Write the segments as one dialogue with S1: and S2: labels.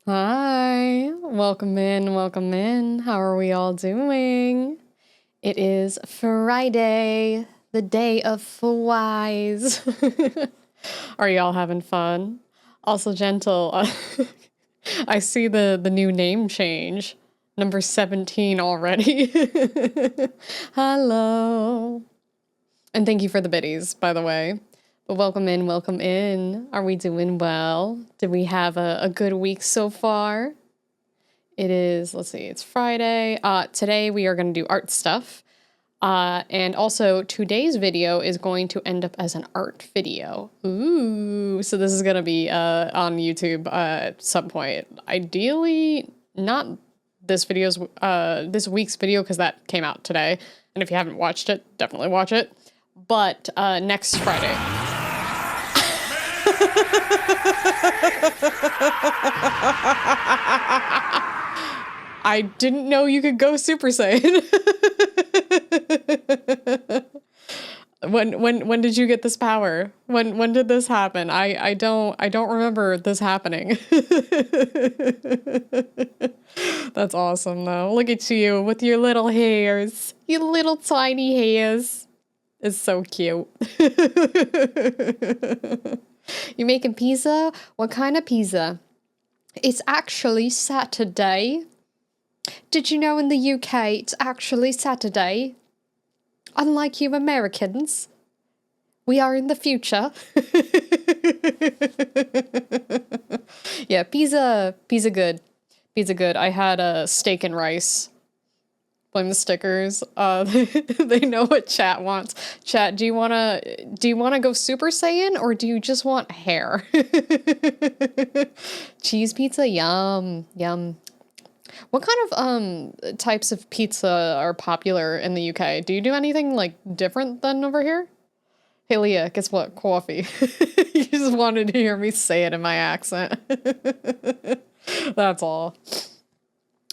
S1: Hi, welcome in, welcome in. How are we all doing? It is Friday, the day of flies. Are y'all having fun? Also, Gentle, I see the new name change. Number 17 already. Hello. And thank you for the biddies, by the way. But welcome in, welcome in. Are we doing well? Did we have a good week so far? It is, let's see, it's Friday. Today we are going to do art stuff. And also today's video is going to end up as an art video. Ooh, so this is going to be on YouTube at some point. Ideally, not this week's video because that came out today. And if you haven't watched it, definitely watch it. But next Friday. I didn't know you could go Super Saiyan. When did you get this power? When did this happen? I don't remember this happening. That's awesome though. Look at you with your little hairs. Your little tiny hairs. It's so cute. You making pizza? What kind of pizza? It's actually Saturday. Did you know in the UK it's actually Saturday? Unlike you Americans, we are in the future. Yeah, pizza good. Pizza good. I had a steak and rice. Blame the stickers. They know what chat wants. Chat, do you wanna go Super Saiyan or do you just want hair? Cheese pizza, yum, yum. What kind of types of pizza are popular in the UK? Do you do anything like different than over here? Hey Leah, guess what? Coffee. You just wanted to hear me say it in my accent. That's all.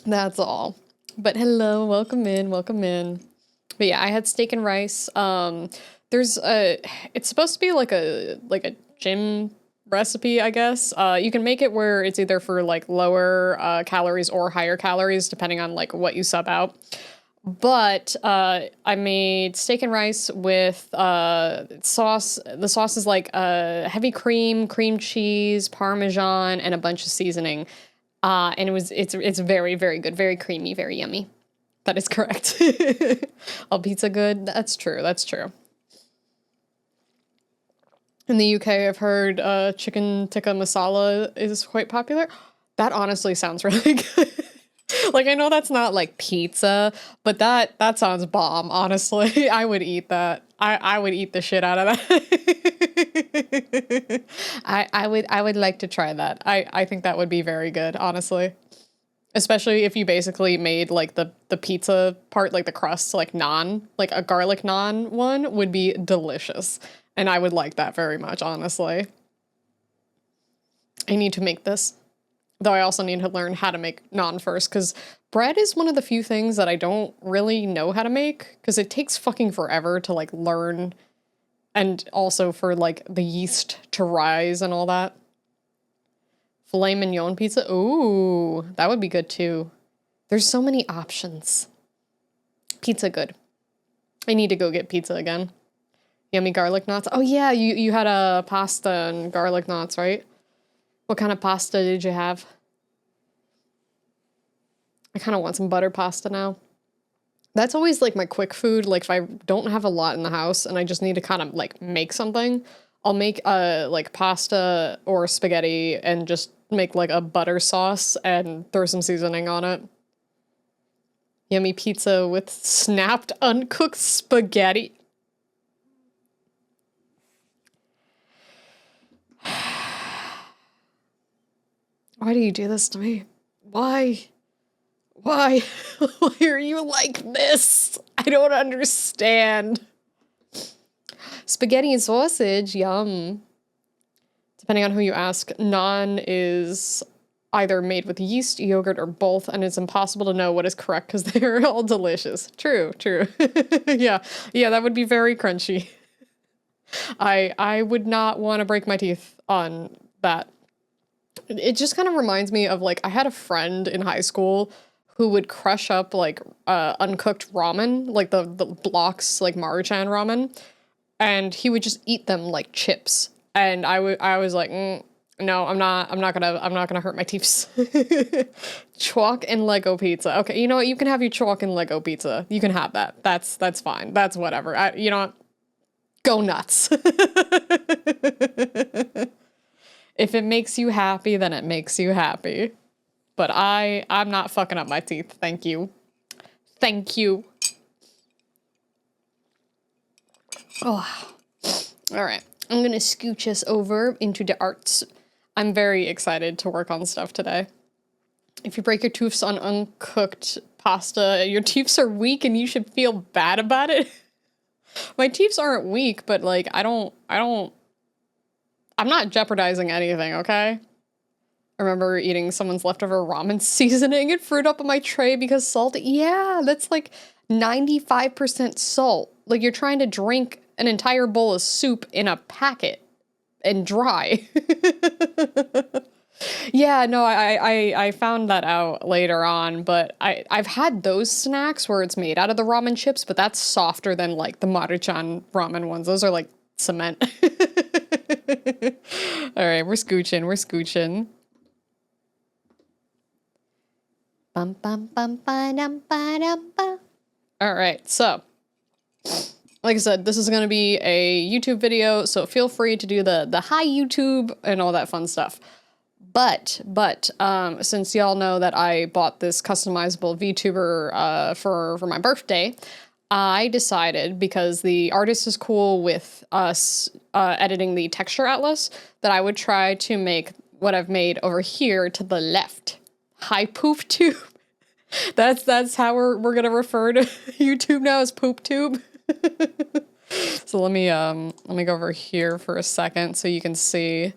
S1: That's all. But hello, welcome in, welcome in. But yeah, I had steak and rice. It's supposed to be like a gym recipe, I guess. You can make it where it's either for like lower calories or higher calories, depending on like what you sub out. But I made steak and rice with sauce. The sauce is like heavy cream cheese, Parmesan, and a bunch of seasoning. And it's very, very good, very creamy, very yummy. That is correct. All pizza good? That's true, that's true. In the UK, I've heard chicken tikka masala is quite popular. That honestly sounds really good. Like, I know that's not like pizza, but that sounds bomb, honestly. I would eat that. I would eat the shit out of that. I would like to try that. I think that would be very good, honestly. Especially if you basically made like the pizza part, like the crust, like naan, like a garlic naan one would be delicious. And I would like that very much, honestly. I need to make this. Though I also need to learn how to make naan first, because bread is one of the few things that I don't really know how to make, because it takes fucking forever to, like, learn, and also for, like, the yeast to rise and all that. Filet mignon pizza? Ooh, that would be good, too. There's so many options. Pizza good. I need to go get pizza again. Yummy garlic knots. Oh, yeah, you had a pasta and garlic knots, right? What kind of pasta did you have? I kind of want some butter pasta now. That's always like my quick food. Like if I don't have a lot in the house and I just need to kind of like make something, I'll make like pasta or spaghetti and just make like a butter sauce and throw some seasoning on it. Yummy pizza with snapped uncooked spaghetti. Why do you do this to me? Why? Why? Why are you like this? I don't understand. Spaghetti and sausage, yum. Depending on who you ask, naan is either made with yeast, yogurt, or both, and it's impossible to know what is correct because they're all delicious. True. Yeah, that would be very crunchy. I would not want to break my teeth on that. It just kind of reminds me of, like, I had a friend in high school who would crush up, like, uncooked ramen, like the blocks, like Maruchan ramen, and he would just eat them like chips. And I was like, no, I'm not gonna hurt my teeth. Chalk and Lego pizza. Okay, you know what? You can have your chalk and Lego pizza. You can have that. That's fine. That's whatever. You know what? Go nuts. If it makes you happy, then it makes you happy. But I'm not fucking up my teeth. Thank you. Thank you. Oh. All right. I'm gonna scooch us over into the arts. I'm very excited to work on stuff today. If you break your tooths on uncooked pasta, your teeth are weak and you should feel bad about it. My teeth aren't weak, but like, I'm not jeopardizing anything, okay? I remember eating someone's leftover ramen seasoning and fruit up on my tray because salt. Yeah, that's like 95% salt. Like, you're trying to drink an entire bowl of soup in a packet and dry. Yeah, no, I found that out later on, but I've had those snacks where it's made out of the ramen chips, but that's softer than like the Maruchan ramen ones. Those are like cement. All right, we're scooching. Bum, bum, bum, ba-dum, ba-dum, ba. All right, so like I said, this is going to be a YouTube video, so feel free to do the hi YouTube and all that fun stuff. But since y'all know that I bought this customizable VTuber for my birthday, I decided, because the artist is cool with us editing the texture atlas, that I would try to make what I've made over here to the left. Hi Poop Tube. That's how we're gonna refer to YouTube now, as Poop Tube. So let me go over here for a second so you can see.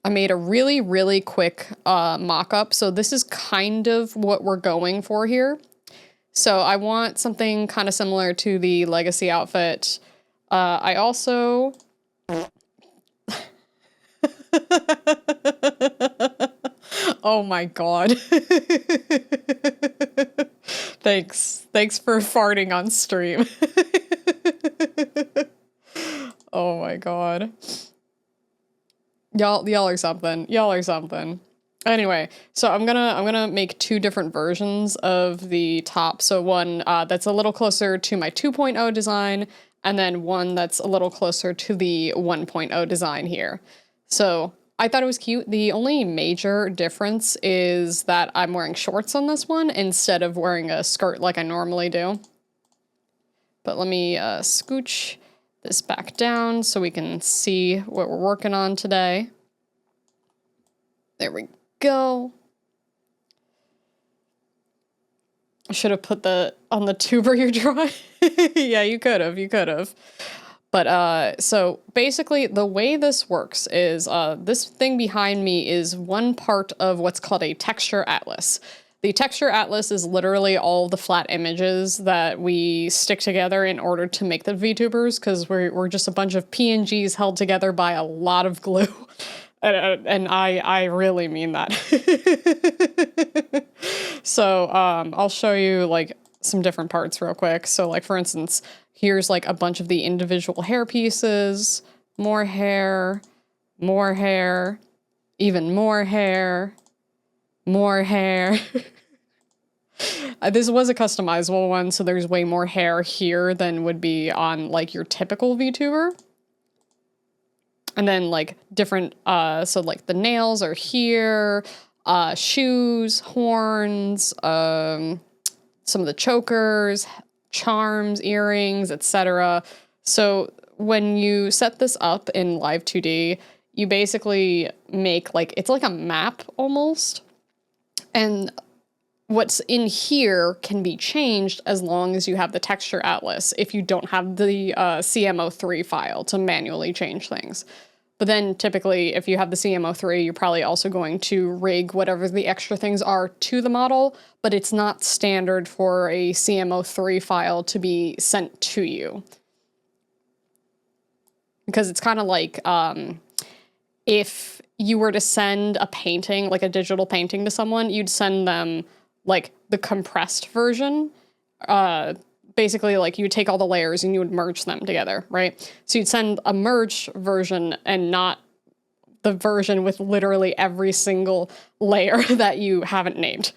S1: I made a really, really quick mock-up. So this is kind of what we're going for here. So I want something kind of similar to the Legacy outfit. I also... Oh my god. Thanks for farting on stream. Oh my god. Y'all are something. Anyway, so I'm gonna make two different versions of the top. So one that's a little closer to my 2.0 design, and then one that's a little closer to the 1.0 design here. So I thought it was cute. The only major difference is that I'm wearing shorts on this one instead of wearing a skirt like I normally do. But let me scooch this back down so we can see what we're working on today. There we go. I should have put on the tuber you're drawing. Yeah, you could have. But so basically the way this works is this thing behind me is one part of what's called a texture atlas. The texture atlas is literally all the flat images that we stick together in order to make the VTubers, because we're just a bunch of PNGs held together by a lot of glue. And I really mean that. So I'll show you like some different parts real quick. So like, for instance, here's like a bunch of the individual hair pieces, more hair, even more hair. This was a customizable one, so there's way more hair here than would be on like your typical VTuber. And then like different, so like the nails are here, shoes, horns, some of the chokers, charms, earrings, etc. So when you set this up in Live 2D, you basically make like, it's like a map almost. And what's in here can be changed as long as you have the texture atlas, if you don't have the CMO3 file to manually change things. But then typically if you have the CMO3, you're probably also going to rig whatever the extra things are to the model, but it's not standard for a CMO3 file to be sent to you. Because it's kind of like, if you were to send a painting, like a digital painting to someone, you'd send them like the compressed version. Basically, like you would take all the layers and you would merge them together, right? So you'd send a merged version and not the version with literally every single layer that you haven't named.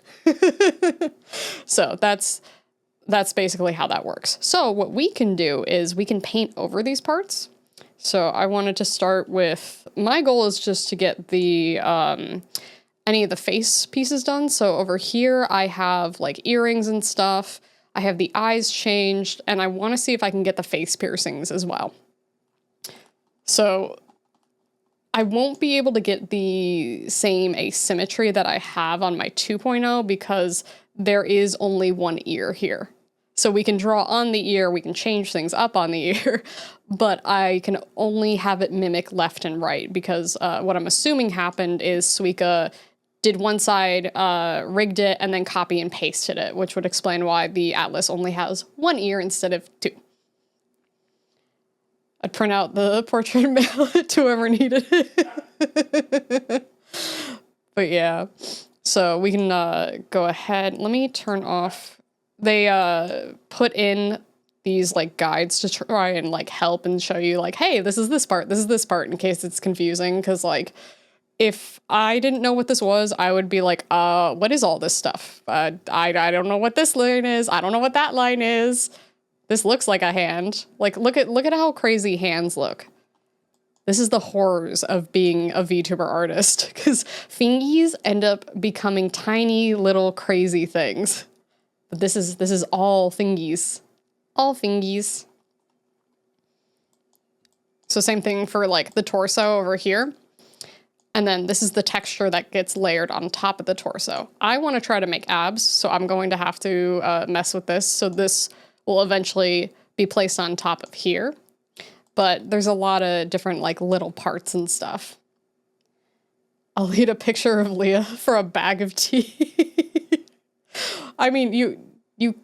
S1: So that's basically how that works. So what we can do is we can paint over these parts. So I wanted to start with, my goal is just to get the any of the face pieces done. So over here I have like earrings and stuff. I have the eyes changed, and I want to see if I can get the face piercings as well. So I won't be able to get the same asymmetry that I have on my 2.0 because there is only one ear here. So we can draw on the ear, we can change things up on the ear, but I can only have it mimic left and right because what I'm assuming happened is Suiika did one side, rigged it, and then copy and pasted it, which would explain why the Atlas only has one ear instead of two. I'd print out the portrait and mail it to whoever needed it. But yeah, so we can go ahead. Let me turn off. They put in these like guides to try and like help and show you like, hey, this is this part, in case it's confusing. Because like, if I didn't know what this was, I would be like, what is all this stuff? I don't know what this line is. I don't know what that line is. This looks like a hand. Like, look at how crazy hands look. This is the horrors of being a VTuber artist, because fingies end up becoming tiny little crazy things. But this is all fingies. All fingies. So same thing for like the torso over here. And then this is the texture that gets layered on top of the torso. I want to try to make abs, so I'm going to have to mess with this. So this will eventually be placed on top of here. But there's a lot of different like little parts and stuff. I'll need a picture of Lia for a bag of tea. I mean, you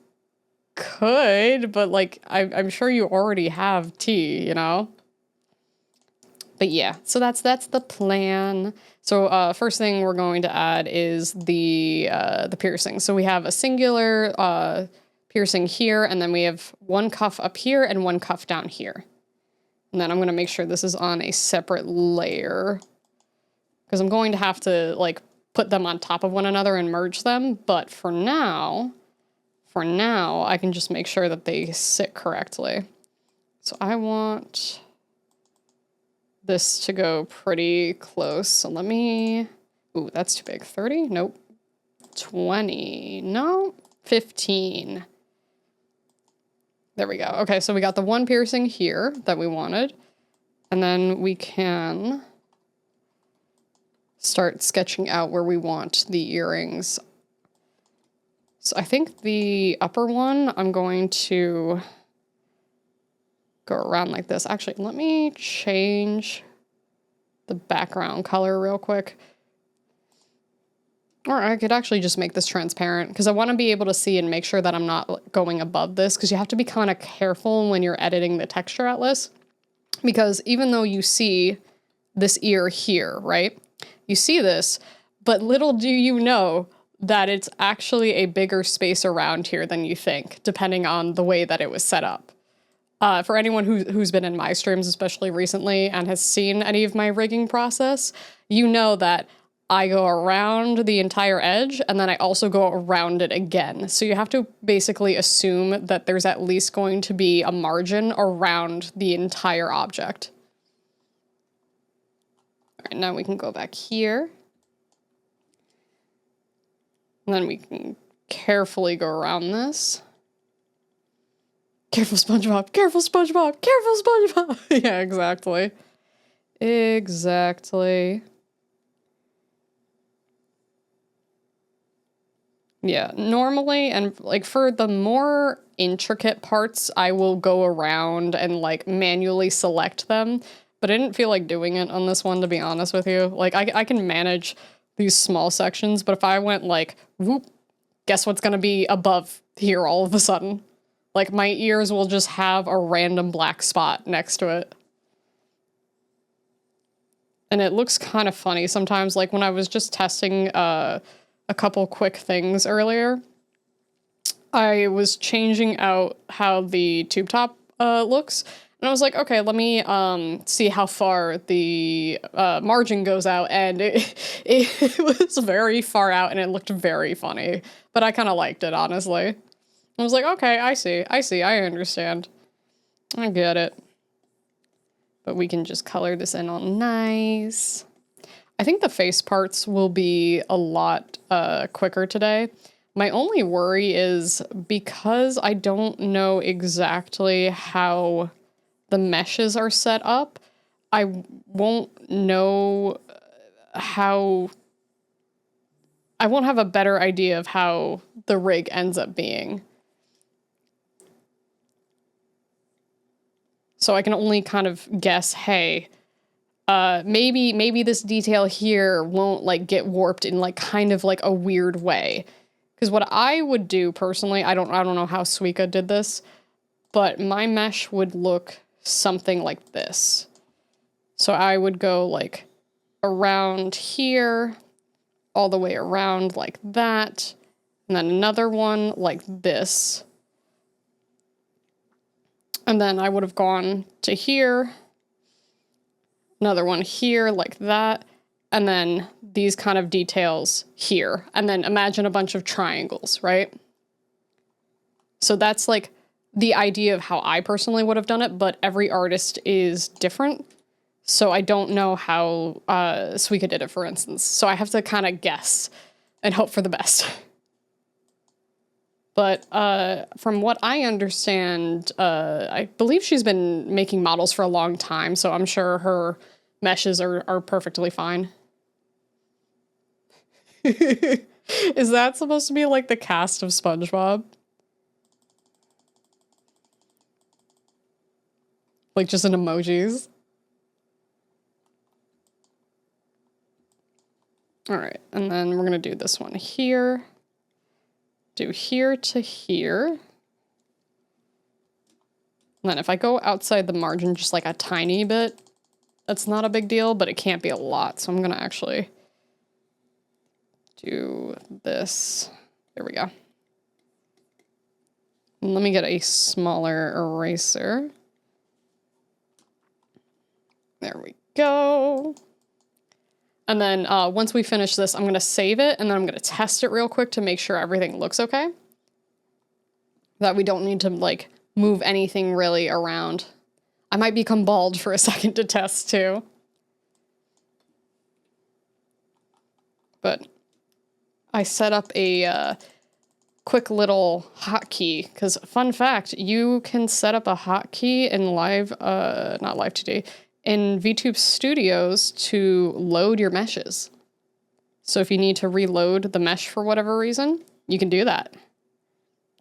S1: could, but like I'm sure you already have tea, you know? But yeah, so that's the plan. So first thing we're going to add is the piercing. So we have a singular piercing here, and then we have one cuff up here and one cuff down here. And then I'm going to make sure this is on a separate layer, because I'm going to have to like put them on top of one another and merge them. But for now, I can just make sure that they sit correctly. So I want this to go pretty close. So let me, ooh, that's too big. 30? Nope. 20. No, 15. There we go. Okay, so we got the one piercing here that we wanted. And then we can start sketching out where we want the earrings. So I think the upper one, I'm going to go around like this. Actually, let me change the background color real quick. Or I could actually just make this transparent, because I want to be able to see and make sure that I'm not going above this, because you have to be kind of careful when you're editing the texture atlas. Because even though you see this ear here, right? You see this, but little do you know that it's actually a bigger space around here than you think, depending on the way that it was set up. For anyone who's been in my streams, especially recently, and has seen any of my rigging process, you know that I go around the entire edge, and then I also go around it again. So you have to basically assume that there's at least going to be a margin around the entire object. All right, now we can go back here. And then we can carefully go around this. Careful, SpongeBob. Careful, SpongeBob. Careful, SpongeBob. Yeah, exactly. Exactly. Yeah, normally, and like for the more intricate parts, I will go around and like manually select them, but I didn't feel like doing it on this one, to be honest with you. Like I can manage these small sections, but if I went like, whoop, guess what's gonna be above here all of a sudden? Like my ears will just have a random black spot next to it. And it looks kind of funny sometimes, like when I was just testing a couple quick things earlier, I was changing out how the tube top looks. And I was like, okay, let me see how far the margin goes out. And it was very far out and it looked very funny. But I kind of liked it, honestly. I was like, okay, I see, I understand. I get it. But we can just color this in all nice. I think the face parts will be a lot quicker today. My only worry is because I don't know exactly how the meshes are set up, I won't know how... I won't have a better idea of how the rig ends up being. So I can only kind of guess, hey, maybe this detail here won't like get warped in like kind of like a weird way. Because what I would do personally, I don't know how Suiika did this, but my mesh would look something like this. So I would go like around here, all the way around like that, and then another one like this. And then I would have gone to here, another one here like that, and then these kind of details here. And then imagine a bunch of triangles, right? So that's like the idea of how I personally would have done it, but every artist is different. So I don't know how Suiika did it, for instance. So I have to kind of guess and hope for the best. But from what I understand, I believe she's been making models for a long time, so I'm sure her meshes are perfectly fine. Is that supposed to be like the cast of SpongeBob? Like just in emojis? All right, and then we're gonna do this one here. Do here to here. And then if I go outside the margin just like a tiny bit, that's not a big deal, but it can't be a lot. So I'm gonna actually do this. There we go. And let me get a smaller eraser. There we go. And then once we finish this, I'm going to save it and then I'm going to test it real quick to make sure everything looks okay. That we don't need to like move anything really around. I might become bald for a second to test too. But I set up a quick little hotkey because fun fact, you can set up a hotkey in not Live today. In VTube Studios to load your meshes. So if you need to reload the mesh for whatever reason, you can do that.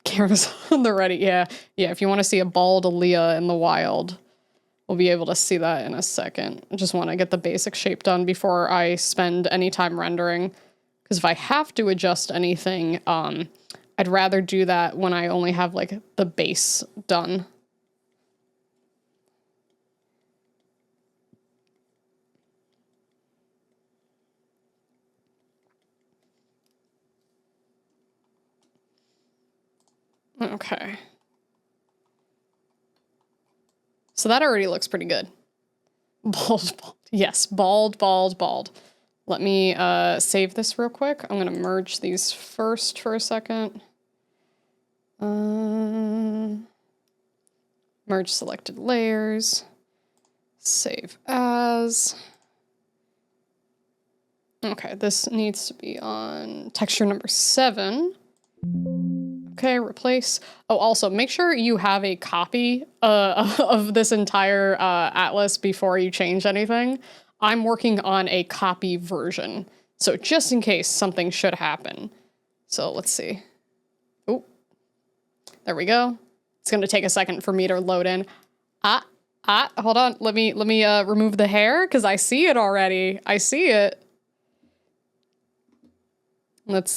S1: Cameras on the Reddit, yeah. Yeah, if you want to see a bald Lia in the wild, we'll be able to see that in a second. I just want to get the basic shape done before I spend any time rendering. Because if I have to adjust anything, I'd rather do that when I only have like the base done. Okay. So that already looks pretty good. Bald, bald. Yes, bald, bald, bald. Let me save this real quick. I'm gonna merge these first for a second. Merge selected layers. Save as. Okay, this needs to be on texture number 7. Okay, replace. Oh, also, make sure you have a copy of this entire atlas before you change anything. I'm working on a copy version, so just in case something should happen. So let's see. Oh, there we go. It's gonna take a second for me to load in. Hold on. Let me remove the hair because I see it already. I see it. Let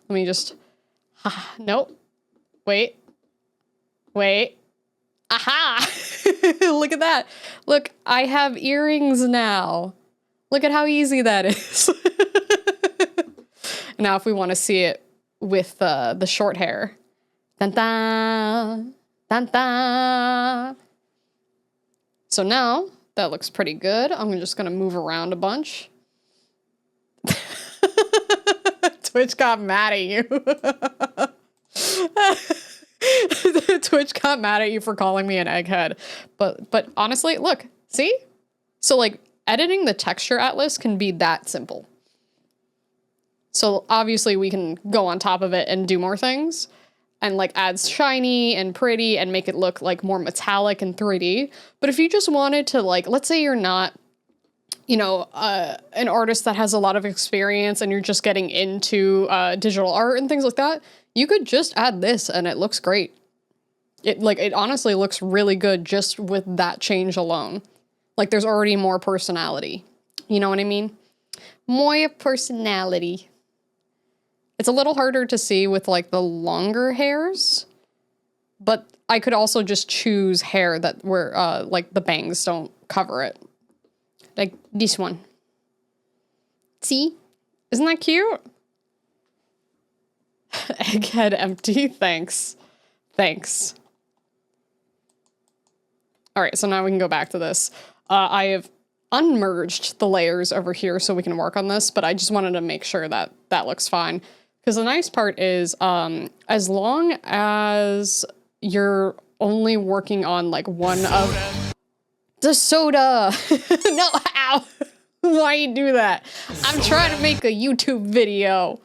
S1: me just. Nope. Wait. Aha! Look at that. Look, I have earrings now. Look at how easy that is. Now, if we want to see it with the short hair. Dun dun, dun dun. So now, that looks pretty good. I'm just going to move around a bunch. Twitch got mad at you. Twitch got mad at you for calling me an egghead. But honestly, look, see? So like editing the texture atlas can be that simple. So obviously we can go on top of it and do more things and like add shiny and pretty and make it look like more metallic and 3D. But if you just wanted to like, let's say you're not, you know, an artist that has a lot of experience and you're just getting into digital art and things like that, you could just add this and it looks great. It honestly looks really good just with that change alone. Like there's already more personality. You know what I mean? More personality. It's a little harder to see with like the longer hairs, but I could also just choose hair that where like the bangs don't cover it. Like this one. See? Isn't that cute? Egghead empty. Thanks. Thanks. All right, so now we can go back to this. I have unmerged the layers over here so we can work on this, but I just wanted to make sure that that looks fine. Because the nice part is, as long as you're only working on like one of the soda. No, ow. Why you do that? I'm trying to make a YouTube video.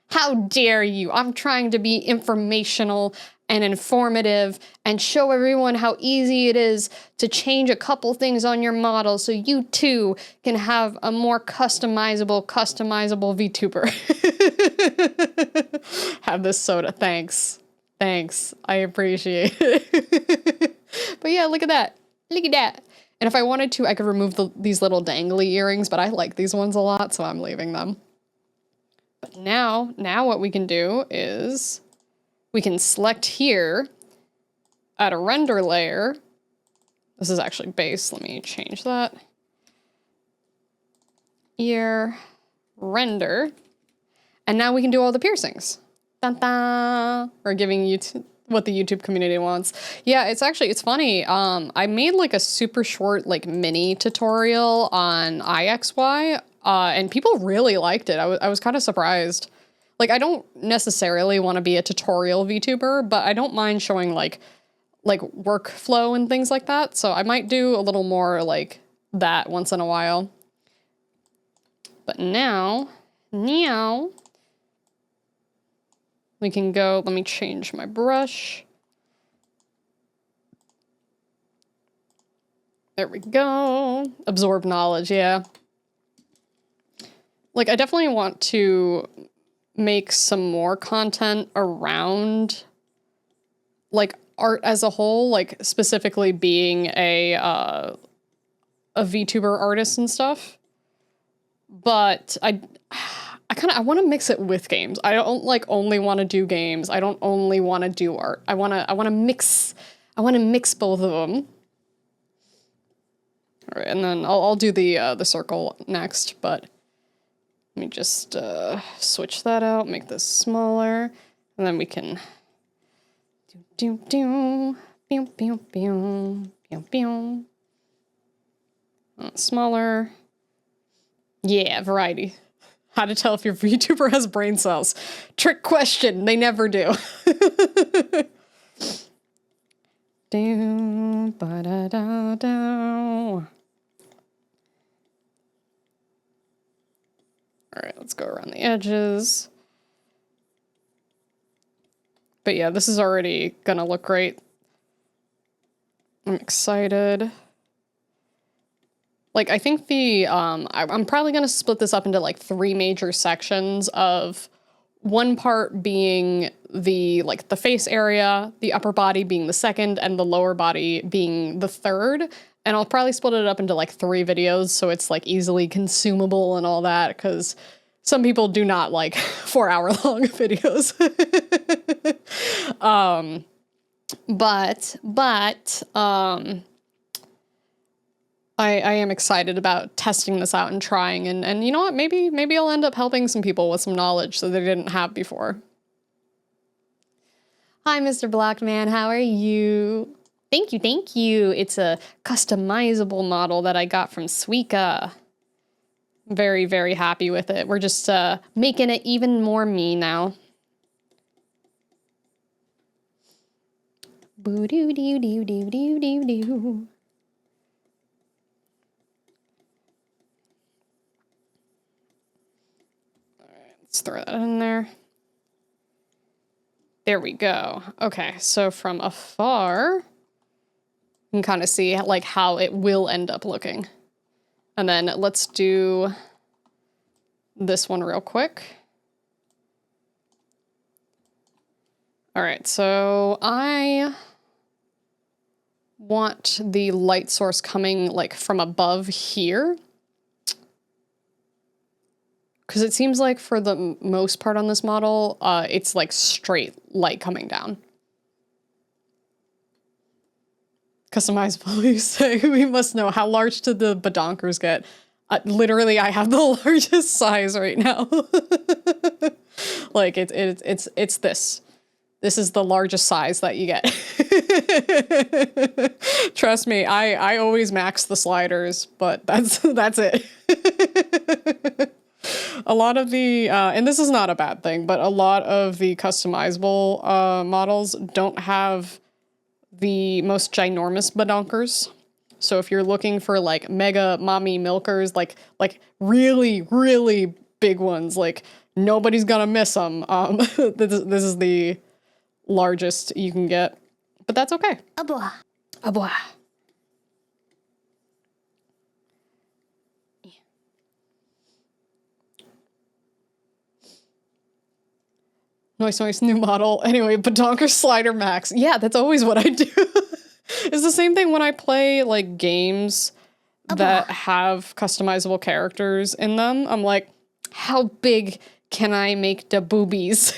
S1: How dare you? I'm trying to be informational and informative and show everyone how easy it is to change a couple things on your model so you too can have a more customizable VTuber. Have this soda. Thanks. Thanks. I appreciate it. But yeah, look at that. Look at that. And if I wanted to, I could remove these little dangly earrings, but I like these ones a lot, so I'm leaving them. But now what we can do is we can select here, add a render layer. This is actually base. Let me change that. Ear, render. And now we can do all the piercings. Dun dun! We're giving you what the YouTube community wants. Yeah, it's funny. I made like a super short like mini tutorial on IXY, and people really liked it. I was kind of surprised. Like, I don't necessarily want to be a tutorial VTuber, but I don't mind showing like workflow and things like that. So I might do a little more like that once in a while. But now we can go, let me change my brush. There we go. Absorb knowledge, yeah. Like, I definitely want to make some more content around, like, art as a whole, like, specifically being a VTuber artist and stuff. But I want to mix it with games. I don't like only want to do games. I don't only want to do art. I want to mix both of them. All right, and then I'll do the circle next, but let me just switch that out, make this smaller, and then we can smaller. Yeah, variety. How to tell if your VTuber has brain cells. Trick question. They never do. All right, let's go around the edges. But yeah, this is already gonna look great. I'm excited. Like, I think I'm probably going to split this up into, like, 3 major sections of one part being the face area, the upper body being the second, and the lower body being the third. And I'll probably split it up into, like, 3 videos so it's, like, easily consumable and all that, because some people do not like 4-hour-long videos. But, I am excited about testing this out and trying, and you know what, maybe I'll end up helping some people with some knowledge that they didn't have before. Hi, Mr. Blackman, how are you? Thank you. It's a customizable model that I got from Suiika. Very, very happy with it. We're just making it even more me now. Boo doo doo doo doo doo doo doo. Alright, let's throw that in there. There we go. Okay, so from afar, you can kind of see like how it will end up looking. And then let's do this one real quick. All right, so I want the light source coming like from above here. Because it seems like for the most part on this model, it's like straight light coming down. Customizable, you say? We must know. How large did the badonkers get? Literally, I have the largest size right now. Like, it's this. This is the largest size that you get. Trust me, I always max the sliders, but that's it. A lot of the, and this is not a bad thing, but a lot of the customizable models don't have the most ginormous badonkers. So if you're looking for like mega mommy milkers, like really, really big ones, like nobody's gonna miss them. This is the largest you can get, but that's okay. Abois. Abois. Nice new model. Anyway, badonker slider max. Yeah, that's always what I do. It's the same thing when I play like games that have customizable characters in them. I'm like, how big can I make the boobies?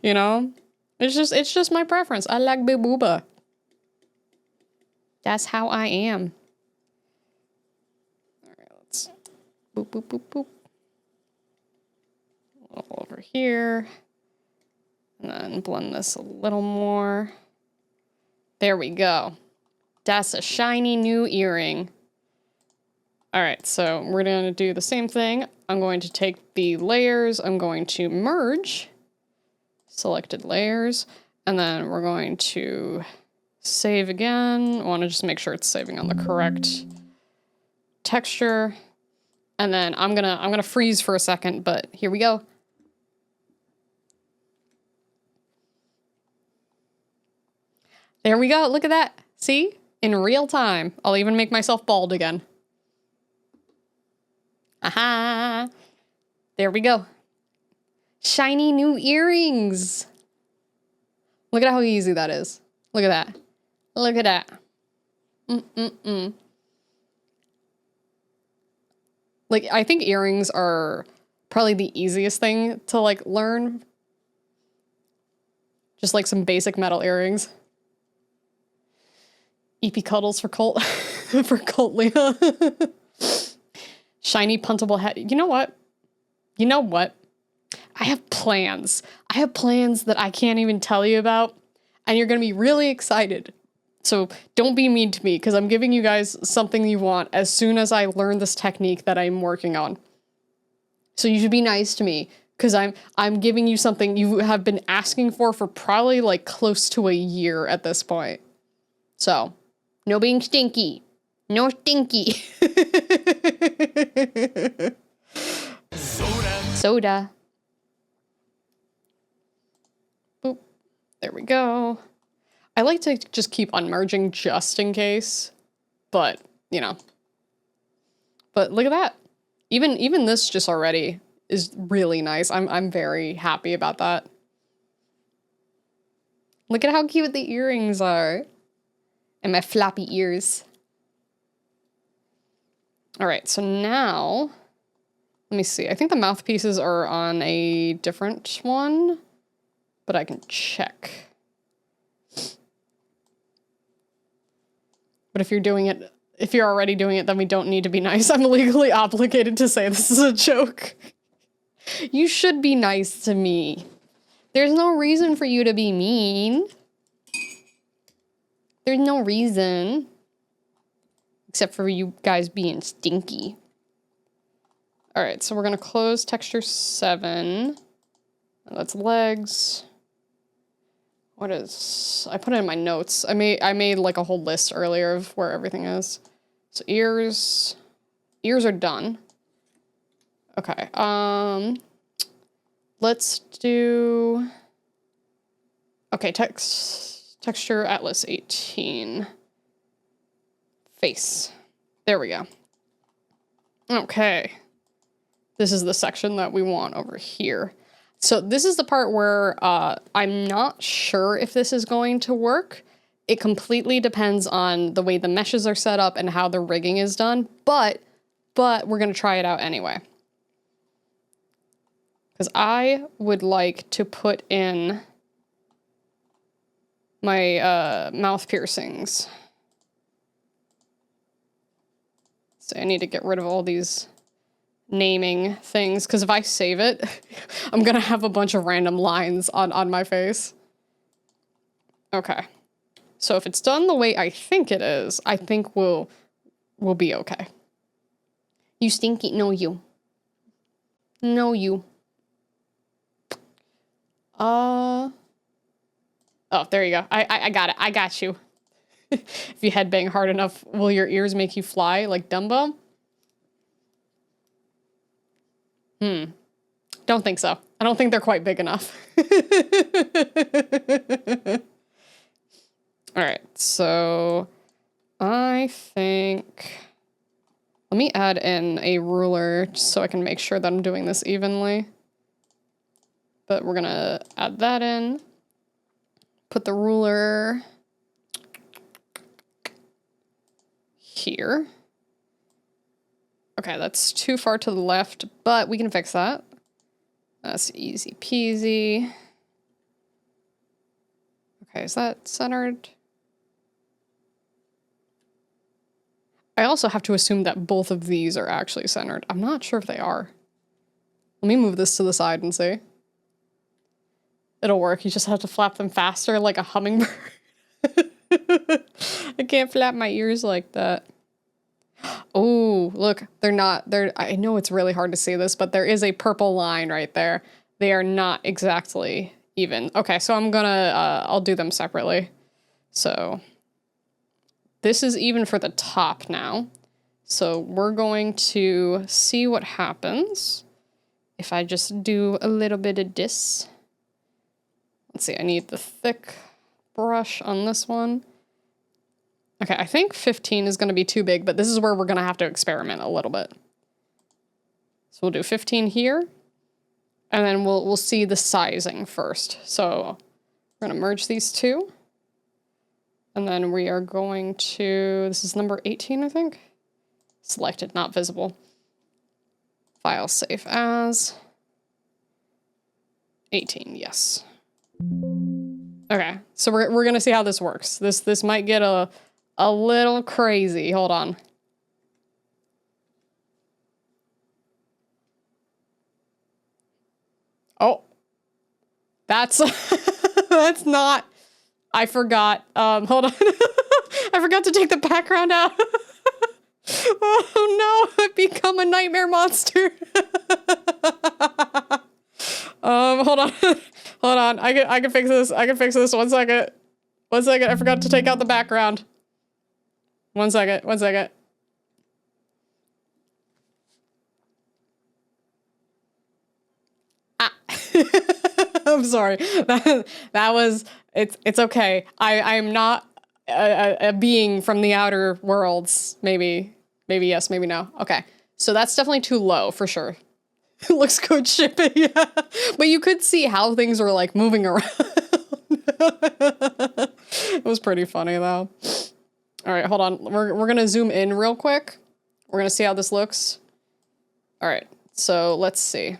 S1: You know? It's just my preference. I like big booba. That's how I am. Alright, let's boop boop boop boop. Over here. And then blend this a little more. There we go. That's a shiny new earring. All right, so we're going to do the same thing. I'm going to take the layers. I'm going to merge selected layers. And then we're going to save again. I want to just make sure it's saving on the correct texture. And then I'm gonna freeze for a second, but here we go. There we go. Look at that. See? In real time. I'll even make myself bald again. Aha! There we go. Shiny new earrings. Look at how easy that is. Look at that. Look at that. Like, I think earrings are probably the easiest thing to, like, learn. Just, like, some basic metal earrings. EP cuddles for Colt. For Colt Leah. Shiny puntable head. You know what? You know what? I have plans. I have plans that I can't even tell you about. And you're going to be really excited. So don't be mean to me, because I'm giving you guys something you want as soon as I learn this technique that I'm working on. So you should be nice to me, because I'm giving you something you have been asking for probably like close to a year at this point. So, no being stinky. No stinky. Soda. Boop. There we go. I like to just keep unmerging just in case, but, you know. But look at that. Even this just already is really nice. I'm very happy about that. Look at how cute the earrings are. And my floppy ears. All right, so now, let me see. I think the mouthpieces are on a different one, but I can check. But if you're already doing it, then we don't need to be nice. I'm legally obligated to say this is a joke. You should be nice to me. There's no reason for you to be mean. There's no reason. Except for you guys being stinky. All right, so we're gonna close texture 7. That's legs. What is, I put it in my notes. I made like a whole list earlier of where everything is. So ears are done. Okay, let's do, okay, texture Atlas 18. Face. There we go. Okay. This is the section that we want over here. So this is the part where I'm not sure if this is going to work. It completely depends on the way the meshes are set up and how the rigging is done, but we're going to try it out anyway. Because I would like to put in my mouth piercings. So I need to get rid of all these naming things, because if I save it, I'm gonna have a bunch of random lines on my face. Okay. So if it's done the way I think it is, I think we'll be okay. You stinky. No, you. No, you. Oh, there you go. I got it. I got you. If you headbang hard enough, will your ears make you fly like Dumbo? Don't think so. I don't think they're quite big enough. All right, so I think, let me add in a ruler just so I can make sure that I'm doing this evenly. But we're gonna add that in. Put the ruler here. Okay, that's too far to the left, but we can fix that. That's easy peasy. Okay, is that centered? I also have to assume that both of these are actually centered. I'm not sure if they are. Let me move this to the side and see. It'll work. You just have to flap them faster like a hummingbird. I can't flap my ears like that. Oh, look, I know it's really hard to see this, but there is a purple line right there. They are not exactly even. Okay, so I'm gonna, I'll do them separately. So this is even for the top now. So we're going to see what happens if I just do a little bit of this. Let's see, I need the thick brush on this one. Okay, I think 15 is going to be too big, but this is where we're going to have to experiment a little bit. So we'll do 15 here, and then we'll see the sizing first. So we're going to merge these two, and then we are going to, this is number 18, I think. Selected, not visible. File save as 18, yes. Okay, so we're going to see how this works. This might get a little crazy. Hold on. Oh, that's that's not. I forgot. Hold on. I forgot to take the background out. Oh no! I've become a nightmare monster. Hold on. Hold on. I can fix this. I can fix this. 1 second. 1 second. I forgot to take out the background. 1 second. 1 second. Ah. I'm sorry. That was, it's okay. I'm not a being from the outer worlds. Maybe yes, maybe no. Okay. So that's definitely too low for sure. Looks good shipping, yeah. But you could see how things were like moving around. It was pretty funny though. All right, hold on. We're gonna zoom in real quick. We're gonna see how this looks. All right, so let's see.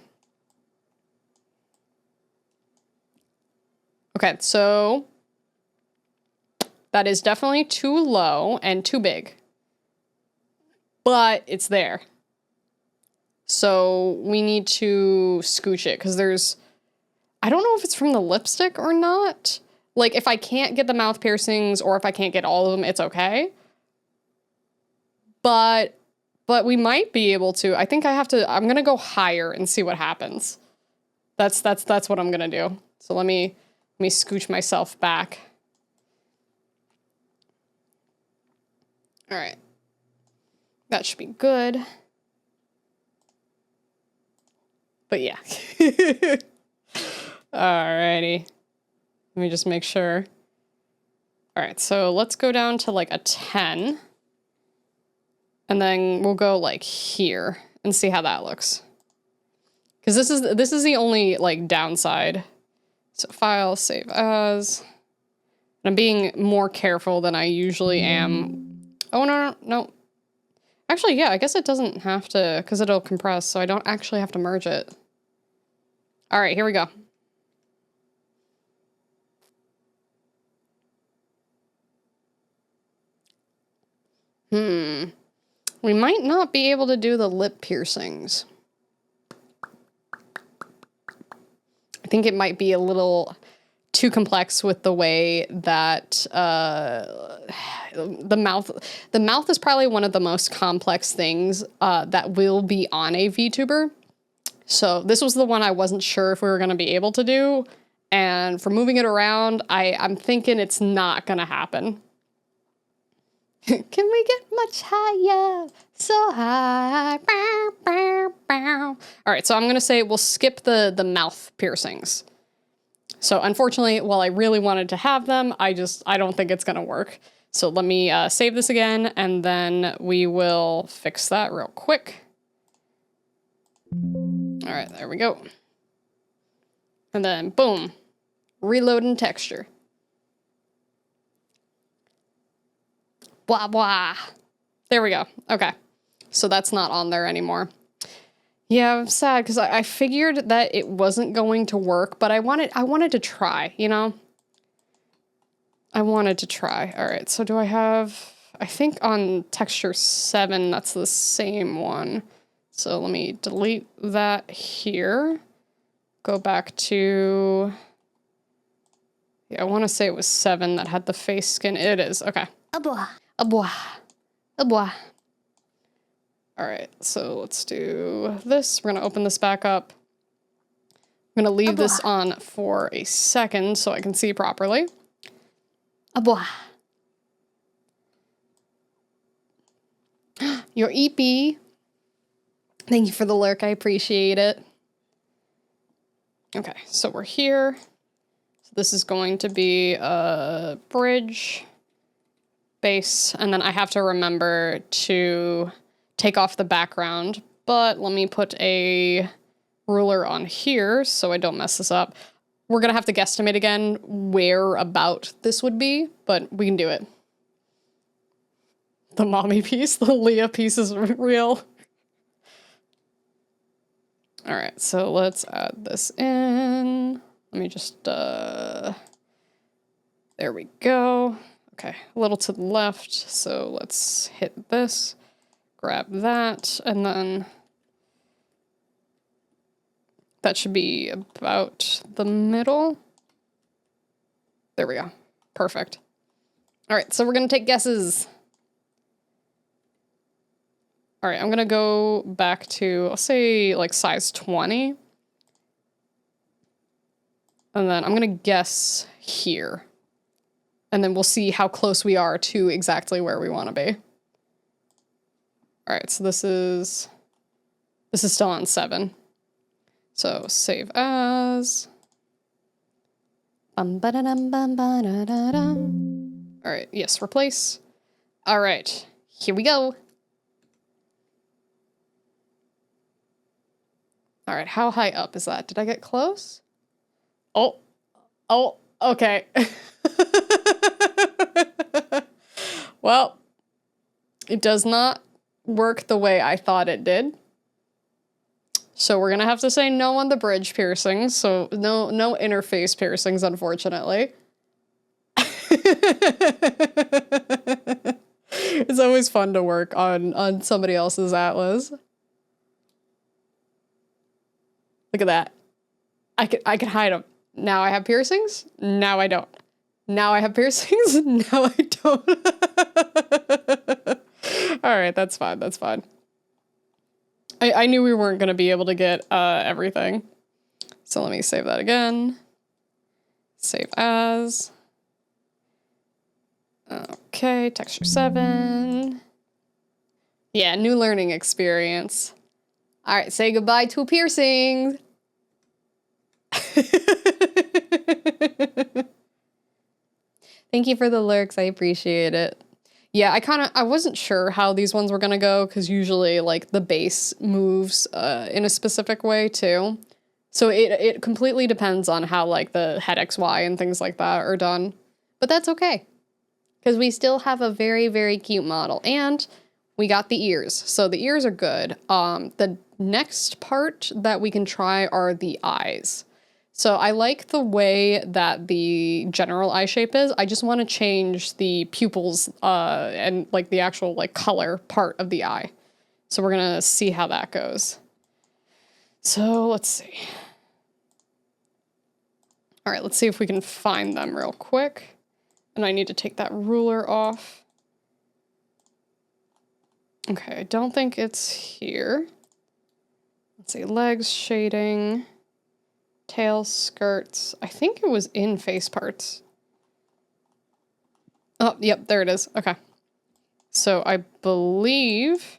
S1: Okay, so That is definitely too low and too big. But it's there. So we need to scooch it because there's... I don't know if it's from the lipstick or not. Like, if I can't get the mouth piercings or if I can't get all of them, it's okay. But we might be able to. I think I have to... I'm going to go higher and see what happens. That's what I'm going to do. So let me scooch myself back. All right. That should be good. But yeah. Alrighty. Let me just make sure. All right, so let's go down to like a 10. And then we'll go like here and see how that looks. Because this is the only like downside. So file, save as. And I'm being more careful than I usually am. Oh, no. Actually, yeah, I guess it doesn't have to, because it'll compress, so I don't actually have to merge it. All right, here we go. We might not be able to do the lip piercings. I think it might be a little too complex with the way that the mouth is probably one of the most complex things that will be on a VTuber. So this was the one I wasn't sure if we were going to be able to do. And for moving it around, I'm thinking it's not going to happen. Can we get much higher? So high. Bow, bow, bow. All right, so I'm going to say we'll skip the mouth piercings. So unfortunately, while I really wanted to have them, I don't think it's going to work. So let me save this again, and then we will fix that real quick. All right, there we go. And then, boom, reloading texture. Blah, blah. There we go. Okay. So that's not on there anymore. Yeah, I'm sad because I figured that it wasn't going to work, but I wanted to try, you know? I wanted to try. All right, so do I have... I think on texture 7, that's the same one. So let me delete that here. Go back to... Yeah, I want to say it was 7 that had the face skin. It is. Okay. All right, so let's do this. We're going to open this back up. I'm going to leave this on for a second so I can see properly. Your EP. Thank you for the lurk. I appreciate it. Okay, so we're here. So this is going to be a bridge, base, and then I have to remember to take off the background, but let me put a ruler on here so I don't mess this up. We're gonna have to guesstimate again where about this would be, but we can do it. The mommy piece, the Lia piece is real. All right, so let's add this in. Let me just, there we go. Okay, a little to the left, so let's hit this. Grab that, and then that should be about the middle. There we go. Perfect. All right, so we're going to take guesses. All right, I'm going to go back to, I'll say, like, size 20. And then I'm going to guess here. And then we'll see how close we are to exactly where we want to be. All right, so this is still on 7. So save as. All right, yes, replace. All right, here we go. All right, how high up is that? Did I get close? Oh, okay. Well, it does not work the way I thought it did. So we're gonna have to say no on the bridge piercings. So no interface piercings, unfortunately. It's always fun to work on somebody else's atlas. Look at that. I could hide them. Now I have piercings. Now I don't. Now I have piercings. Now I don't. All right, that's fine. That's fine. I knew we weren't going to be able to get everything. So let me save that again. Save as. Okay, texture 7. Yeah, new learning experience. All right, say goodbye to piercings. Thank you for the lurks. I appreciate it. Yeah, I wasn't sure how these ones were gonna go because usually like the base moves in a specific way too. So it completely depends on how like the head XY and things like that are done. But that's okay because we still have a very, very cute model and we got the ears. So the ears are good. The next part that we can try are the eyes. So I like the way that the general eye shape is. I just want to change the pupils and like the actual like color part of the eye. So we're going to see how that goes. So let's see. All right, let's see if we can find them real quick. And I need to take that ruler off. Okay, I don't think it's here. Let's see, legs, shading. Tail, skirts. I think it was in face parts. Oh, yep, there it is. Okay. So I believe...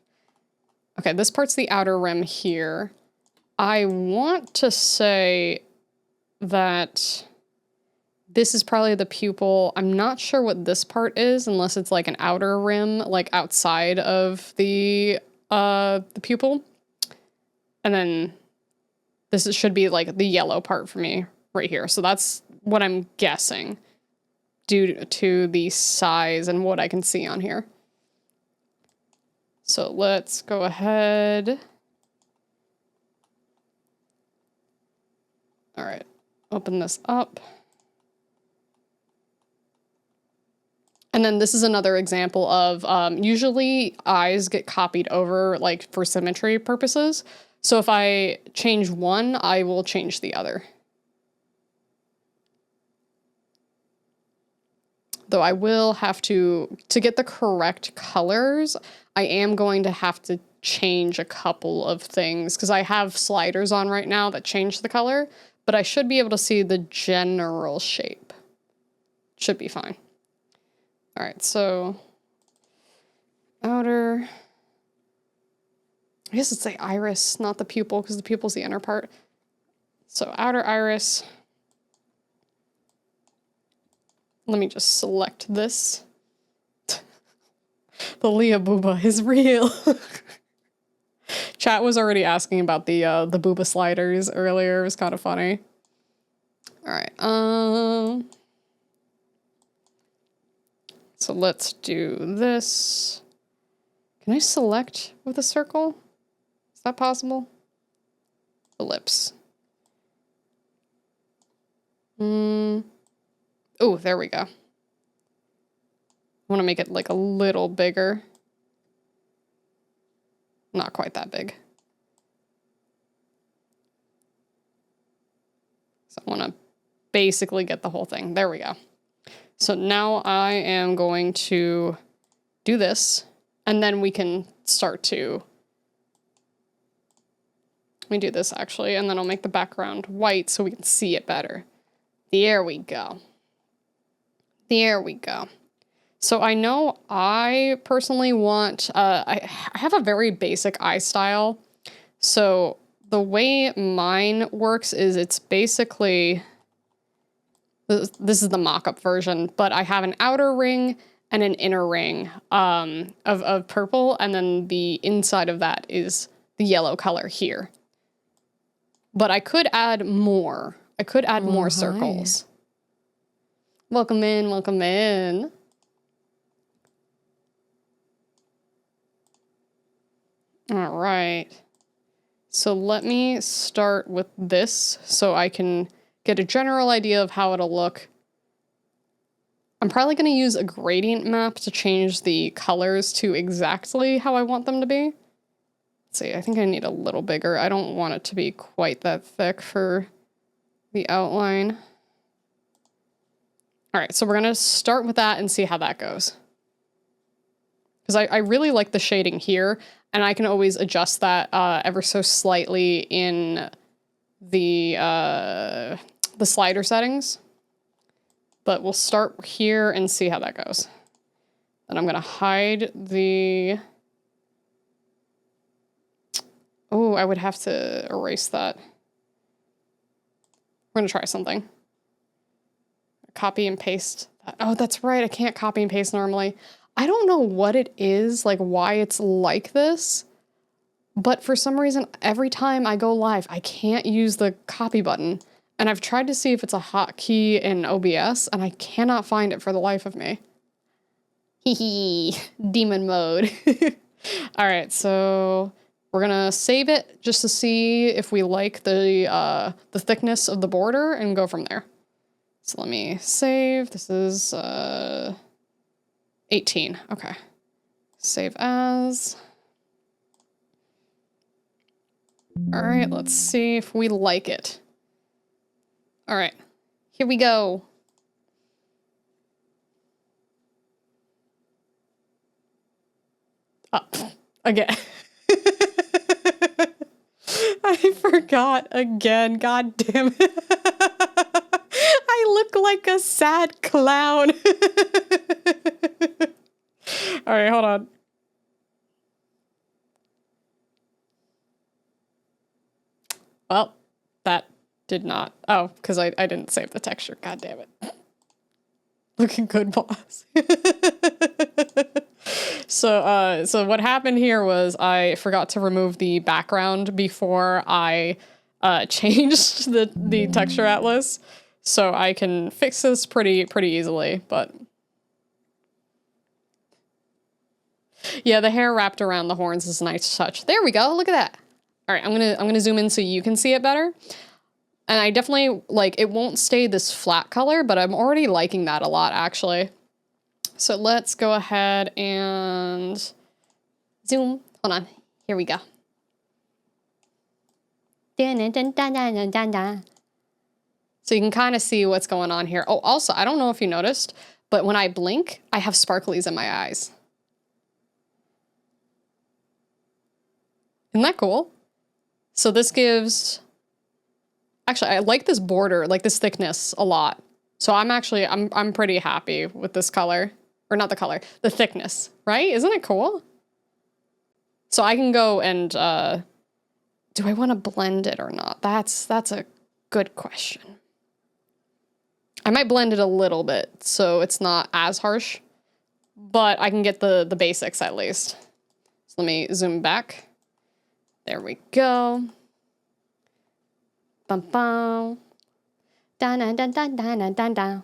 S1: Okay, this part's the outer rim here. I want to say that this is probably the pupil. I'm not sure what this part is, unless it's like an outer rim, like outside of the pupil. And then... This should be like the yellow part for me right here. So that's what I'm guessing due to the size and what I can see on here. So let's go ahead. All right, open this up. And then this is another example of usually eyes get copied over like for symmetry purposes. So if I change one, I will change the other. Though I will have to get the correct colors, I am going to have to change a couple of things because I have sliders on right now that change the color, but I should be able to see the general shape. Should be fine. All right, so outer... I guess it's the iris, not the pupil, because the pupil's the inner part. So outer iris. Let me just select this. The Lia booba is real. Chat was already asking about the booba sliders earlier. It was kind of funny. All right. So let's do this. Can I select with a circle? Is that possible? Ellipse. Oh, there we go. I want to make it like a little bigger. Not quite that big. So I want to basically get the whole thing. There we go. So now I am going to do this, and then we can start to... Let me do this actually, and then I'll make the background white so we can see it better. There we go. There we go. So I know I personally want, I have a very basic eye style. So the way mine works is it's basically, this is the mock-up version, but I have an outer ring and an inner ring of purple, and then the inside of that is the yellow color here. But I could add more. I could add more circles. Welcome in, welcome in. All right. So let me start with this so I can get a general idea of how it'll look. I'm probably going to use a gradient map to change the colors to exactly how I want them to be. Let's see, I think I need a little bigger. I don't want it to be quite that thick for the outline. All right, so we're going to start with that and see how that goes. Because I really like the shading here, and I can always adjust that ever so slightly in the slider settings. But we'll start here and see how that goes. Then I'm gonna hide the... Oh, I would have to erase that. We're gonna try something. Copy and paste that. Oh, that's right, I can't copy and paste normally. I don't know what it is, like why it's like this, but for some reason, every time I go live, I can't use the copy button. And I've tried to see if it's a hotkey in OBS, and I cannot find it for the life of me. Hee hee, demon mode. All right, so we're gonna save it just to see if we like the thickness of the border and go from there. So let me save. This is 18. Okay. Save as. All right, let's see if we like it. All right, here we go. Again. I forgot again. God damn it. I look like a sad clown. All right, hold on. Well, that did not. Oh, because I didn't save the texture. God damn it. Looking good, boss. So what happened here was I forgot to remove the background before I changed the texture atlas. So I can fix this pretty easily, but yeah, the hair wrapped around the horns is a nice touch. There we go. Look at that. All right, I'm gonna zoom in so you can see it better. And I definitely, like, it won't stay this flat color, but I'm already liking that a lot, actually. So let's go ahead and zoom. Hold on. Here we go. So you can kind of see what's going on here. Oh, also, I don't know if you noticed, but when I blink, I have sparklies in my eyes. Isn't that cool? So this gives... Actually, I like this border, like this thickness a lot. So I'm pretty happy with this color. Or not the color, the thickness, right? Isn't it cool? So I can go and, do I want to blend it or not? That's a good question. I might blend it a little bit so it's not as harsh, but I can get the basics at least. So let me zoom back. There we go. Bum bum. Dun dun dun dun dun dun dun.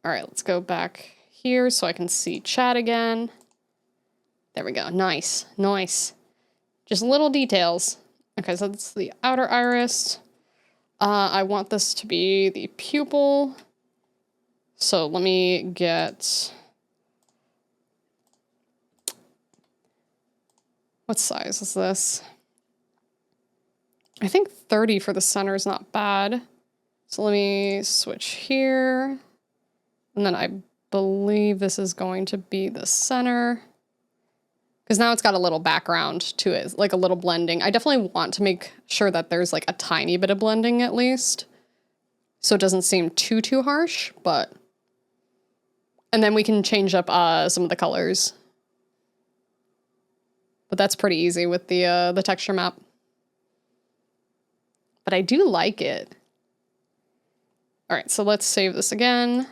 S1: All right, let's go back here so I can see chat again. There we go. Nice, nice. Just little details. Okay, so that's the outer iris. I want this to be the pupil. So let me get... What size is this? I think 30 for the center is not bad. So let me switch here. And then I believe this is going to be the center. Because now it's got a little background to it, like a little blending. I definitely want to make sure that there's like a tiny bit of blending at least. So it doesn't seem too harsh, but... And then we can change up some of the colors. But that's pretty easy with the texture map. But I do like it. All right, so let's save this again.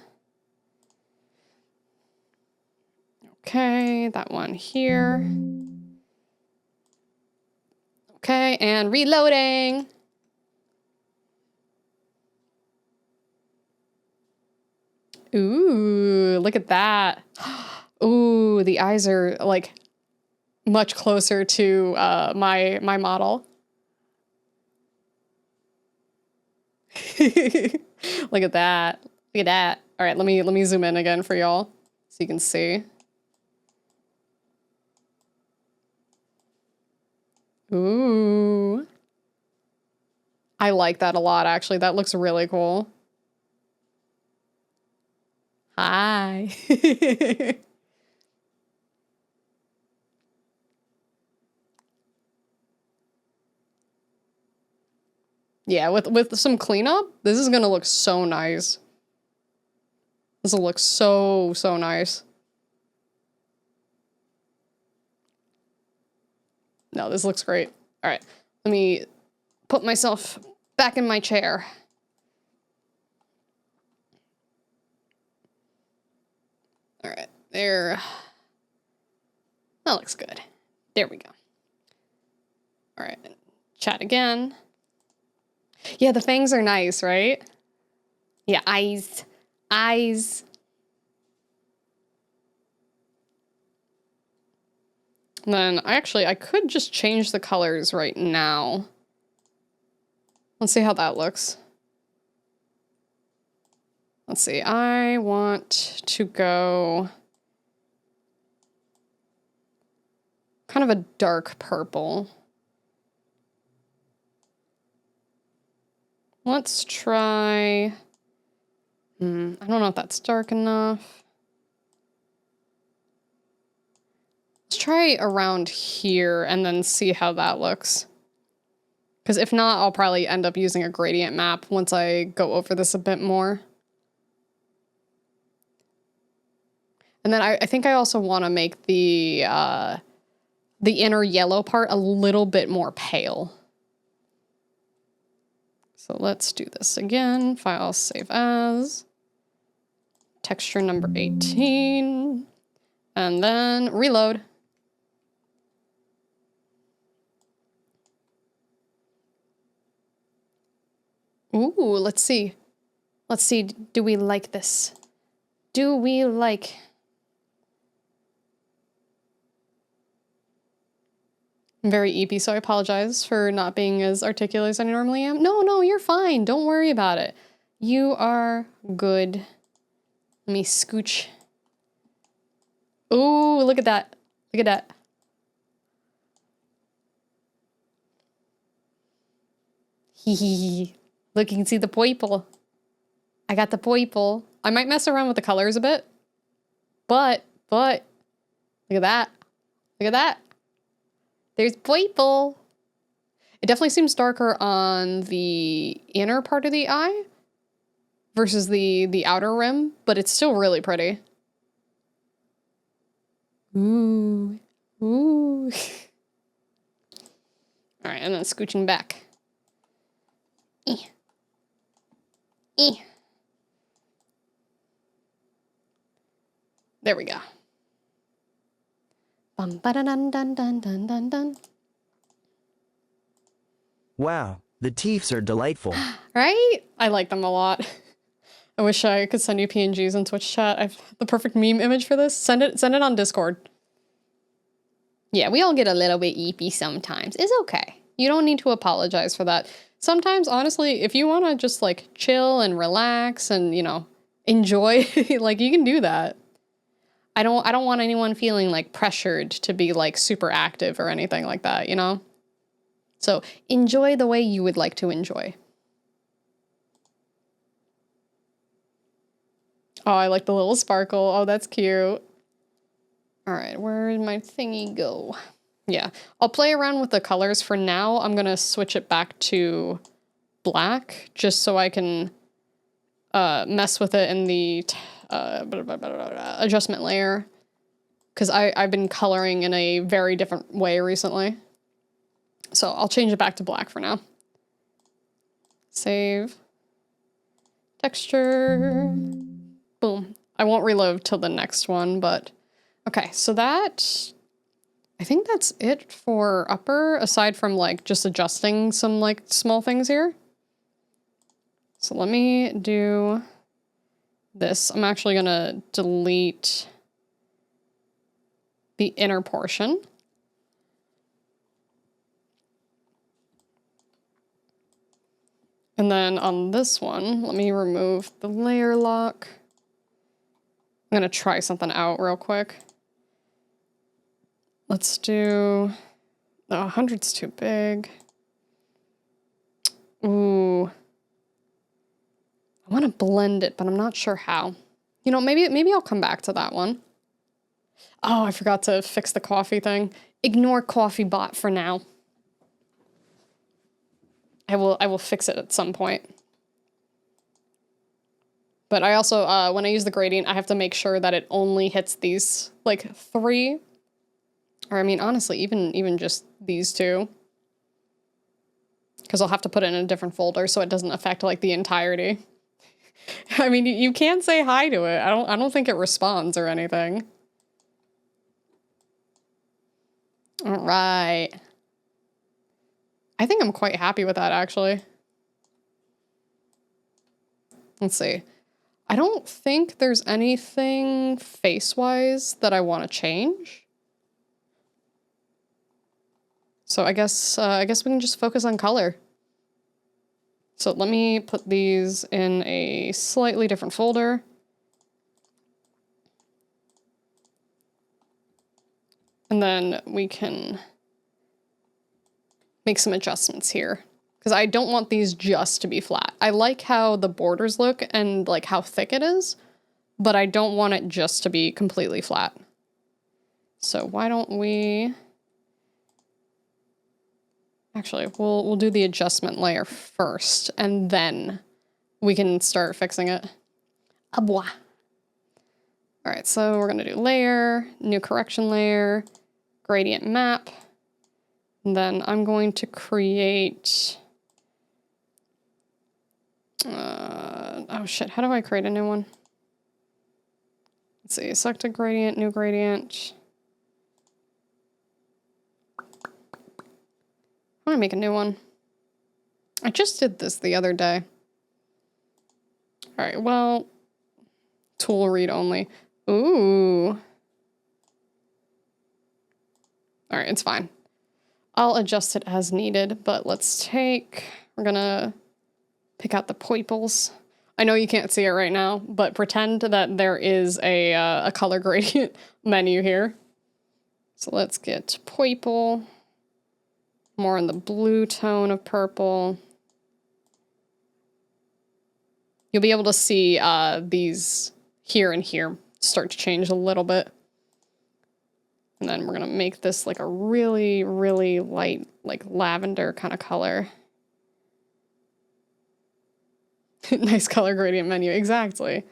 S1: Okay, that one here. Okay, and reloading. Ooh, look at that. Ooh, the eyes are like much closer to my model. Look at that. Look at that. All right, let me zoom in again for y'all so you can see. Ooh. I like that a lot, actually. That looks really cool. Hi. Yeah, with some cleanup, this is gonna look so nice. This will look so, so nice. No, this looks great. All right, let me put myself back in my chair. All right, there. That looks good. There we go. All right, chat again. Yeah, the fangs are nice, right? Yeah, eyes. Eyes. And then I could just change the colors right now. Let's see how that looks. Let's see, I want to go kind of a dark purple. Let's try, I don't know if that's dark enough. Let's try around here and then see how that looks. Because if not, I'll probably end up using a gradient map once I go over this a bit more. And then I think I also want to make the inner yellow part a little bit more pale. So let's do this again. File, save as. Texture number 18. And then reload. Ooh, let's see. Let's see, do we like this? Do we like... I'm very eepy, so I apologize for not being as articulate as I normally am. No, you're fine. Don't worry about it. You are good. Let me scooch. Ooh, look at that. Look at that. Hee hee hee. Look, you can see the purple. I got the purple. I might mess around with the colors a bit. But, look at that. Look at that. There's purple. It definitely seems darker on the inner part of the eye versus the outer rim, but it's still really pretty. Ooh. Ooh. All right, and then scooching back. There we go. Bum ba dun dun dun dun dun dun.
S2: Wow, the teeths are delightful.
S1: Right? I like them a lot. I wish I could send you PNGs in Twitch chat. I've the perfect meme image for this. Send it on Discord. Yeah, we all get a little bit eepy sometimes. It's okay. You don't need to apologize for that. Sometimes, honestly, if you want to just like chill and relax and, you know, enjoy, like you can do that. I don't want anyone feeling like pressured to be like super active or anything like that, you know? So enjoy the way you would like to enjoy. Oh, I like the little sparkle. Oh, that's cute. All right, where did my thingy go? Yeah, I'll play around with the colors for now. I'm gonna switch it back to black just so I can mess with it in the adjustment layer. Because I've been coloring in a very different way recently. So I'll change it back to black for now. Save. Texture. Boom. I won't reload till the next one, but... Okay, so that... I think that's it for upper, aside from, like, just adjusting some, like, small things here. So let me do this. I'm actually gonna delete the inner portion. And then on this one, let me remove the layer lock. I'm gonna try something out real quick. Let's do, no, 100's too big. Ooh. I wanna blend it, but I'm not sure how. You know, maybe I'll come back to that one. Oh, I forgot to fix the coffee thing. Ignore coffee bot for now. I will fix it at some point. But I also, when I use the gradient, I have to make sure that it only hits these, like, 3. Or, I mean, honestly, even just these 2. Because I'll have to put it in a different folder so it doesn't affect, like, the entirety. I mean, you can say hi to it. I don't think it responds or anything. All right. I think I'm quite happy with that, actually. Let's see. I don't think there's anything face-wise that I want to change. So I guess we can just focus on color. So let me put these in a slightly different folder. And then we can make some adjustments here. Because I don't want these just to be flat. I like how the borders look and like how thick it is, but I don't want it just to be completely flat. So why don't we... Actually, we'll do the adjustment layer first, and then we can start fixing it. Ah, bois. All right, so we're gonna do layer, new correction layer, gradient map, and then I'm going to create... oh shit, how do I create a new one? Let's see, select a gradient, new gradient. I want to make a new one. I just did this the other day. All right, well, tool read only. Ooh. All right, it's fine. I'll adjust it as needed, but we're gonna pick out the purples. I know you can't see it right now, but pretend that there is a color gradient menu here. So let's get purple. More in the blue tone of purple. You'll be able to see these here and here start to change a little bit. And then we're gonna make this like a really, really light, like lavender kind of color. Nice color gradient menu, exactly.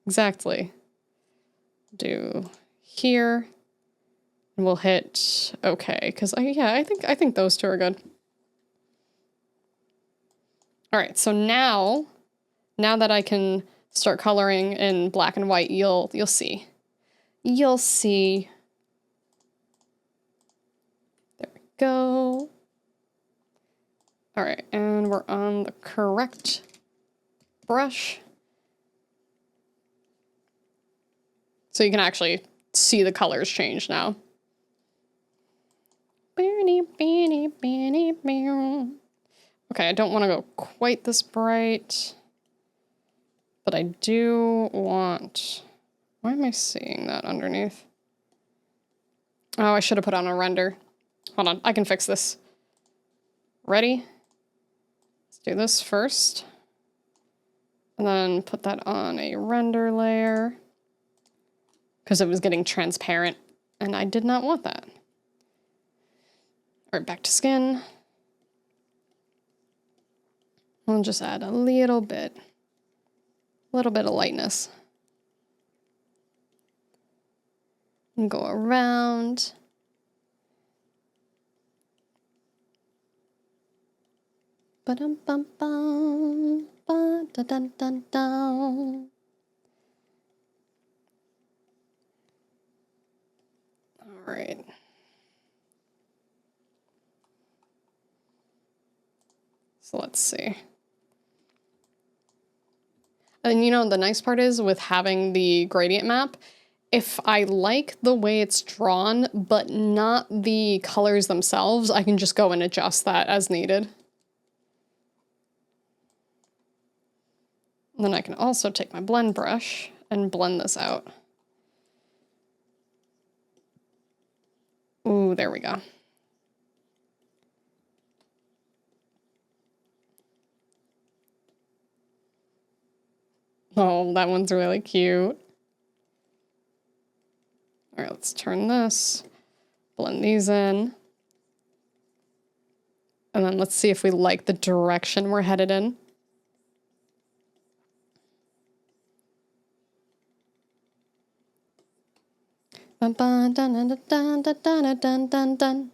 S1: Exactly. Do here. And we'll hit okay, because I think those 2 are good. All right, so now that I can start coloring in black and white, you'll see. You'll see. There we go. All right, and we're on the correct brush. So you can actually see the colors change now. Okay, I don't want to go quite this bright, but I do want... Why am I seeing that underneath? Oh, I should have put on a render. Hold on, I can fix this. Ready? Let's do this first. And then put that on a render layer. Because it was getting transparent, and I did not want that. All right, back to skin. We'll just add a little bit of lightness. And go around. Ba-dum-bum-bum, ba-da-dun-dun-dun. All right. So let's see. And you know, the nice part is with having the gradient map, if I like the way it's drawn, but not the colors themselves, I can just go and adjust that as needed. And then I can also take my blend brush and blend this out. Ooh, there we go. Oh, that one's really cute. All right, let's turn this, blend these in. And then let's see if we like the direction we're headed in. Dun, dun, dun, dun, dun, dun, dun, dun, dun, dun.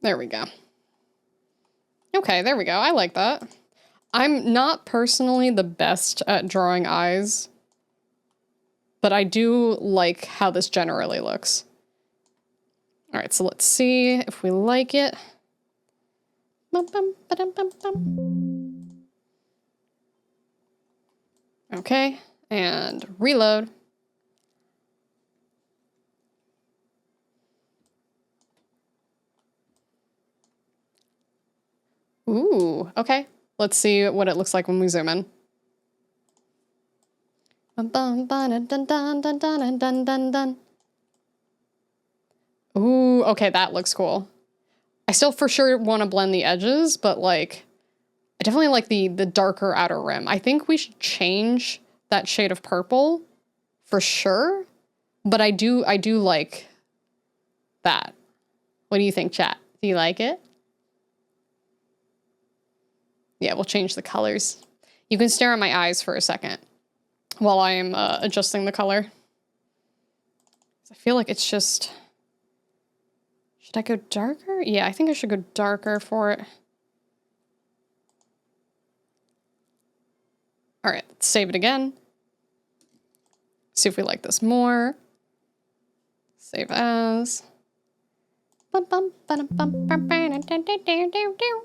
S1: There we go. Okay, there we go. I like that. I'm not personally the best at drawing eyes, but I do like how this generally looks. All right, so let's see if we like it. Bum, bum, ba-dum, bum, bum. Okay, and reload. Ooh, okay. Let's see what it looks like when we zoom in. Ooh, okay, that looks cool. I still for sure want to blend the edges, but like, I definitely like the darker outer rim. I think we should change that shade of purple for sure, but I do like that. What do you think, chat? Do you like it? Yeah, we'll change the colors. You can stare at my eyes for a second while I am adjusting the color. I feel like it's just... Should I go darker? Yeah, I think I should go darker for it. All right, let's save it again. See if we like this more. Save as. Bum, bum, ba-dum, bum, bum, ba-dum, dum, dum, dum, dum, dum.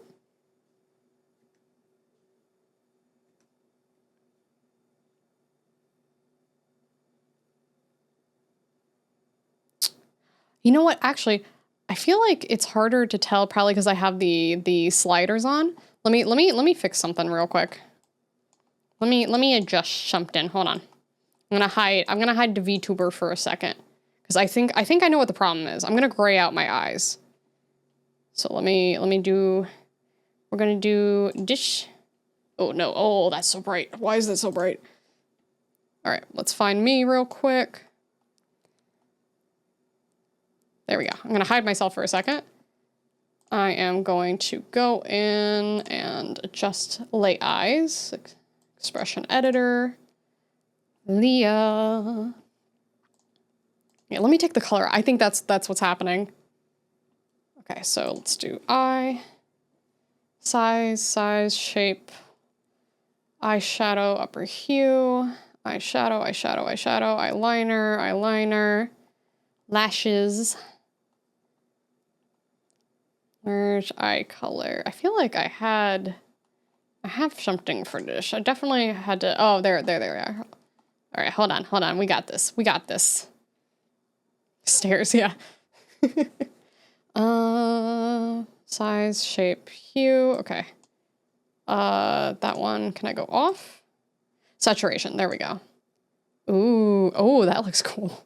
S1: You know what? Actually, I feel like it's harder to tell probably because I have the sliders on. Let me fix something real quick. Let me adjust something. Hold on. I'm gonna hide the Vtuber for a second because I think I know what the problem is. I'm gonna gray out my eyes. So let me do. We're gonna do dish. Oh no! Oh, that's so bright. Why is that so bright? All right, let's find me real quick. There we go. I'm gonna hide myself for a second. I am going to go in and adjust LIA'S, expression editor, Lia. Yeah, let me take the color. I think that's what's happening. Okay, so let's do eye, size, shape, eyeshadow, upper hue, eyeshadow, eyeliner, lashes. Merge eye color. I feel like I have something for this. I definitely had to, oh, there we are. All right, hold on. We got this. Stairs, yeah. Size, shape, hue. Okay. That one, can I go off? Saturation, there we go. Ooh, oh, that looks cool.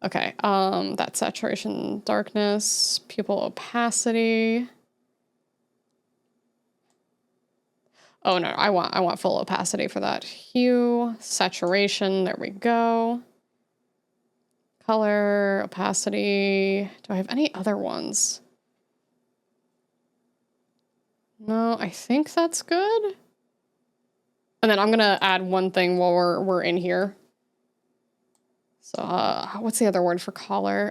S1: Okay, that saturation, darkness, pupil opacity. Oh no, I want full opacity for that. Hue, saturation, there we go. Color, opacity. Do I have any other ones? No, I think that's good. And then I'm gonna add one thing while we're in here. So, what's the other word for collar?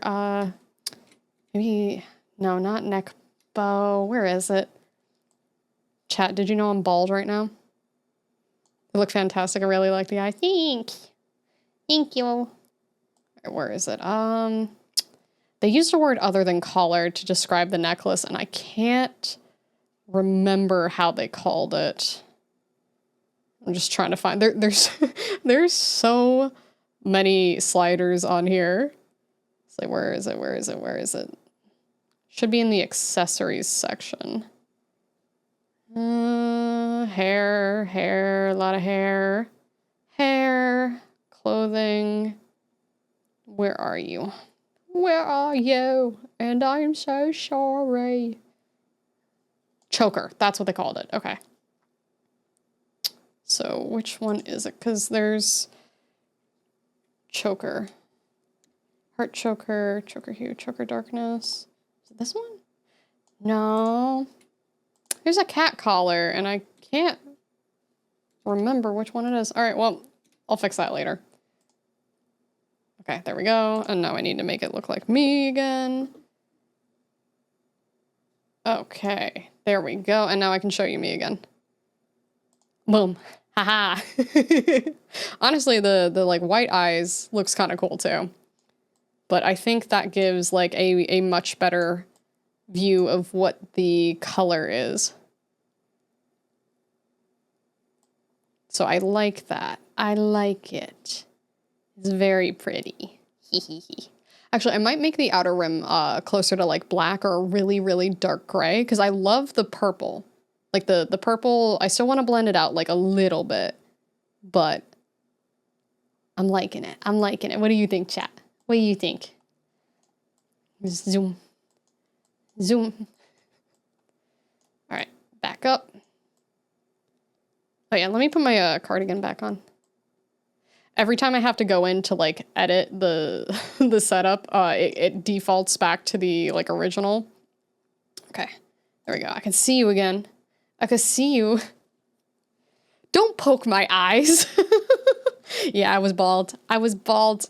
S1: Maybe, no, not neck bow. Where is it? Chat, did you know I'm bald right now? They look fantastic. I really like the eye. Thank you. Where is it? They used a word other than collar to describe the necklace, and I can't remember how they called it. I'm just trying to find, there's so many sliders on here. It's like, where is it? Should be in the accessories section. Hair, a lot of hair. Hair, clothing. Where are you? Where are you? And I am so sorry. Choker, that's what they called it. Okay. So which one is it? Because there's choker. Heart choker, choker hue, choker darkness. Is it this one? No. There's a cat collar, and I can't remember which one it is. All right, well, I'll fix that later. Okay, there we go. And now I need to make it look like me again. Okay, there we go. And now I can show you me again. Boom. Haha. Honestly, the like white eyes looks kind of cool too. But I think that gives like a much better view of what the color is. So I like that. I like it. It's very pretty. Actually, I might make the outer rim closer to like black or a really, really dark gray because I love the purple. Like the purple, I still want to blend it out like a little bit, but I'm liking it. I'm liking it. What do you think, chat? What do you think? Zoom. Zoom. All right, back up. Oh yeah, let me put my cardigan back on. Every time I have to go in to like edit the the setup, it defaults back to the like original. Okay, there we go. I can see you again. I can see you. Don't poke my eyes. Yeah, I was bald. I was bald.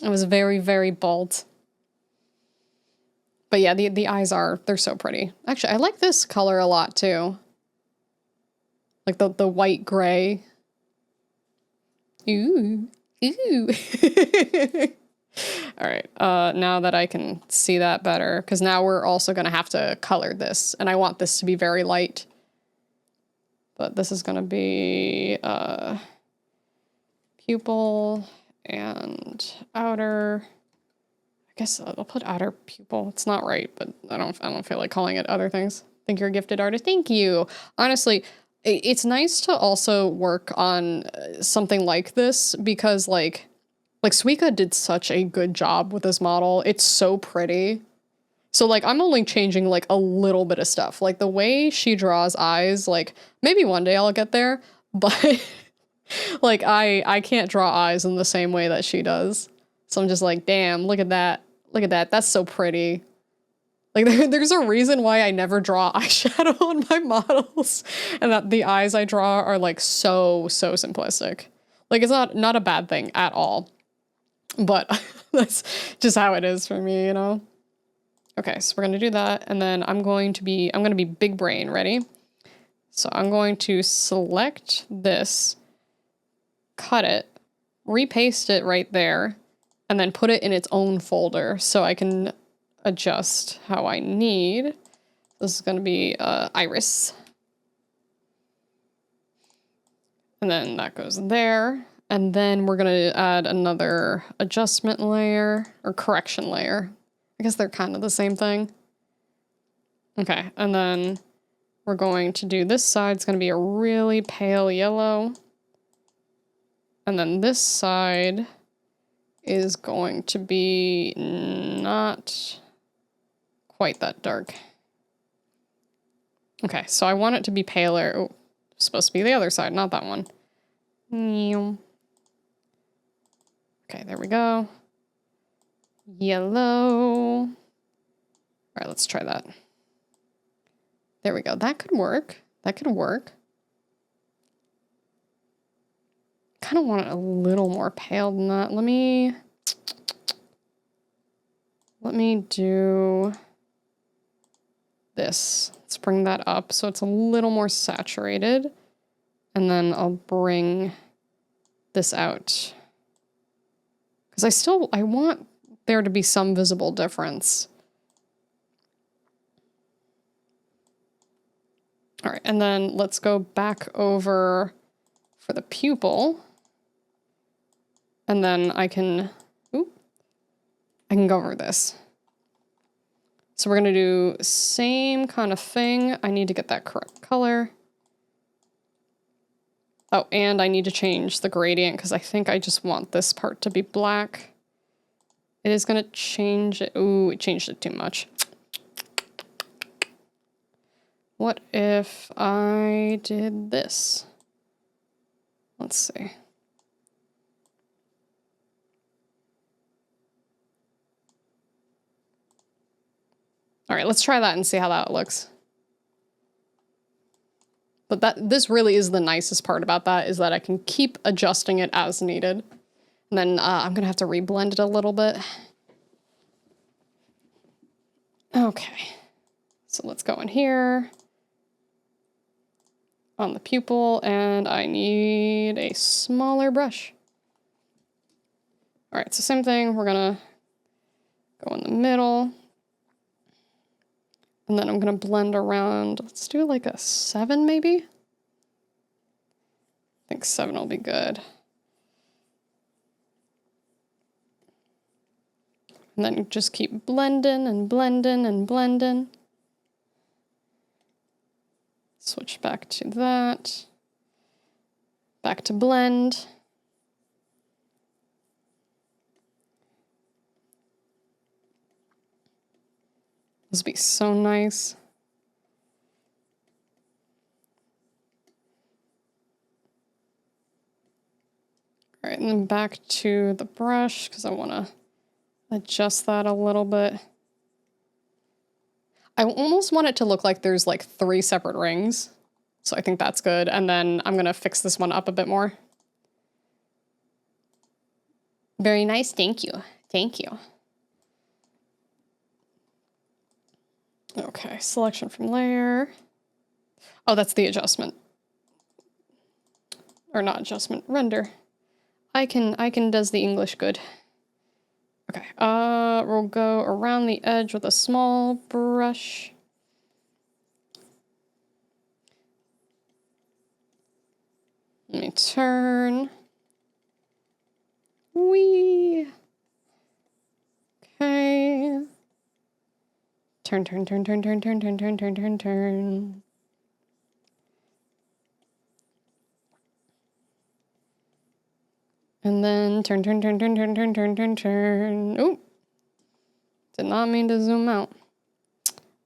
S1: I was very, very bald. But yeah, the eyes they're so pretty. Actually, I like this color a lot too. Like the white gray. Ooh. Ooh. All right, now that I can see that better, because now we're also going to have to color this, and I want this to be very light. But this is going to be pupil and outer. I guess I'll put outer pupil. It's not right, but I don't feel like calling it other things. Think you're a gifted artist. Thank you. Honestly, it's nice to also work on something like this because like Suiika did such a good job with this model. It's so pretty. So like I'm only changing like a little bit of stuff. Like the way she draws eyes, like maybe one day I'll get there, but like I can't draw eyes in the same way that she does. So I'm just like, damn, look at that. Look at that. That's so pretty. Like there's a reason why I never draw eyeshadow on my models, and that the eyes I draw are like so simplistic. Like it's not a bad thing at all, but that's just how it is for me, you know? Okay, so we're gonna do that, and then I'm gonna be big brain. Ready? So I'm going to select this, cut it, repaste it right there, and then put it in its own folder so I can adjust how I need. This is going to be iris. And then that goes there. And then we're going to add another adjustment layer or correction layer. I guess they're kind of the same thing. Okay, and then we're going to do this side. It's going to be a really pale yellow. And then this side is going to be not quite that dark. Okay, so I want it to be paler. Oh, it's supposed to be the other side, not that one. Okay, there we go. Yellow. All right, let's try that. There we go. That could work. That could work. Kind of want it a little more pale than that. Let me do this. Let's bring that up so it's a little more saturated. And then I'll bring this out. Because I want there to be some visible difference. All right, and then let's go back over for the pupil. And then I can go over this. So we're gonna do same kind of thing. I need to get that correct color. Oh, and I need to change the gradient because I think I just want this part to be black. It is gonna change it. Ooh, it changed it too much. What if I did this? Let's see. All right, let's try that and see how that looks. But this really is the nicest part about that, is that I can keep adjusting it as needed. And then I'm gonna have to reblend it a little bit. Okay, so let's go in here on the pupil, and I need a smaller brush. All right, so same thing, we're gonna go in the middle. And then I'm gonna blend around, let's do like a 7 maybe? I think 7 will be good. And then just keep blending and blending and blending. Switch back to that. Back to blend. This would be so nice. All right, and then back to the brush because I want to adjust that a little bit. I almost want it to look like there's like 3 separate rings. So I think that's good. And then I'm going to fix this one up a bit more. Very nice. Thank you. Thank you. Okay, selection from layer. Oh, that's the adjustment. Or not adjustment, render. I can does the English good. Okay, we'll go around the edge with a small brush. Let me turn. Whee! Okay. Turn, turn, turn, turn, turn, turn, turn, turn, turn, turn, turn. And then turn, turn, turn, turn, turn, turn, turn, turn, turn. Ooh. Did not mean to zoom out.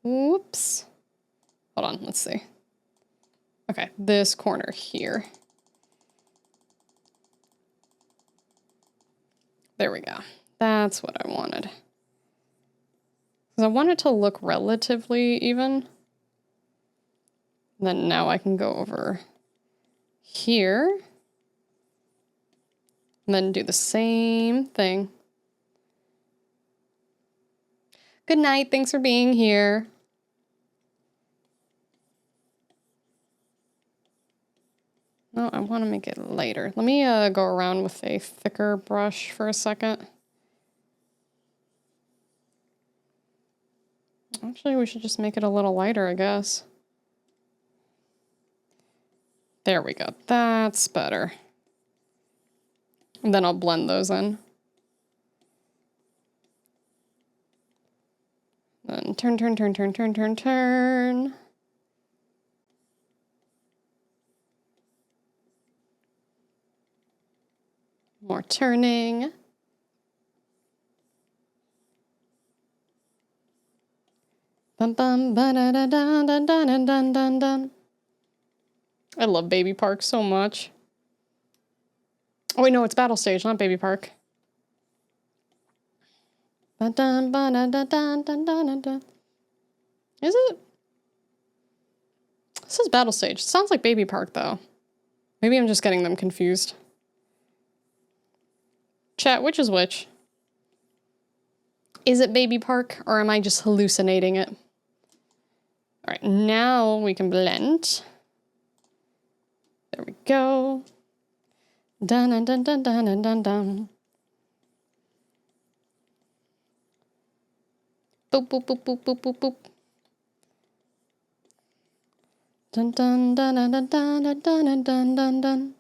S1: Whoops. Hold on, let's see. Okay, this corner here. There we go. That's what I wanted. Because I want it to look relatively even. Then now I can go over here. And then do the same thing. Good night, thanks for being here. No, I want to make it lighter. Let me go around with a thicker brush for a second. Actually, we should just make it a little lighter, I guess. There we go. That's better. And then I'll blend those in. Then turn, turn, turn, turn, turn, turn, turn. More turning. Bum bum ba da da da da da da da da da. I love Baby Park so much. Oh wait, no, it's Battle Stage, not Baby Park. Ba da ba da da da da da da. Is it? This is Battle Stage. It sounds like Baby Park though. Maybe I'm just getting them confused. Chat, which is which? Is it Baby Park or am I just hallucinating it? All right, now we can blend. There we go. Dun dun dun dun dun dun dun dun. Boop boop boop boop boop boop boop. Dun dun dun dun dun dun dun dun dun dun.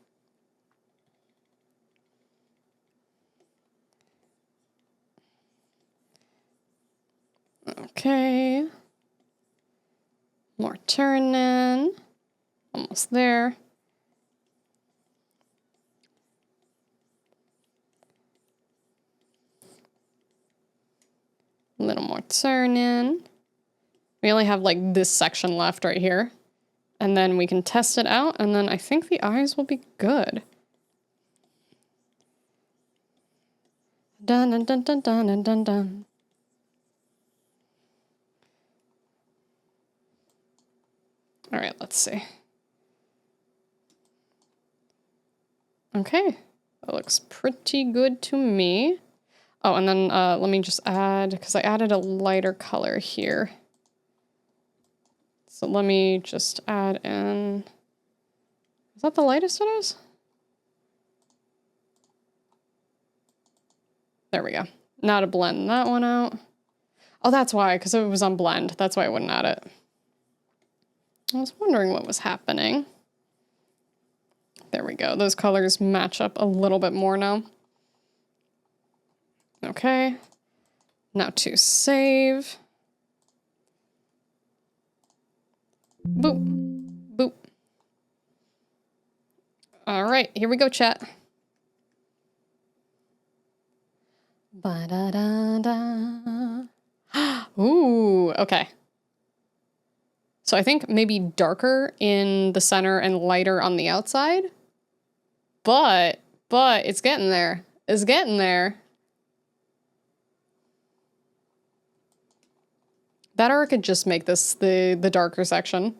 S1: Okay. More turning. Almost there. A little more turning. We only have like this section left right here. And then we can test it out, and then I think the eyes will be good. Dun dun dun dun dun dun dun dun. All right, let's see. Okay, that looks pretty good to me. Oh, and then let me just add, because I added a lighter color here. So let me just add in, is that the lightest it is? There we go. Now to blend that one out. Oh, that's why, because it was on blend. That's why I wouldn't add it. I was wondering what was happening. There we go. Those colors match up a little bit more now. Okay. Now to save. Boop. Boop. All right, here we go, chat. Ba-da-da-da. Ooh, okay. So I think maybe darker in the center and lighter on the outside. But it's getting there. It's getting there. That or I could just make this the darker section.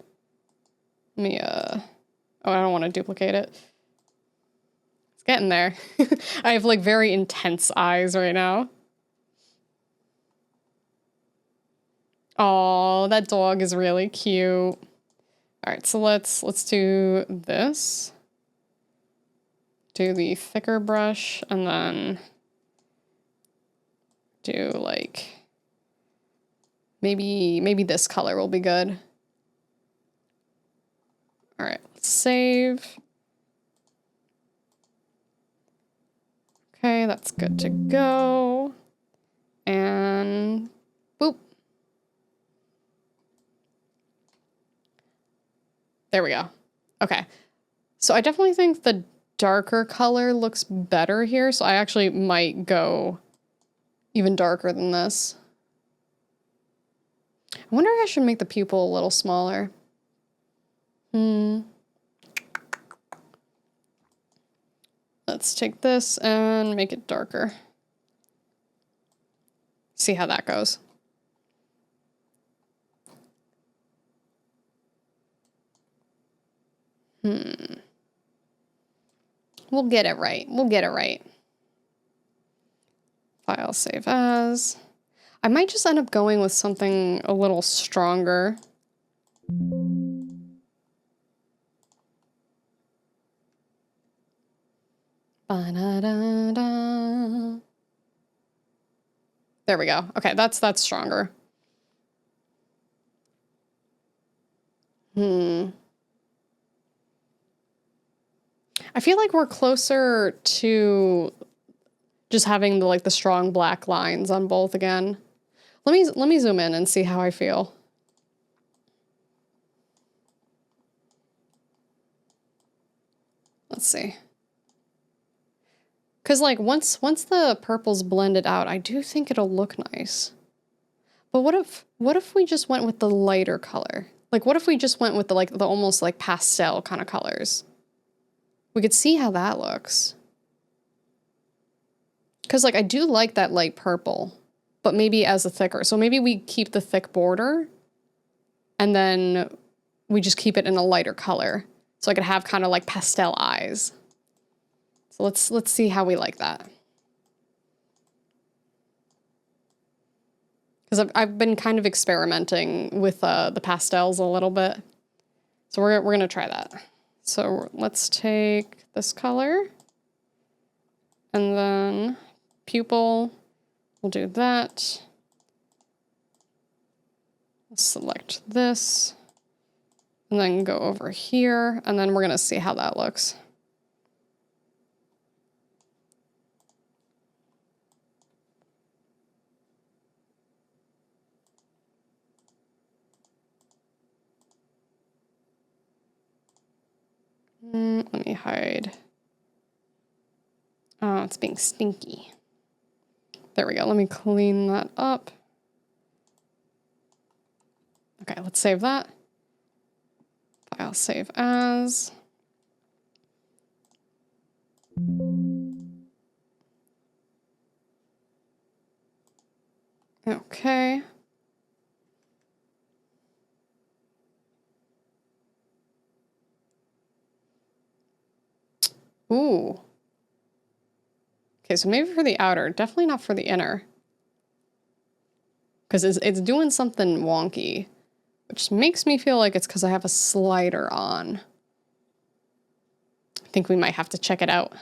S1: Let me, oh, I don't want to duplicate it. It's getting there. I have like very intense eyes right now. Oh, that dog is really cute. All right, so let's do this. Do the thicker brush and then do like maybe this color will be good. All right, let's save. Okay, that's good to go. And boop. There we go. Okay. So I definitely think the darker color looks better here. So I actually might go even darker than this. I wonder if I should make the pupil a little smaller. Let's take this and make it darker. See how that goes. We'll get it right. We'll get it right. File, save as. I might just end up going with something a little stronger. Ba-da-da-da. There we go. Okay, that's stronger. I feel like we're closer to just having the strong black lines on both again. Let me zoom in and see how I feel. Let's see. Cause like once the purple's blended out, I do think it'll look nice. But what if we just went with the lighter color? Like what if we just went with the almost like pastel kind of colors? We could see how that looks. Cause like I do like that light purple, but maybe as a thicker. So maybe we keep the thick border and then we just keep it in a lighter color. So I could have kind of like pastel eyes. So let's see how we like that. Because I've been kind of experimenting with the pastels a little bit. So we're gonna try that. So let's take this color and then pupil, we'll do that. We'll select this and then go over here and then we're gonna see how that looks. hide. Oh, it's being stinky. There we go. Let me clean that up. Okay, let's save that. File save as. Okay. Ooh. Okay, so maybe for the outer, definitely not for the inner. Because it's doing something wonky, which makes me feel like it's because I have a slider on. I think we might have to check it out.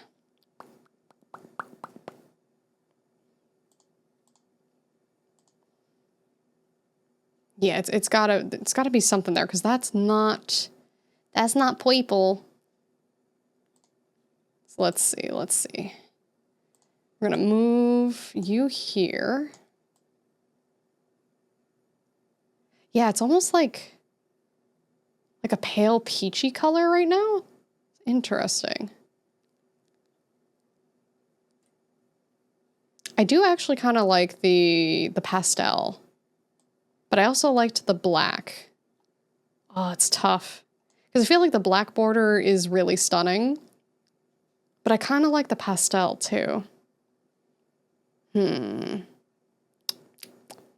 S1: Yeah, it's gotta be something there, because that's not purple. So let's see. We're gonna move you here. Yeah, it's almost like a pale peachy color right now. Interesting. I do actually kind of like the pastel, but I also liked the black. Oh, it's tough. Because I feel like the black border is really stunning, but I kind of like the pastel too. Let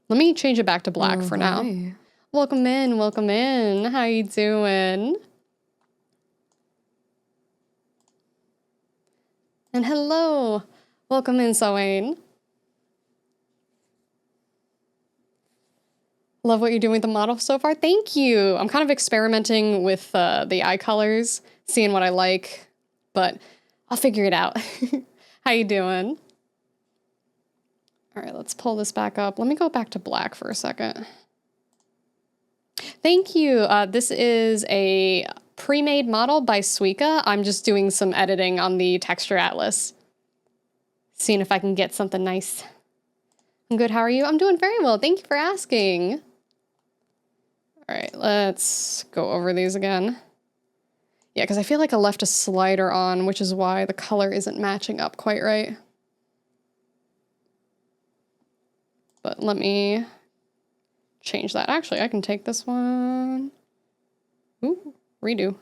S1: me change it back to black for now.
S2: Hi.
S1: Welcome in, welcome in. How you doing? And hello. Welcome in, Soane. Love what you're doing with the model so far. Thank you. I'm kind of experimenting with the eye colors, seeing what I like, but I'll figure it out. How you doing? All right, let's pull this back up. Let me go back to black for a second. Thank you. This is a pre-made model by Suiika. I'm just doing some editing on the texture atlas. Seeing if I can get something nice. I'm good, how are you? I'm doing very well, thank you for asking. All right, let's go over these again. Yeah, because I feel like I left a slider on, which is why the color isn't matching up quite right. But let me change that. Actually, I can take this one. Ooh, redo.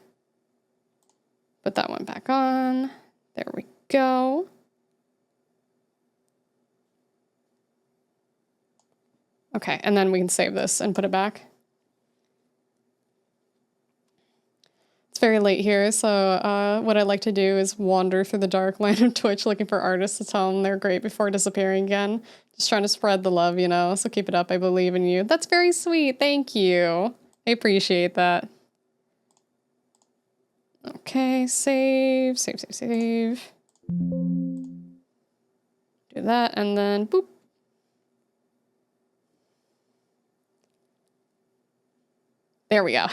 S1: Put that one back on. There we go. Okay, and then we can save this and put it back. It's very late here, so what I like to do is wander through the dark land of Twitch looking for artists to tell them they're great before disappearing again. Just trying to spread the love, you know, so keep it up. I believe in you. That's very sweet. Thank you. I appreciate that. Okay, save. Do that, and then boop. There we go.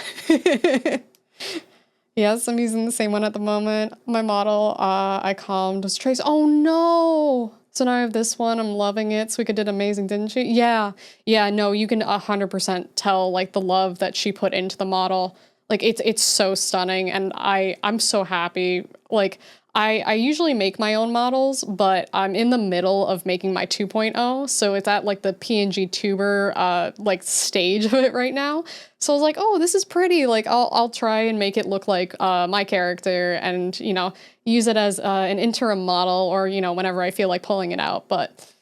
S1: Yes, I'm using the same one at the moment. My model I calmed was Trace. Oh no! So now I have this one. I'm loving it. Suiika did amazing, didn't she? Yeah. No, you can 100% tell like the love that she put into the model. Like it's so stunning, and I'm so happy. Like I usually make my own models, but I'm in the middle of making my 2.0, so it's at like the PNG tuber like stage of it right now. So I was like, oh, this is pretty. Like I'll try and make it look like my character, and you know, use it as an interim model, or you know, whenever I feel like pulling it out. But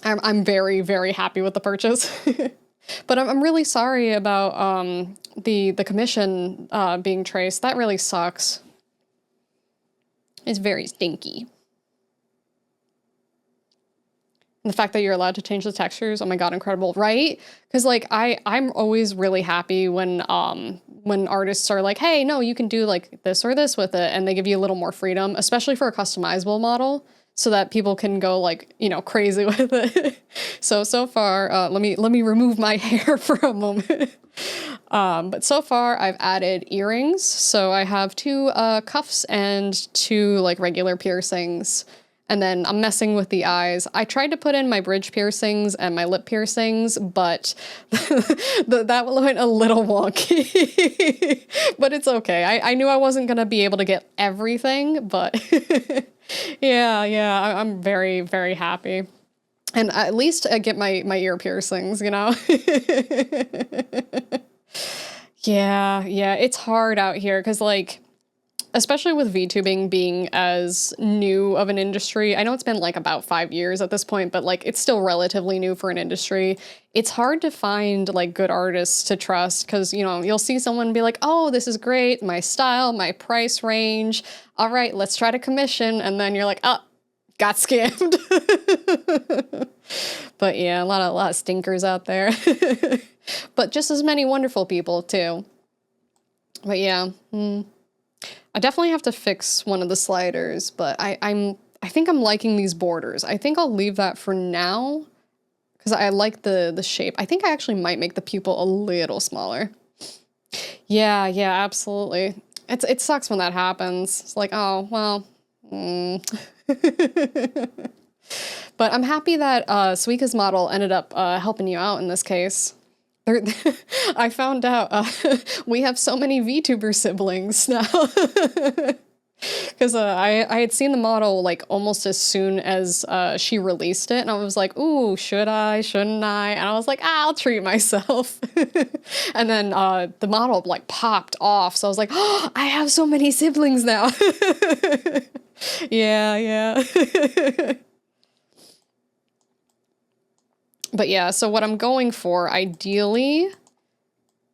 S1: I'm very, very happy with the purchase. But I'm really sorry about the commission being traced. That really sucks. It's very stinky. And the fact that you're allowed to change the textures, oh my god, incredible, right? Because like I'm always really happy when artists are like, hey, no, you can do like this or this with it, and they give you a little more freedom, especially for a customizable model, so that people can go like, you know, crazy with it. So far, let me remove my hair for a moment. But so far I've added earrings. So I have 2 cuffs and 2 like regular piercings. And then I'm messing with the eyes. I tried to put in my bridge piercings and my lip piercings, but that went a little wonky. But it's okay. I knew I wasn't going to be able to get everything, but yeah, I'm very, very happy. And at least I get my ear piercings, you know? Yeah, it's hard out here because, like, especially with VTubing being as new of an industry, I know it's been like about 5 years at this point, but like it's still relatively new for an industry. It's hard to find like good artists to trust because, you know, you'll see someone be like, oh, this is great, my style, my price range. All right, let's try to commission. And then you're like, oh, got scammed. But yeah, a lot of stinkers out there. But just as many wonderful people too. But yeah, I definitely have to fix one of the sliders, but I think I'm liking these borders. I think I'll leave that for now because I like the shape. I think I actually might make the pupil a little smaller. Yeah, absolutely. It sucks when that happens. It's like, oh, well. But I'm happy that Suiika's model ended up helping you out in this case. I found out we have so many VTuber siblings now. Because I had seen the model like almost as soon as she released it, and I was like, ooh, should I, shouldn't I? And I was like, I'll treat myself. And then the model like popped off, so I was like, oh, I have so many siblings now. Yeah. But yeah, so what I'm going for, ideally,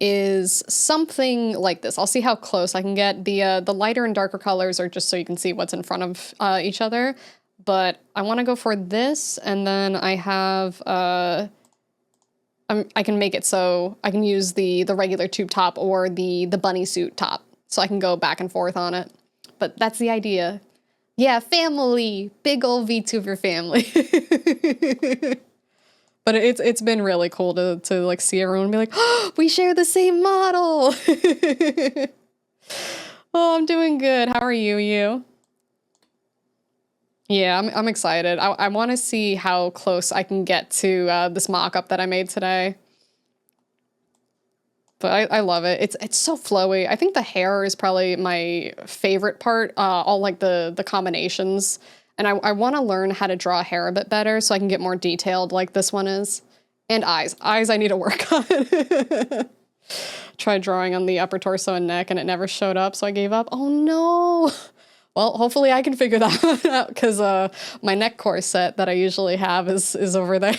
S1: is something like this. I'll see how close I can get. The lighter and darker colors are just so you can see what's in front of each other. But I want to go for this, and then I have... I can make it so I can use the regular tube top or the bunny suit top, so I can go back and forth on it. But that's the idea. Yeah, family! Big ol' VTuber family. But it's been really cool to like see everyone be like, oh, we share the same model. Oh, I'm doing good. How are you? Yeah, I'm excited. I want to see how close I can get to this mock-up that I made today. But I love it. It's so flowy. I think the hair is probably my favorite part. All like the combinations. And I want to learn how to draw hair a bit better so I can get more detailed like this one is. And eyes. Eyes I need to work on. Tried drawing on the upper torso and neck and it never showed up, so I gave up. Oh no! Well, hopefully I can figure that one out because my neck corset that I usually have is over there.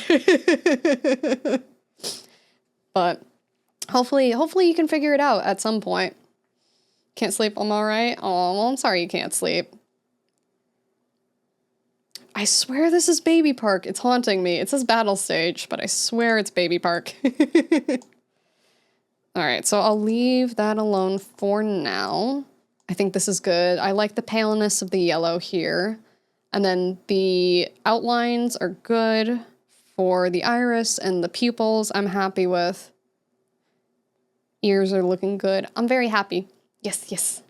S1: But hopefully you can figure it out at some point. Can't sleep, I'm all right? Oh, well, I'm sorry you can't sleep. I swear this is Baby Park. It's haunting me. It says battle stage, but I swear it's Baby Park. All right, so I'll leave that alone for now. I think this is good. I like the paleness of the yellow here. And then the outlines are good for the iris and the pupils I'm happy with. Ears are looking good. I'm very happy. Yes.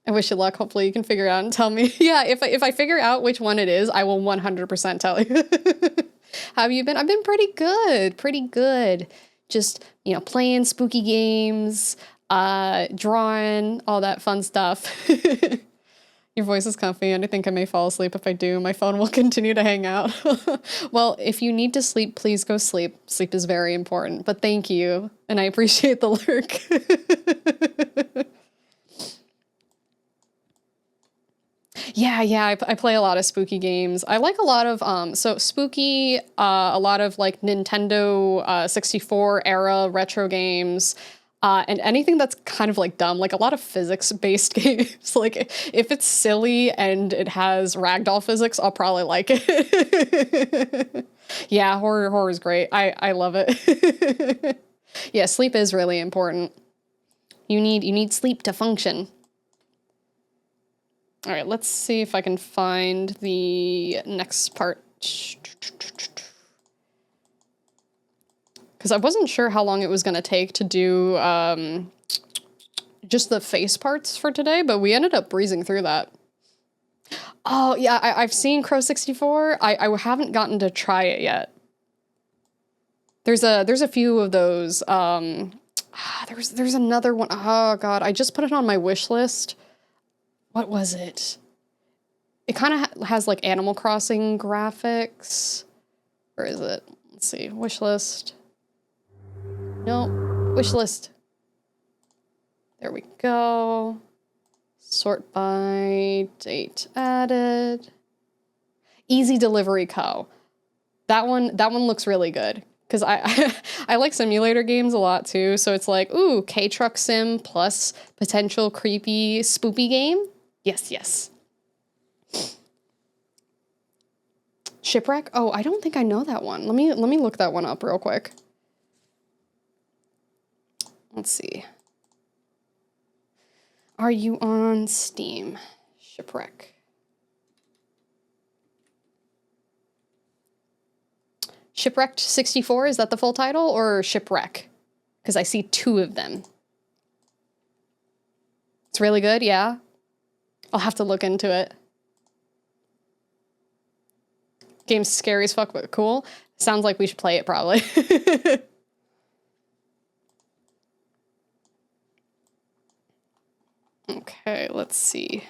S1: I wish you luck. Hopefully you can figure it out and tell me. Yeah, if I figure out which one it is, I will 100% tell you. How have you been? I've been pretty good. Just, you know, playing spooky games, drawing, all that fun stuff. Your voice is comfy, and I think I may fall asleep. If I do, my phone will continue to hang out. Well, if you need to sleep, please go sleep. Sleep is very important, but thank you, and I appreciate the lurk. Yeah, I play a lot of spooky games. I like a lot of, so spooky, a lot of like Nintendo 64 era retro games, and anything that's kind of like dumb, like a lot of physics-based games. Like if it's silly and it has ragdoll physics, I'll probably like it. Yeah, horror is great. I love it. Yeah, sleep is really important. You need sleep to function. All right, let's see if I can find the next part. Because I wasn't sure how long it was going to take to do just the face parts for today, but we ended up breezing through that. Oh, yeah, I've seen Crow 64. I haven't gotten to try it yet. There's a few of those. There's another one. Oh, God, I just put it on my wish list. What was it? It kind of has, like, Animal Crossing graphics. Where is it? Let's see. Wish list. Nope. Wish list. There we go. Sort by date added. Easy Delivery Co. That one looks really good. Because I like simulator games a lot too. So it's like, ooh, K-Truck Sim plus potential creepy, spoopy game. Yes, yes. Shipwreck? Oh, I don't think I know that one. Let me look that one up real quick. Let's see. Are you on Steam? Shipwreck. Shipwrecked 64, is that the full title, or Shipwreck? Because I see two of them. It's really good, yeah? I'll have to look into it. Game's scary as fuck, but cool. Sounds like we should play it, probably. Okay, let's see.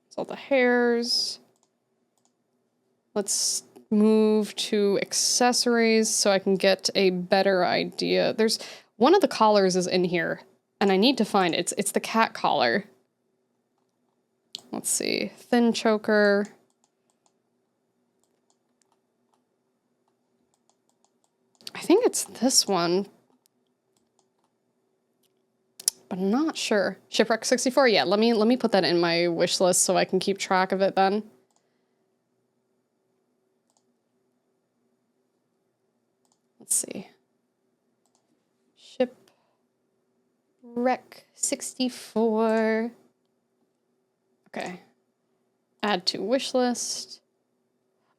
S1: It's all the hairs. Let's move to accessories so I can get a better idea. There's one of the collars is in here, and I need to find it. It's the cat collar. Let's see. Thin choker. I think it's this one, but I'm not sure. Shipwreck 64? Yeah, let me put that in my wish list so I can keep track of it then. Let's see. Shipwreck 64. Okay. Add to wish list.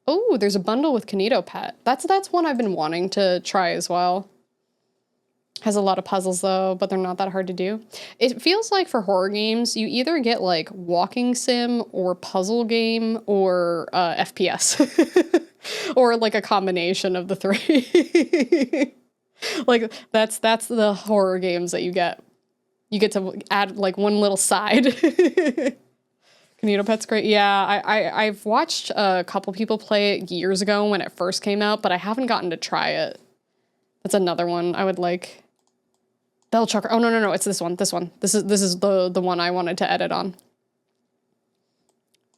S1: Oh, there's a bundle with Kinito Pet. That's one I've been wanting to try as well. Has a lot of puzzles though, but they're not that hard to do. It feels like for horror games, you either get like walking sim or puzzle game or FPS. Or like a combination of the three. Like that's the horror games that you get. You get to add like one little side. Kinito Pet's great. Yeah, I've watched a couple people play it years ago when it first came out, but I haven't gotten to try it. That's another one I would like. Bell Chucker. Oh no, it's this one. This is the one I wanted to edit on.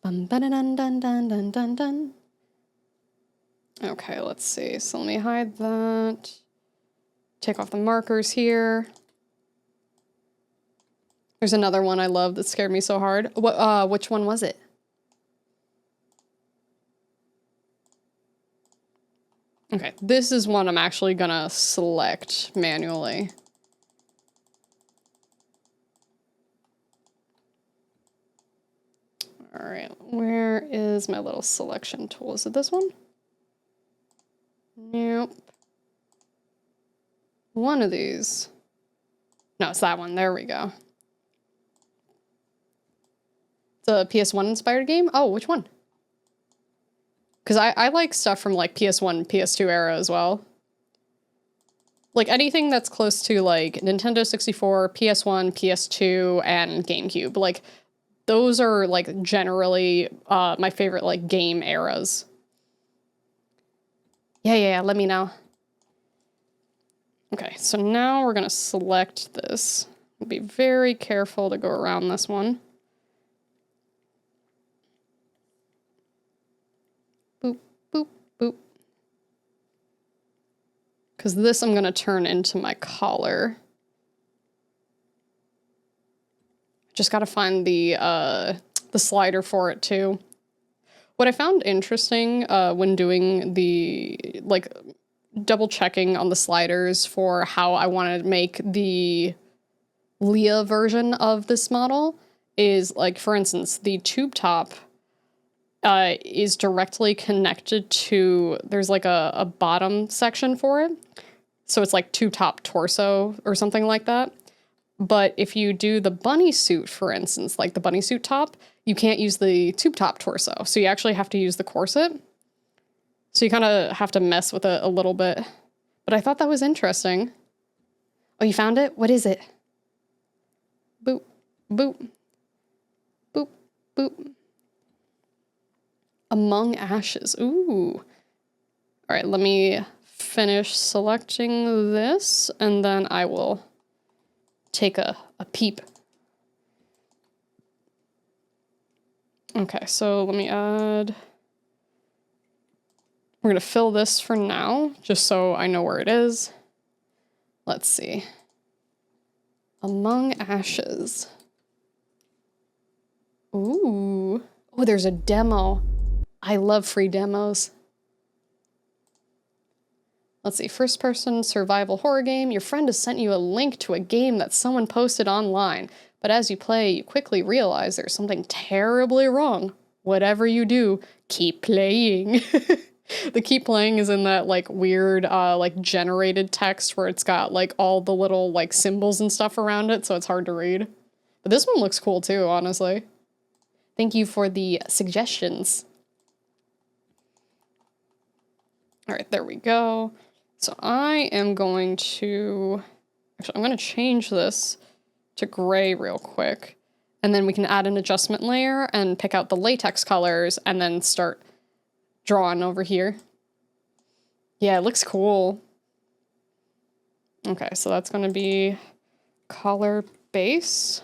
S1: Bum, dun, dun, dun, dun, dun, dun. Okay, let's see. So let me hide that. Take off the markers here. There's another one I love that scared me so hard. What? Which one was it? Okay, this is one I'm actually gonna select manually. All right, where is my little selection tool? Is it this one? Nope. One of these. No, it's that one. There we go. It's a PS1 inspired game? Oh, which one? Because I like stuff from like PS1, PS2 era as well. Like anything that's close to like Nintendo 64, PS1, PS2, and GameCube. Like those are like generally my favorite like game eras. Yeah, let me know. Okay, so now we're gonna select this. Be very careful to go around this one. Boop, boop, boop. Because this I'm gonna turn into my collar. Just gotta find the slider for it too. What I found interesting when doing the, like, double checking on the sliders for how I wanted to make the Lia version of this model is, like, for instance, the tube top is directly connected to, there's like a bottom section for it. So it's like tube top torso or something like that. But if you do the bunny suit, for instance, like the bunny suit top, you can't use the tube top torso. So you actually have to use the corset. So you kind of have to mess with it a little bit. But I thought that was interesting. Oh, you found it? What is it? Boop, boop, boop, boop. Among Ashes. Ooh. All right, let me finish selecting this, and then I will take a peep. Okay, so let me add... We're going to fill this for now, just so I know where it is. Let's see. Among Ashes. Ooh. Oh, there's a demo. I love free demos. Let's see. First person survival horror game. Your friend has sent you a link to a game that someone posted online. But as you play, you quickly realize there's something terribly wrong. Whatever you do, keep playing. The keep playing is in that like weird like generated text where it's got like all the little like symbols and stuff around it, so it's hard to read. But this one looks cool too, honestly. Thank you for the suggestions. All right, there we go. So I am going to, actually, I'm going to change this to gray real quick. And then we can add an adjustment layer and pick out the latex colors and then start drawing over here. Yeah, it looks cool. Okay, so that's going to be color base.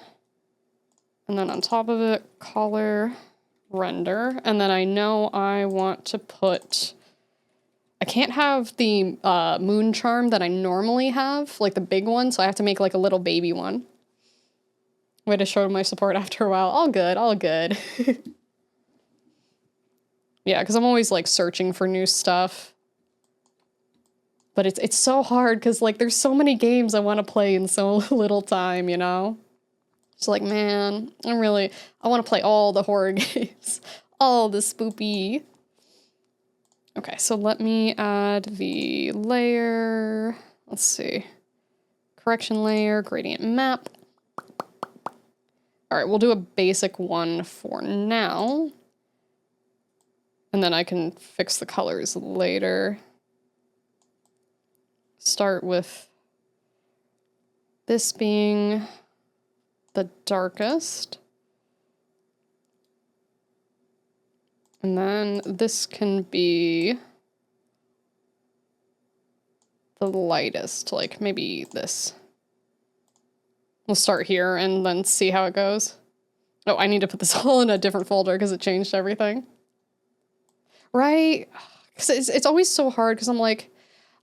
S1: And then on top of it, color render. And then I know I want to put... I can't have the moon charm that I normally have, like the big one, so I have to make like a little baby one. Way to show my support after a while. All good, all good. Yeah, because I'm always like searching for new stuff. But it's so hard because like there's so many games I want to play in so little time, you know? It's like, man, I want to play all the horror games. All the spoopy. Okay, so let me add the layer. Let's see. Correction layer, gradient map. All right, we'll do a basic one for now. And then I can fix the colors later. Start with this being the darkest. And then this can be the lightest, like maybe this. We'll start here and then see how it goes. Oh, I need to put this all in a different folder because it changed everything. Right? Because it's always so hard because I'm like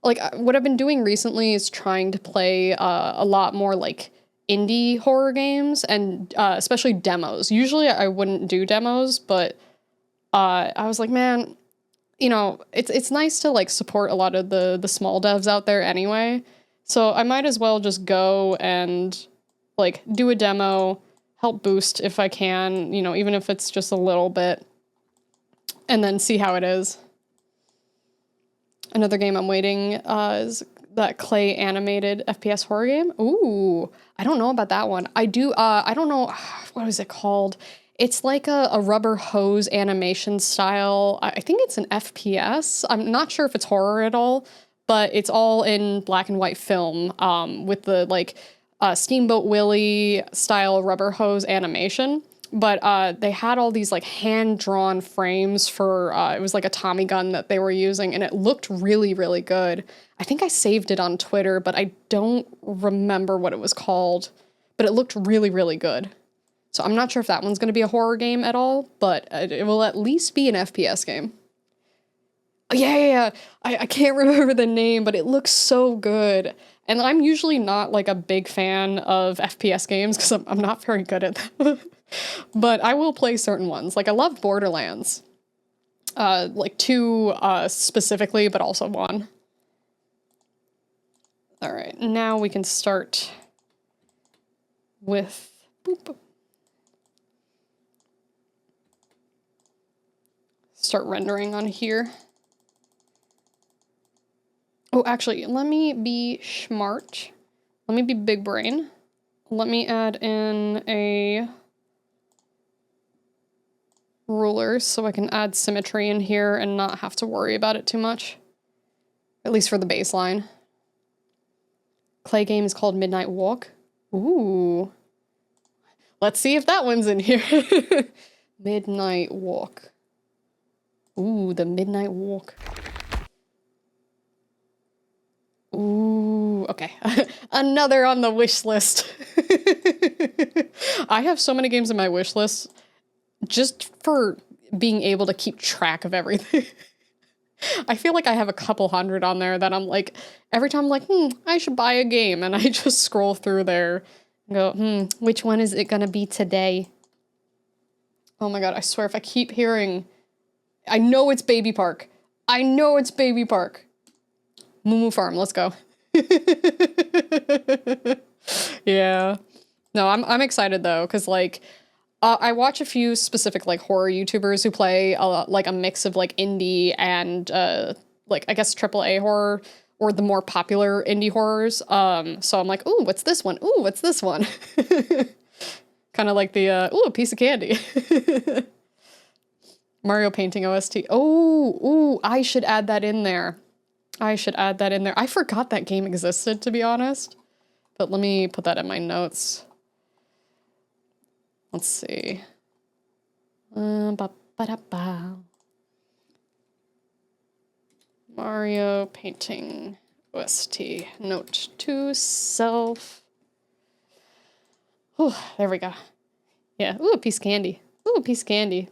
S1: what I've been doing recently is trying to play a lot more like indie horror games and especially demos. Usually I wouldn't do demos, but I was like, man, you know, it's nice to like support a lot of the small devs out there anyway. So I might as well just go and like do a demo, help boost if I can, you know, even if it's just a little bit, and then see how it is. Another game I'm waiting is that clay animated FPS horror game. Ooh, I don't know about that one. I do, I don't know, what is it called? It's like a rubber hose animation style. I think it's an FPS. I'm not sure if it's horror at all, but it's all in black and white film with the like Steamboat Willie style rubber hose animation. But they had all these like hand-drawn frames for, it was like a Tommy gun that they were using, and it looked really, really good. I think I saved it on Twitter, but I don't remember what it was called. But it looked really, really good. So I'm not sure if that one's going to be a horror game at all, but it will at least be an FPS game. Yeah. I can't remember the name, but it looks so good. And I'm usually not like a big fan of FPS games because I'm not very good at them. But I will play certain ones. Like I love Borderlands. Like 2 specifically, but also 1. All right, now we can start with... Boop. Start rendering on here. Oh, actually, let me be smart. Let me be big brain. let me add in a ruler so I can add symmetry in here and not have to worry about it too much. At least for the baseline. Clay game is called Midnight Walk. Ooh. Let's see if that one's in here. Midnight Walk. Ooh, the Midnight Walk. Ooh, okay. Another on the wish list. I have so many games in my wish list just for being able to keep track of everything. I feel like I have a couple hundred on there that I'm like, every time I'm like, I should buy a game. And I just scroll through there and go, which one is it gonna be today? Oh my God, I swear if I keep hearing, I know it's Baby Park. I know it's Baby Park. Moo Farm, let's go. Yeah. No, I'm excited though, because like, I watch a few specific like horror YouTubers who play like a mix of like indie and like I guess AAA horror or the more popular indie horrors. So I'm like, ooh, what's this one? Ooh, what's this one? Kind of like the ooh, a piece of candy. Mario painting OST. Oh, ooh, I should add that in there. I should add that in there. I forgot that game existed, to be honest. But let me put that in my notes. Let's see. Mario painting OST. Note to self. Oh, there we go. Yeah. Ooh, a piece of candy. Ooh, a piece of candy.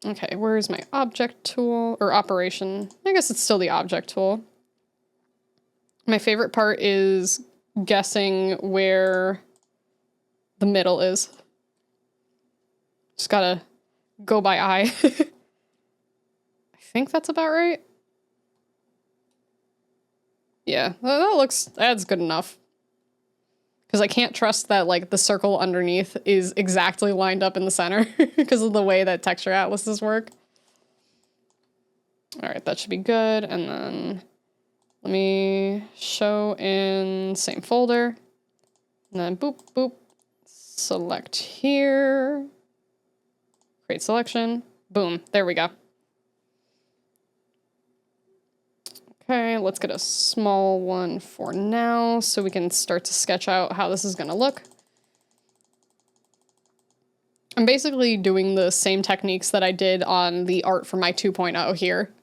S1: Okay, where's my object tool or operation? I guess it's still the object tool. My favorite part is guessing where the middle is. Just gotta go by eye. I think that's about right. Yeah, that's good enough. Because I can't trust that like the circle underneath is exactly lined up in the center because of the way that texture atlases work. All right, that should be good. And then let me show in same folder. And then boop, boop, select here. Create selection. Boom. There we go. Okay, let's get a small one for now so we can start to sketch out how this is going to look. I'm basically doing the same techniques that I did on the art for my 2.0 here.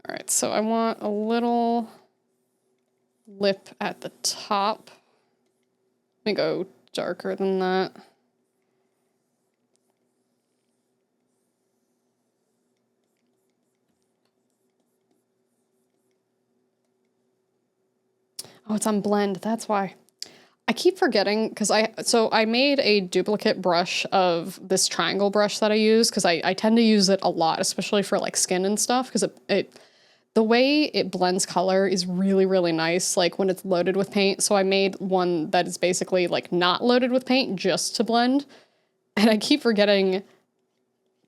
S1: All right, so I want a little lip at the top. Let me go darker than that. Oh, it's on blend, that's why. I keep forgetting, because I made a duplicate brush of this triangle brush that I use, because I tend to use it a lot, especially for like skin and stuff, because the way it blends color is really, really nice, like when it's loaded with paint. So I made one that is basically like not loaded with paint, just to blend. And I keep forgetting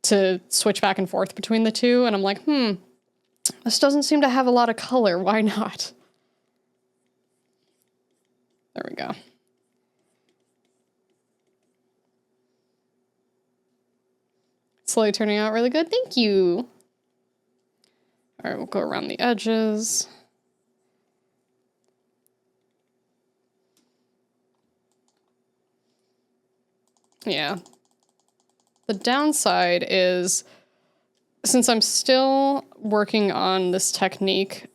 S1: to switch back and forth between the two, and I'm like, this doesn't seem to have a lot of color, why not? There we go. Slowly turning out really good. Thank you. All right, we'll go around the edges. Yeah. The downside is, since I'm still working on this technique,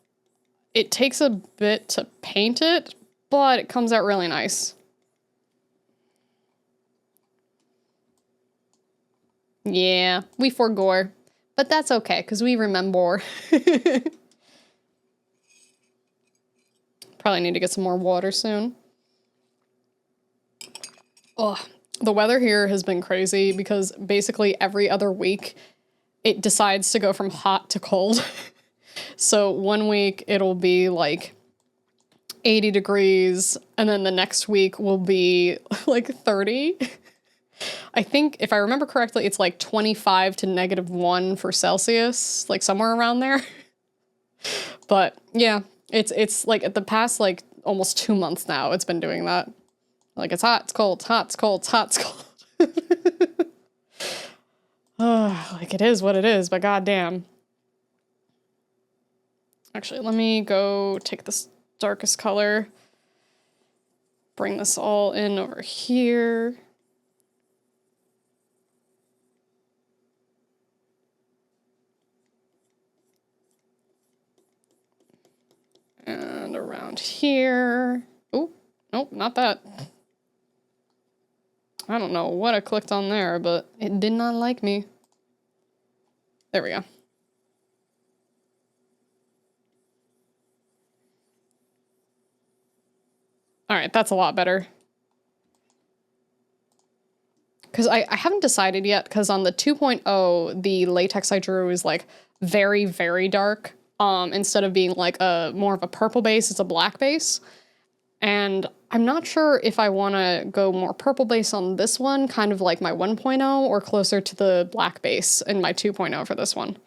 S1: it takes a bit to paint it, but it comes out really nice. Yeah, we forgore, but that's okay, because we remember. Probably need to get some more water soon. Oh, the weather here has been crazy, because basically every other week it decides to go from hot to cold. So one week it'll be like 80 degrees, and then the next week will be like 30. I think, if I remember correctly, it's like 25 to -1 for Celsius, like somewhere around there. But yeah, it's like at the past like almost 2 months now it's been doing that. Like it's hot, it's cold, it's hot, it's cold, it's hot, it's cold. Like it is what it is, but goddamn. Actually, let me go take this darkest color. Bring this all in over here. And around here. Oh, nope, not that. I don't know what I clicked on there, but it did not like me. There we go. All right, that's a lot better. Because I haven't decided yet, because on the 2.0, the latex I drew is like very, very dark. Instead of being like a more of a purple base, it's a black base. And I'm not sure if I want to go more purple base on this one, kind of like my 1.0, or closer to the black base in my 2.0 for this one.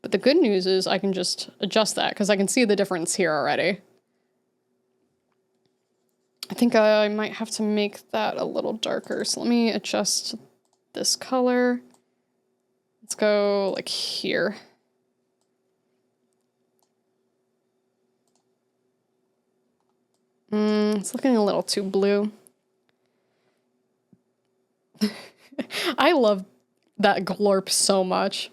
S1: But the good news is I can just adjust that, because I can see the difference here already. I think I might have to make that a little darker. So let me adjust this color. Let's go like here. It's looking a little too blue. I love that glorp so much.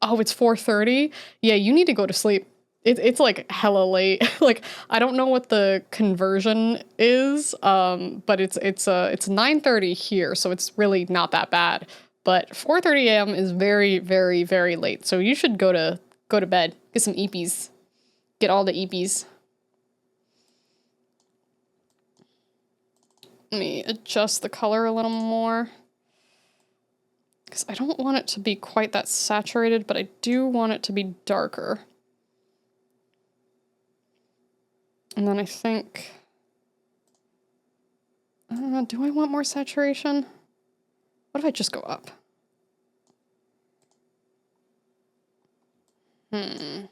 S1: Oh, it's 4:30? Yeah, you need to go to sleep. It's like hella late. Like, I don't know what the conversion is, but it's 9:30 here, so it's really not that bad. But 4:30 a.m. is very, very, very late. So you should go to bed. Get some eepies. Get all the eepies. Let me adjust the color a little more. Because I don't want it to be quite that saturated, but I do want it to be darker. And then I think... do I want more saturation? What if I just go up? I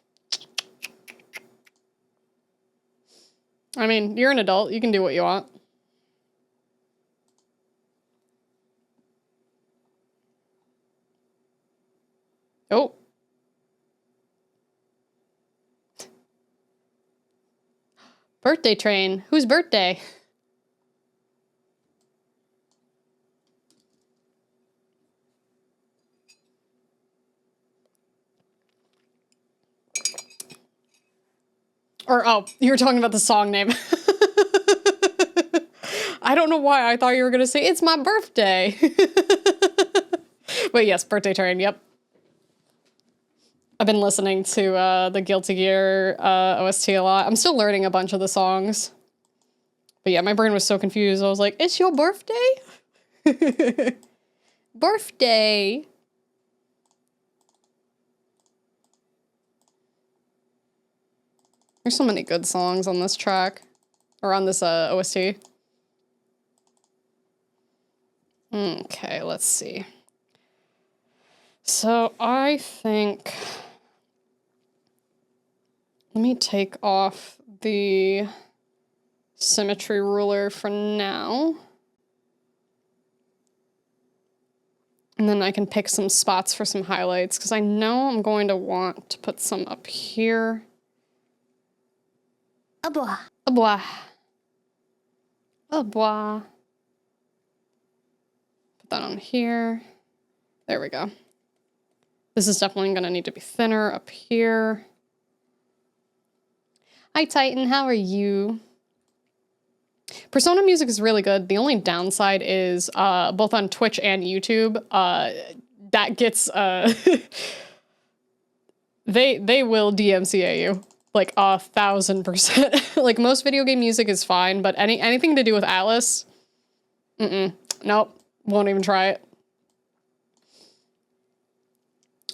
S1: mean, you're an adult. You can do what you want. Oh. Birthday train. Whose birthday? Or, oh, you were talking about the song name. I don't know why I thought you were going to say, it's my birthday. But yes, birthday train, yep. I've been listening to the Guilty Gear OST a lot. I'm still learning a bunch of the songs. But yeah, my brain was so confused. I was like, it's your birthday? Birthday. There's so many good songs on this track. Or on this OST. Okay, let's see. So I think... Let me take off the symmetry ruler for now. And then I can pick some spots for some highlights, because I know I'm going to want to put some up here. Blah. Blah. Blah. Put that on here. There we go. This is definitely going to need to be thinner up here. Hi, Titan. How are you? Persona music is really good. The only downside is both on Twitch and YouTube, that gets... they will DMCA you. Like 1,000%. Like most video game music is fine, but anything to do with Atlas, nope, won't even try it.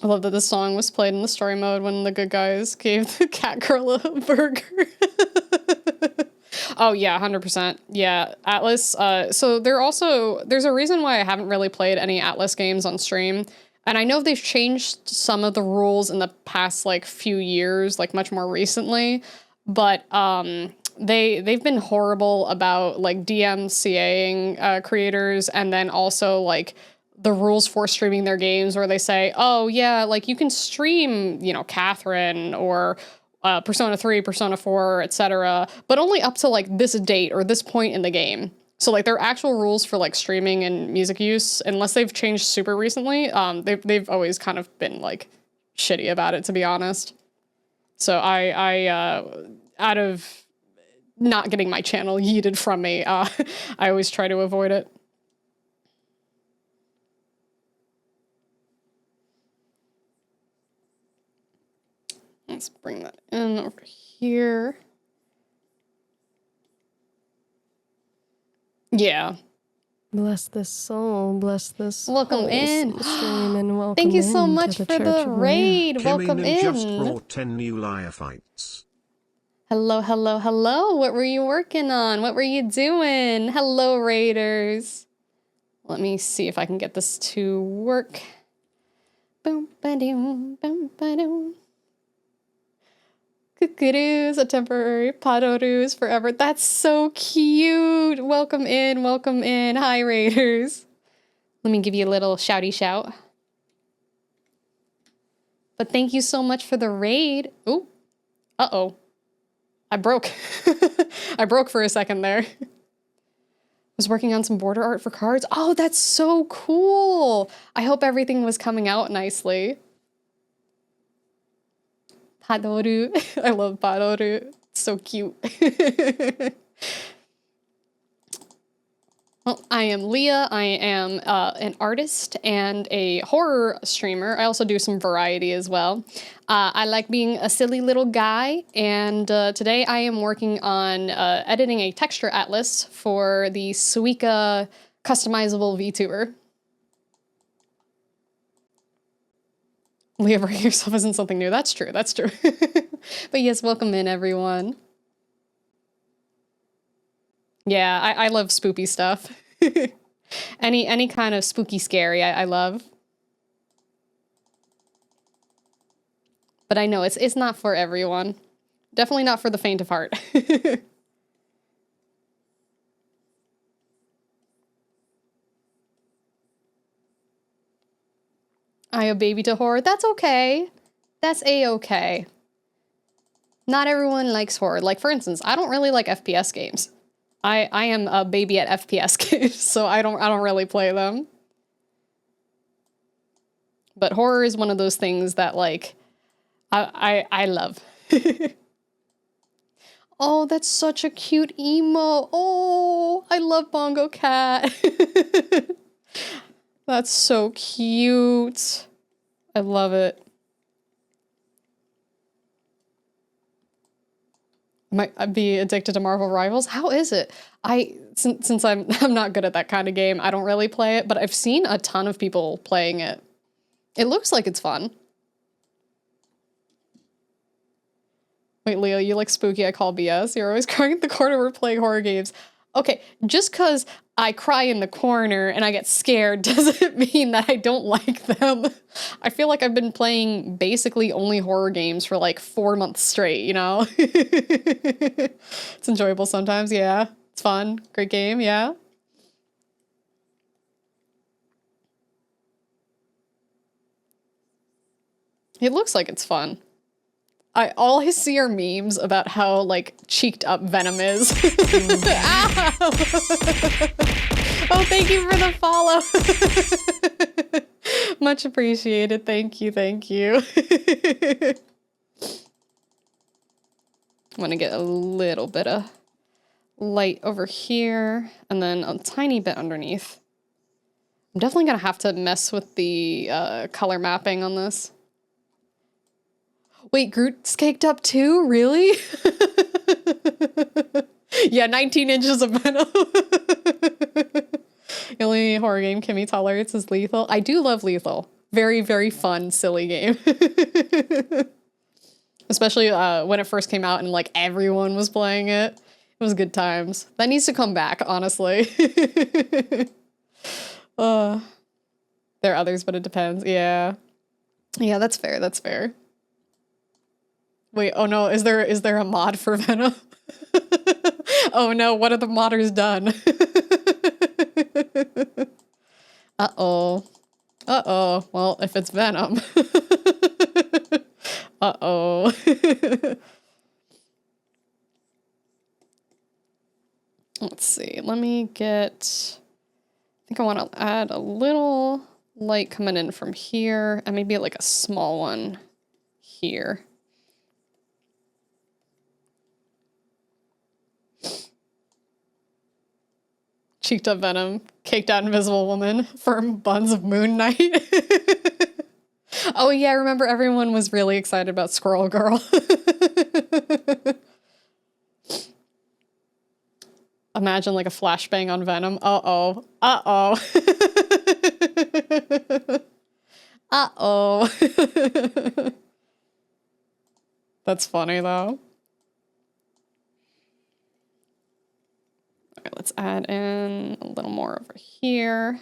S1: I love that this song was played in the story mode when the good guys gave the cat girl a burger. Oh yeah, 100%. Yeah, Atlas. So there's a reason why I haven't really played any Atlas games on stream. And I know they've changed some of the rules in the past like few years, like much more recently, but they've been horrible about like DMCAing creators, and then also like the rules for streaming their games where they say, oh yeah, like you can stream, you know, Catherine or Persona 3, Persona 4, etc., but only up to like this date or this point in the game. So like their actual rules for like streaming and music use, unless they've changed super recently, they've always kind of been like shitty about it, to be honest. So I out of not getting my channel yeeted from me, I always try to avoid it. Let's bring that in over here. Yeah.
S3: Bless this soul, bless this
S1: Welcome
S3: whole
S1: in.
S3: stream, and welcome
S1: Thank you so
S3: in
S1: much
S3: to
S1: for
S3: Church
S1: the
S3: of LIA'S.
S1: raid.
S4: Came
S1: Welcome
S4: in and just
S1: in.
S4: brought 10 new Lia fights.
S1: Hello, hello, hello. What were you working on? What were you doing? Hello, raiders. Let me see if I can get this to work. Boom, ba-doom, boom, ba-doom. Cuckoo-doos, a temporary padoos forever. That's so cute. Welcome in, welcome in. Hi, raiders. Let me give you a little shouty shout. But thank you so much for the raid. Ooh. Uh-oh. I broke. I broke for a second there. Was working on some border art for cards. Oh, that's so cool. I hope everything was coming out nicely. Padoru. I love Padoru. It's so cute. Well, I am Lia. I am an artist and a horror streamer. I also do some variety as well. I like being a silly little guy, and today I am working on editing a texture atlas for the Suiika customizable VTuber. Lia, bring yourself isn't something new. That's true. That's true. But yes, welcome in, everyone. Yeah, I love spoopy stuff. Any kind of spooky scary I love. But I know it's not for everyone. Definitely not for the faint of heart. I a baby to horror. That's okay. That's a-okay. Not everyone likes horror. Like, for instance, I don't really like FPS games. I am a baby at FPS games, so I don't really play them. But horror is one of those things that like I love. Oh, that's such a cute emo. Oh, I love Bongo Cat. That's so cute. I love it. Might be addicted to Marvel Rivals. How is it? Since I'm not good at that kind of game, I don't really play it, but I've seen a ton of people playing it. It looks like it's fun. Wait, Leo, you like spooky, I call BS. You're always crying in the corner we're playing horror games. Okay, just because I cry in the corner and I get scared doesn't mean that I don't like them. I feel like I've been playing basically only horror games for like 4 months straight, you know? It's enjoyable sometimes, yeah. It's fun, great game, yeah. It looks like it's fun. All I see are memes about how, like, cheeked up Venom is. Ow! Oh, thank you for the follow. Much appreciated. Thank you, thank you. I'm gonna get a little bit of light over here, and then a tiny bit underneath. I'm definitely gonna have to mess with the color mapping on this. Wait, Groot's caked up too? Really? Yeah, 19 inches of venom. The only horror game Kimmy tolerates is Lethal. I do love Lethal. Very, very fun, silly game. Especially when it first came out and like everyone was playing it. It was good times. That needs to come back, honestly. There are others, but it depends. Yeah. Yeah, that's fair. That's fair. Wait, oh no, is there a mod for Venom? Oh no, what have the modders done? Uh-oh. Uh-oh. Well, if it's Venom. Uh-oh. Let's see. Let me get... I think I want to add a little light coming in from here, and maybe like a small one here. Cheeked up Venom, caked out Invisible Woman, firm buns of Moon Knight. Oh yeah, I remember everyone was really excited about Squirrel Girl. Imagine like a flashbang on Venom. Uh-oh. Uh-oh. Uh-oh. That's funny though. Okay, let's add in a little more over here.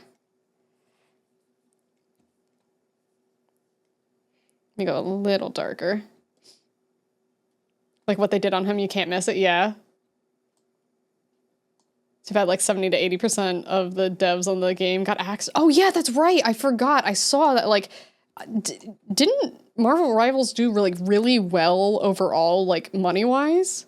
S1: Let me go a little darker. Like what they did on him, you can't miss it, yeah. Too bad like 70 to 80% of the devs on the game got axed. Oh yeah, that's right, I forgot. I saw that like, didn't Marvel Rivals do like really well overall, like money-wise?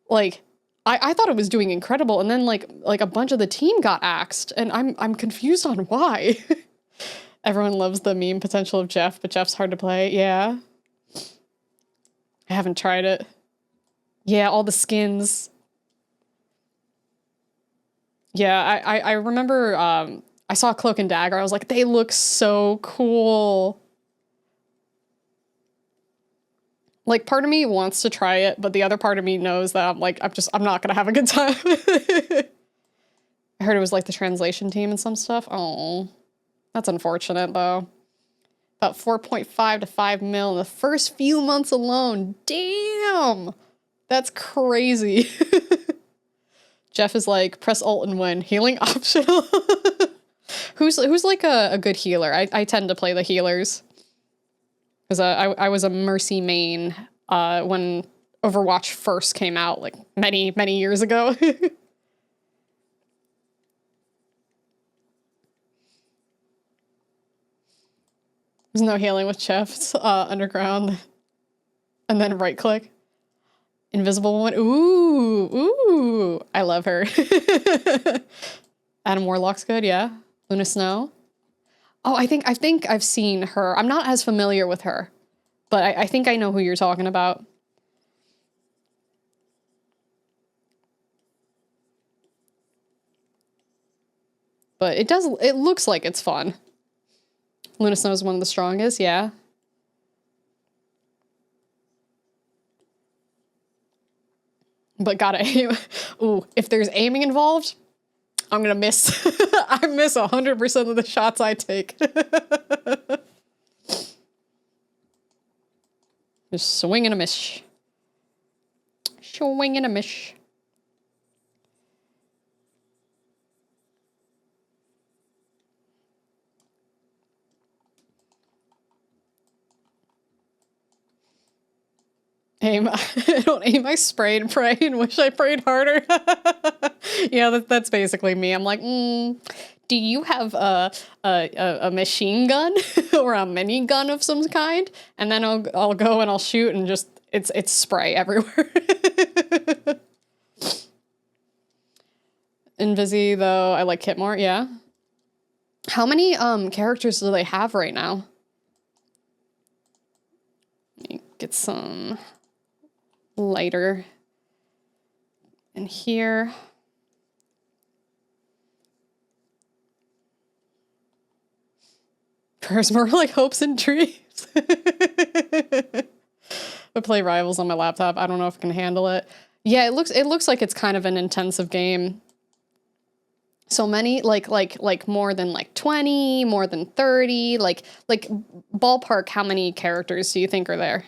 S1: Like, I thought it was doing incredible, and then like a bunch of the team got axed, and I'm confused on why. Everyone loves the meme potential of Jeff, but Jeff's hard to play. Yeah. I haven't tried it. Yeah, all the skins. Yeah, I remember I saw Cloak and Dagger. I was like, they look so cool. Like, part of me wants to try it, but the other part of me knows that I'm not gonna have a good time. I heard it was like the translation team and some stuff. Oh, that's unfortunate though. About 4.5 to 5 mil in the first few months alone. Damn, that's crazy. Jeff is like, press Alt and win. Healing optional. Who's like a good healer? I tend to play the healers. Because I was a Mercy main when Overwatch first came out, like many, many years ago. There's no healing with Chef's underground. And then right click. Invisible Woman. Ooh, ooh. I love her. Adam Warlock's good, yeah. Luna Snow. Oh, I think I've seen her. I'm not as familiar with her, but I think I know who you're talking about. But it looks like it's fun. Luna Snow is one of the strongest, yeah. But gotta aim. Ooh, if there's aiming involved, I'm gonna miss. I miss 100% of the shots I take. Just swing and a miss. Swing and a miss. Aim. I don't aim, I spray and pray and wish I prayed harder. Yeah, that's basically me. I'm like, do you have a machine gun or a mini gun of some kind? And then I'll go and I'll shoot and just it's spray everywhere. Invisi though, I like Kit more, yeah. How many characters do they have right now? Let me get some lighter in here. Prayers more like hopes and dreams. I play Rivals on my laptop. I don't know if I can handle it. Yeah, it looks like it's kind of an intensive game. So many, like more than like 20, more than 30, like ballpark, how many characters do you think are there?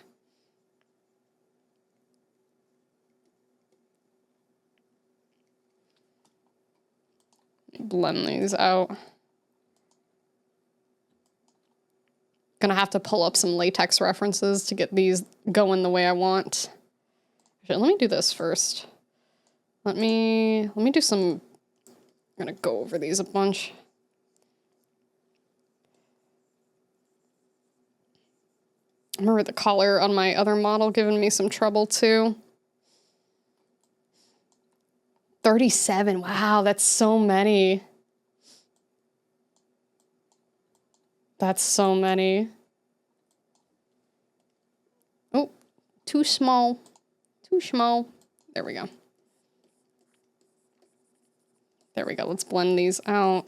S1: Blend these out. Gonna have to pull up some latex references to get these going the way I want. Actually, let me do this first. Let me do some, I'm gonna go over these a bunch. I remember the collar on my other model giving me some trouble too. 37, wow, that's so many. That's so many. Oh, too small. Too small. There we go. There we go. Let's blend these out.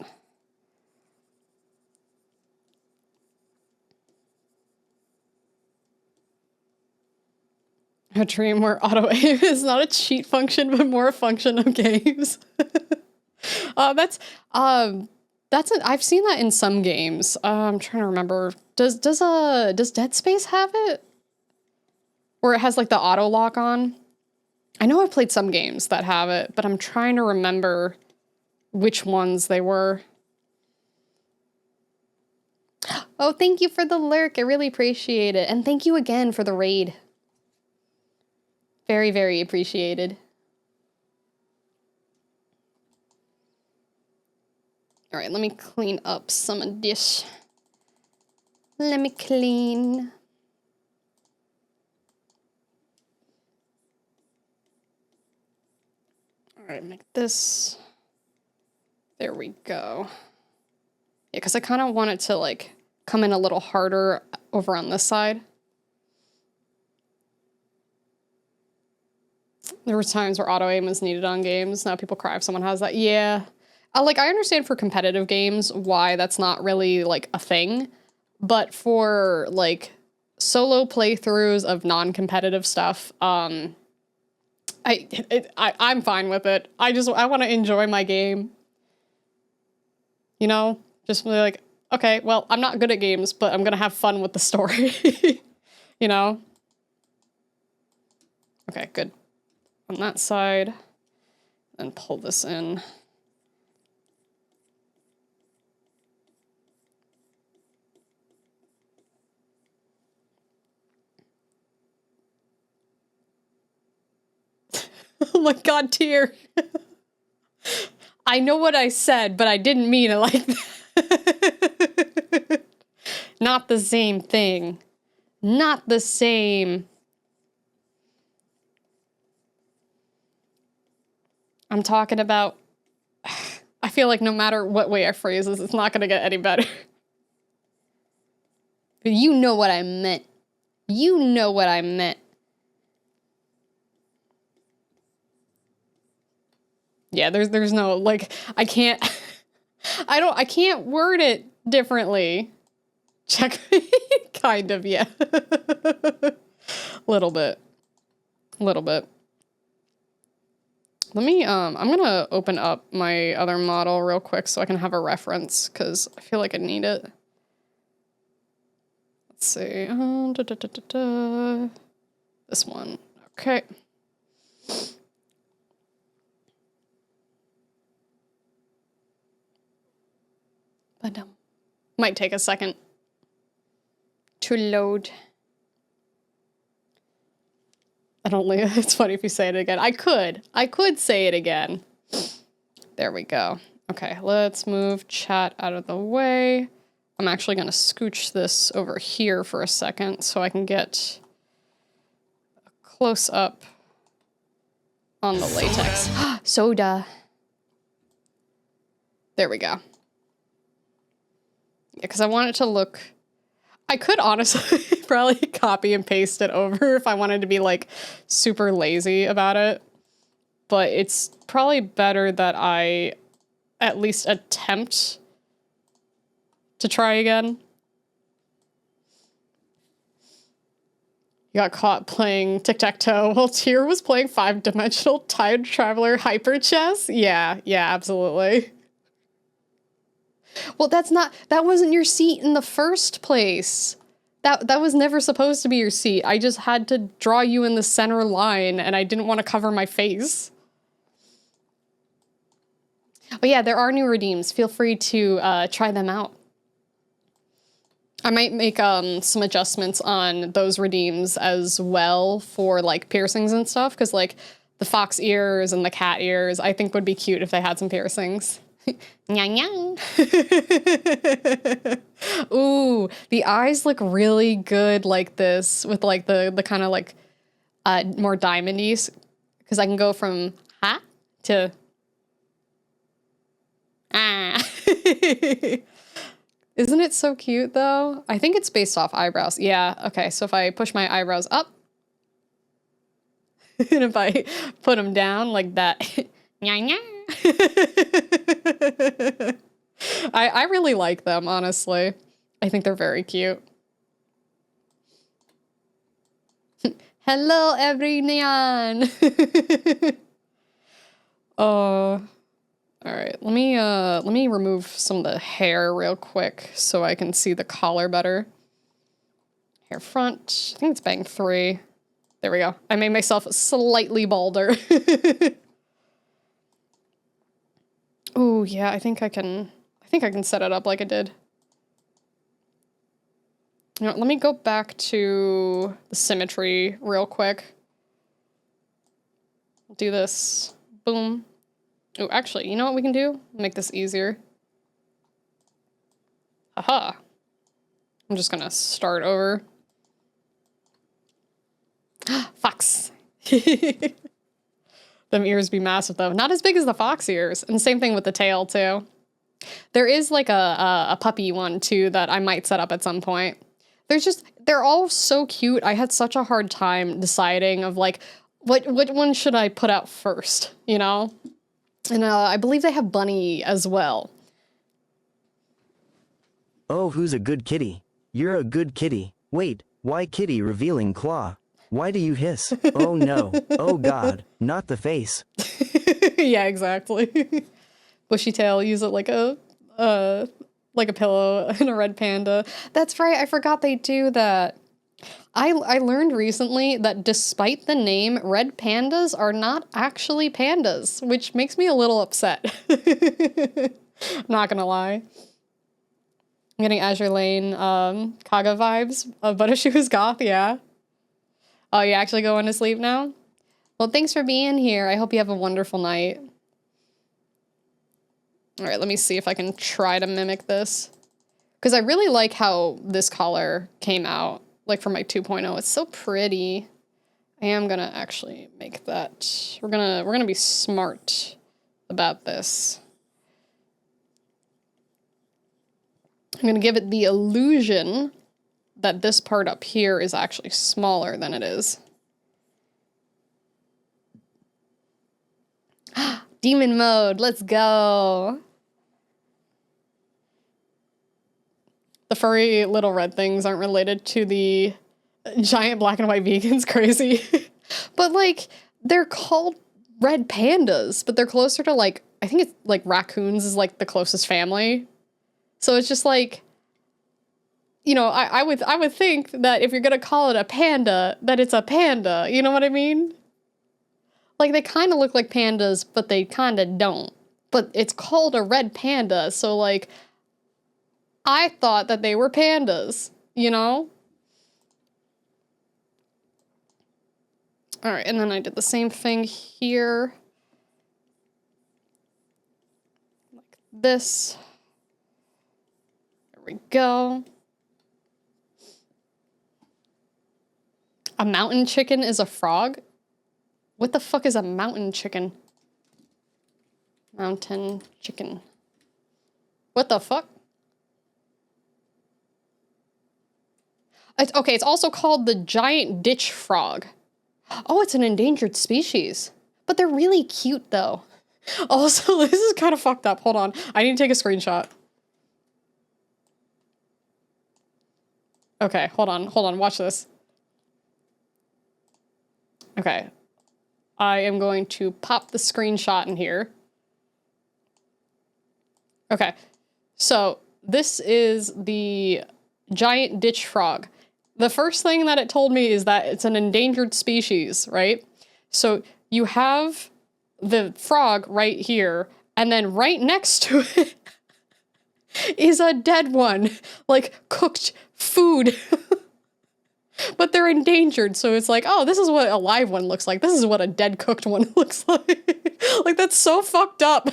S1: A dream where auto aim is not a cheat function, but more a function of games. I've seen that in some games. I'm trying to remember. Does Dead Space have it? Where it has like the auto lock on? I know I've played some games that have it, but I'm trying to remember which ones they were. Oh, thank you for the lurk. I really appreciate it. And thank you again for the raid. Very, very appreciated. All right, let me clean up some of this. Let me clean. All right, make this. There we go. Yeah, because I kind of want it to like come in a little harder over on this side. There were times where auto aim is needed on games. Now people cry if someone has that. Yeah. Like, I understand for competitive games why that's not really, like, a thing. But for, like, solo playthroughs of non-competitive stuff, I'm fine with it. I want to enjoy my game. You know? Just be like, okay, well, I'm not good at games, but I'm gonna have fun with the story. You know? Okay, good. On that side, and pull this in. Oh my god, tear. I know what I said, but I didn't mean it like that. Not the same thing. Not the same. I'm talking about, I feel like no matter what way I phrase this, it's not going to get any better. But you know what I meant. You know what I meant. Yeah, there's no, like, I can't word it differently. Check, kind of, yeah. Little bit. Little bit. Let me, I'm gonna open up my other model real quick so I can have a reference, because I feel like I need it. Let's see, this one, okay. But might take a second to load. I don't think it's funny if you say it again. I could say it again. There we go. Okay, let's move chat out of the way. I'm actually gonna scooch this over here for a second so I can get a close up on the latex. Soda. There we go. Yeah, because I want it to look, I could honestly probably copy and paste it over if I wanted to be like super lazy about it. But it's probably better that I at least attempt to try again. You got caught playing tic-tac-toe while Tyr was playing 5-dimensional time traveler hyper chess? Yeah, absolutely. Well, that wasn't your seat in the first place. That was never supposed to be your seat. I just had to draw you in the center line and I didn't want to cover my face. But yeah, there are new redeems. Feel free to try them out. I might make some adjustments on those redeems as well for like piercings and stuff, because like the fox ears and the cat ears I think would be cute if they had some piercings. Nyang nyang. Ooh, the eyes look really good like this with like the kind of like more diamondy, because I can go from ha to ah. Isn't it so cute though? I think it's based off eyebrows. Yeah, okay, so if I push my eyebrows up and if I put them down like that, I really like them, honestly. I think they're very cute. Hello, everyone. Oh. All right, let me remove some of the hair real quick so I can see the collar better. Hair front, I think it's bang 3. There we go. I made myself slightly balder. Oh yeah, I think I can set it up like I did. You know, let me go back to the symmetry real quick. Do this, boom. Oh, actually, you know what we can do? Make this easier. Haha. I'm just gonna start over. Fox. Them ears be massive though. Not as big as the fox ears. And same thing with the tail too. There is like a puppy one too that I might set up at some point. They're all so cute. I had such a hard time deciding of like, what one should I put out first, you know? And I believe they have Bunny as well.
S2: Oh, who's a good kitty? You're a good kitty. Wait, why kitty revealing claw? Why do you hiss? Oh no. Oh god, not the face.
S1: Yeah, exactly. Bushy tail, use it like a pillow and a red panda. That's right, I forgot they do that. I learned recently that despite the name, red pandas are not actually pandas, which makes me a little upset. Not gonna lie. I'm getting Azure Lane Kaga vibes, but if she was goth, yeah. Oh, you actually going to sleep now? Well, thanks for being here. I hope you have a wonderful night. All right, let me see if I can try to mimic this. Because I really like how this collar came out. Like for my 2.0, it's so pretty. I am gonna actually make that. We're gonna be smart about this. I'm gonna give it the illusion that this part up here is actually smaller than it is. Demon mode, let's go. The furry little red things aren't related to the giant black and white vegans, crazy. But like, they're called red pandas, but they're closer to like, I think it's like raccoons is like the closest family. So it's just like, you know, I would think that if you're gonna call it a panda, that it's a panda, you know what I mean? Like they kind of look like pandas, but they kind of don't. But it's called a red panda, so like, I thought that they were pandas, you know? All right, and then I did the same thing here. Like this. There we go. A mountain chicken is a frog? What the fuck is a mountain chicken? Mountain chicken. What the fuck? Okay, it's also called the giant ditch frog. Oh, it's an endangered species. But they're really cute, though. Also, this is kind of fucked up. Hold on. I need to take a screenshot. Okay, hold on. Watch this. Okay. I am going to pop the screenshot in here. Okay. So, this is the giant ditch frog. The first thing that it told me is that it's an endangered species, right? So you have the frog right here, and then right next to it is a dead one, like cooked food. But they're endangered, so it's like, oh, this is what a live one looks like. This is what a dead cooked one looks like. Like, that's so fucked up.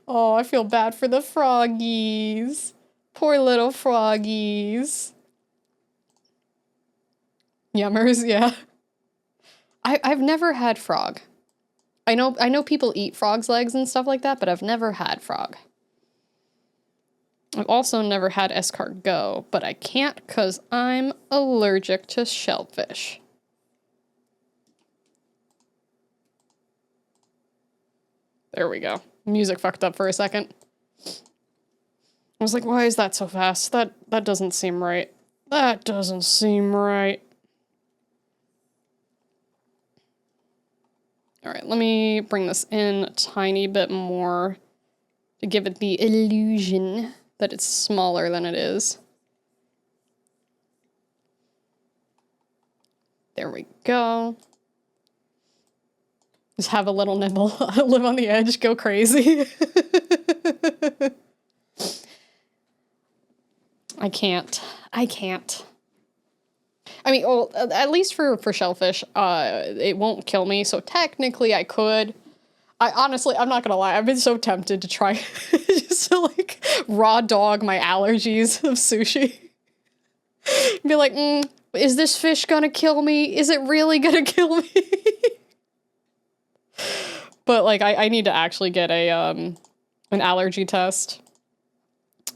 S1: Oh, I feel bad for the froggies. Poor little froggies. Yummers, yeah. I've never had frog. I know people eat frog's legs and stuff like that, but I've never had frog. I've also never had escargot, but I can't because I'm allergic to shellfish. There we go. Music fucked up for a second. I was like, why is that so fast? That doesn't seem right. That doesn't seem right. All right, let me bring this in a tiny bit more to give it the illusion that it's smaller than it is. There we go. Just have a little nibble, live on the edge, go crazy. I can't. I mean, well, at least for shellfish, it won't kill me, so technically I could. Honestly, I'm not gonna lie, I've been so tempted to try just to, like, raw dog my allergies of sushi. Be like, is this fish gonna kill me? Is it really gonna kill me? But, like, I need to actually get an allergy test.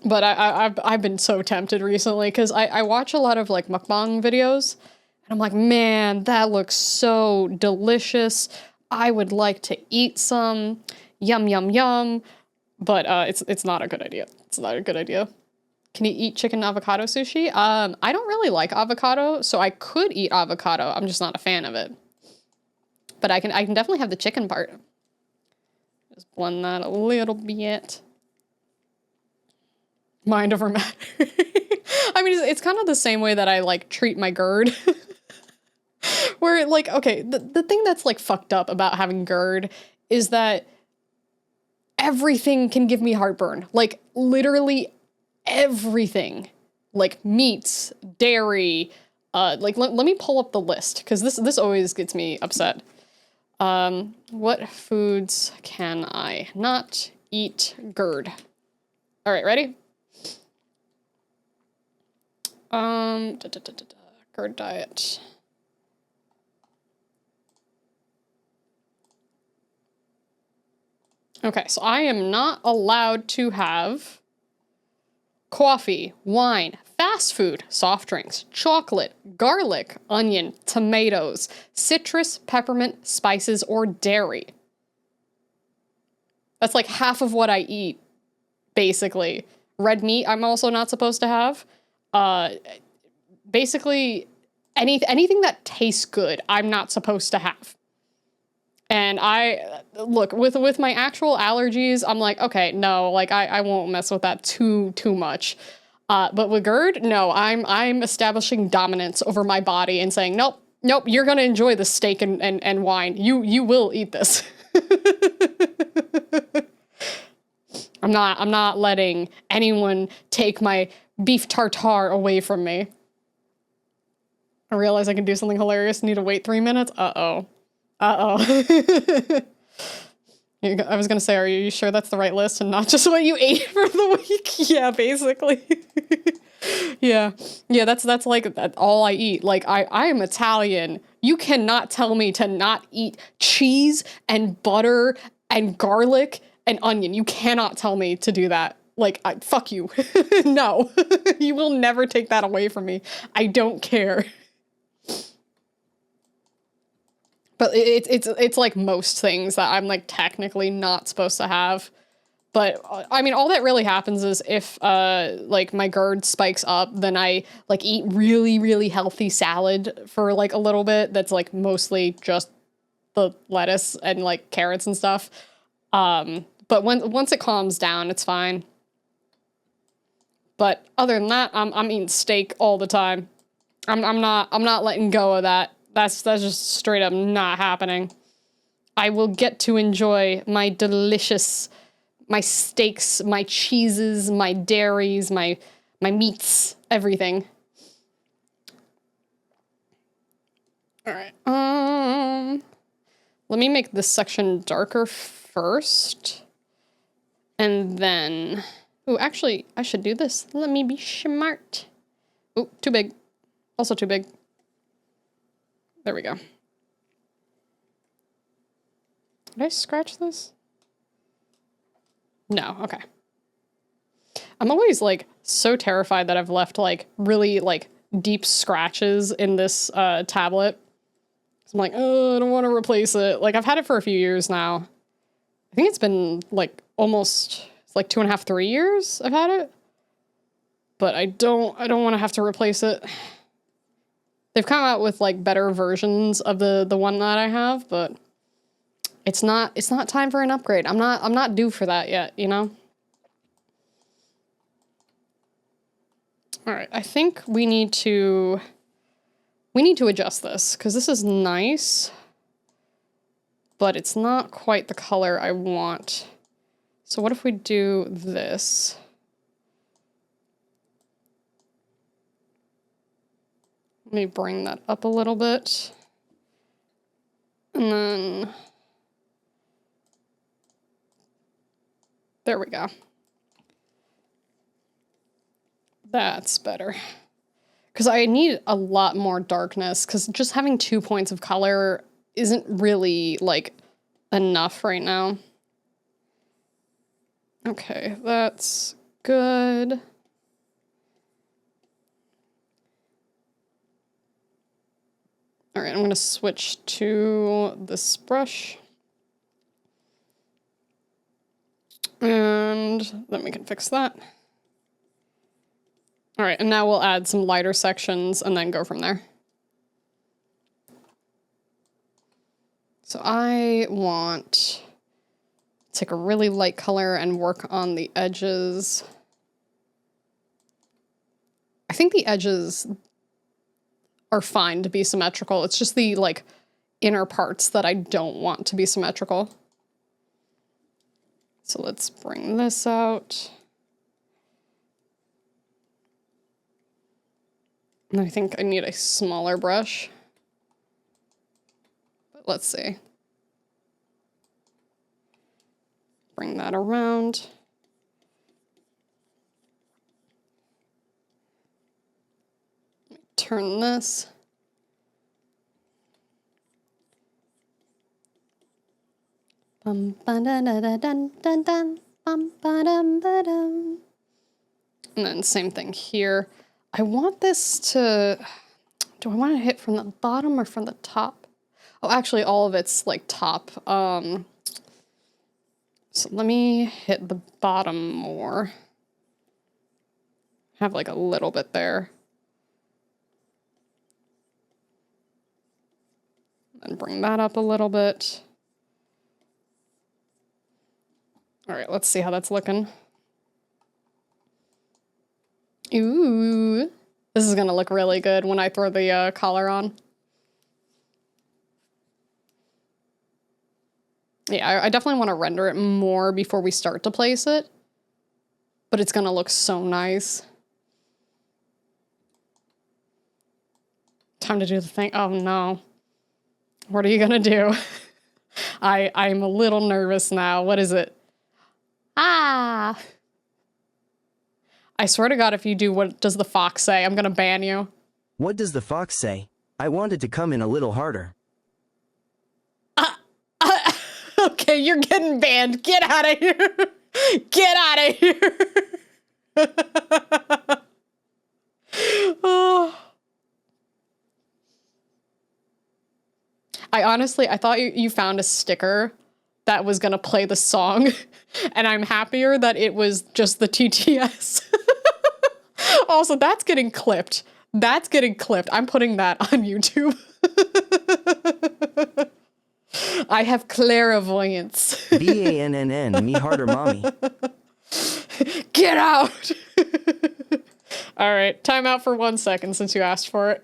S1: But I've been so tempted recently, because I watch a lot of, like, mukbang videos, and I'm like, man, that looks so delicious. I would like to eat some. Yum, yum, yum. But it's not a good idea. It's not a good idea. Can you eat chicken avocado sushi? I don't really like avocado, so I could eat avocado. I'm just not a fan of it. But I can definitely have the chicken part. Just blend that a little bit. Mind over matter. I mean, it's kind of the same way that I, like, treat my GERD. Where, like, okay, the thing that's, like, fucked up about having GERD is that everything can give me heartburn. Like, literally everything. Like, meats, dairy, like, let me pull up the list, because this always gets me upset. What foods can I not eat GERD? All right, ready? GERD diet. Okay, so I am not allowed to have coffee, wine, fast food, soft drinks, chocolate, garlic, onion, tomatoes, citrus, peppermint, spices, or dairy. That's like half of what I eat, basically. Red meat I'm also not supposed to have. Basically, anything that tastes good, I'm not supposed to have. And look, with my actual allergies, I'm like, okay, no, like, I won't mess with that too much. But with GERD, no, I'm establishing dominance over my body and saying, nope, you're gonna enjoy the steak and wine. You will eat this. I'm not letting anyone take my beef tartare away from me. I realize I can do something hilarious. Need to wait 3 minutes? Uh-oh. I was gonna say, are you sure that's the right list and not just what you ate for the week? Yeah, basically. Yeah, that's like all I eat. Like, I am Italian. You cannot tell me to not eat cheese and butter and garlic and onion. You cannot tell me to do that. Like, fuck you. No, you will never take that away from me. I don't care. But it's like most things that I'm, like, technically not supposed to have. But, I mean, all that really happens is if, like, my GERD spikes up, then I, like, eat really, really healthy salad for, like, a little bit. That's, like, mostly just the lettuce and, like, carrots and stuff. But once it calms down, it's fine. But other than that, I'm eating steak all the time. I'm not letting go of that. That's just straight up not happening. I will get to enjoy my delicious my steaks, my cheeses, my dairies, my meats, everything. All right. Let me make this section darker first. And then, oh, actually, I should do this. Let me be smart. Oh, too big. Also too big. There we go. Did I scratch this? No, okay. I'm always like so terrified that I've left like really like deep scratches in this tablet. So I'm like, oh, I don't want to replace it. Like I've had it for a few years now. I think it's been like almost, it's like 2.5, 3 years I've had it. But I don't want to have to replace it. They've come out with like better versions of the one that I have, but it's not time for an upgrade. I'm not due for that yet, you know? All right, I think we need to adjust this because this is nice, but it's not quite the color I want. So what if we do this? Let me bring that up a little bit. And then there we go. That's better. Because I need a lot more darkness, because just having 2 points of color isn't really, like, enough right now. Okay, that's good. All right, I'm going to switch to this brush. And then we can fix that. All right, and now we'll add some lighter sections and then go from there. So I want to take a really light color and work on the edges. I think the edges are fine to be symmetrical. It's just the like inner parts that I don't want to be symmetrical. So let's bring this out. And I think I need a smaller brush. But let's see. Bring that around. Turn this. Bum ba da da da dun dun dun. Bum ba dum ba dum. And then same thing here. I want this to, do I want to hit from the bottom or from the top? Oh, actually all of it's like top. So let me hit the bottom more. Have like a little bit there. And bring that up a little bit. All right, let's see how that's looking. Ooh, this is gonna look really good when I throw the collar on. Yeah, I definitely want to render it more before we start to place it, but it's gonna look so nice. Time to do the thing. Oh no. What are you gonna do? I'm a little nervous now. What is it? Ah! I swear to God, if you do what does the fox say, I'm gonna ban you.
S2: What does the fox say? I wanted to come in a little harder.
S1: Okay, you're getting banned. Get out of here. Get out of here. Oh. I thought you found a sticker that was gonna play the song, and I'm happier that it was just the TTS. Also, that's getting clipped. That's getting clipped. I'm putting that on YouTube. I have clairvoyance.
S2: BANNN, me harder mommy.
S1: Get out! All right, time out for 1 second since you asked for it.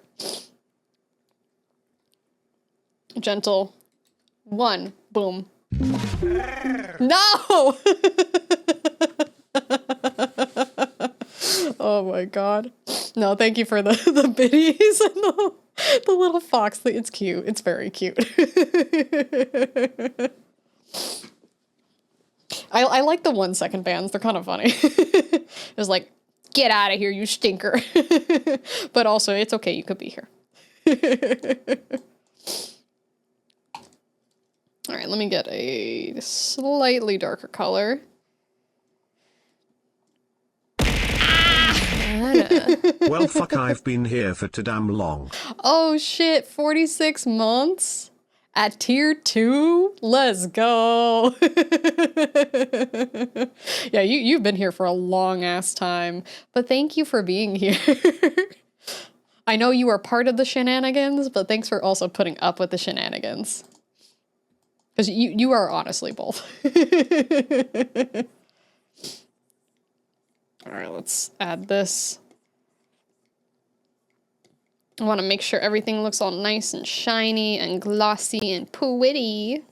S1: Gentle. 1, boom. No! Oh my god. No, thank you for the biddies and the little fox thing. It's cute. It's very cute. I like the 1 second bans. They're kind of funny. It's like, get out of here, you stinker. But also, it's okay. You could be here. All right, let me get a slightly darker color.
S4: Well, fuck, I've been here for too damn long.
S1: Oh shit, 46 months at tier 2? Let's go. Yeah, you've been here for a long ass time, but thank you for being here. I know you are part of the shenanigans, but thanks for also putting up with the shenanigans. Because you are honestly both. All right, let's add this. I want to make sure everything looks all nice and shiny and glossy and pretty.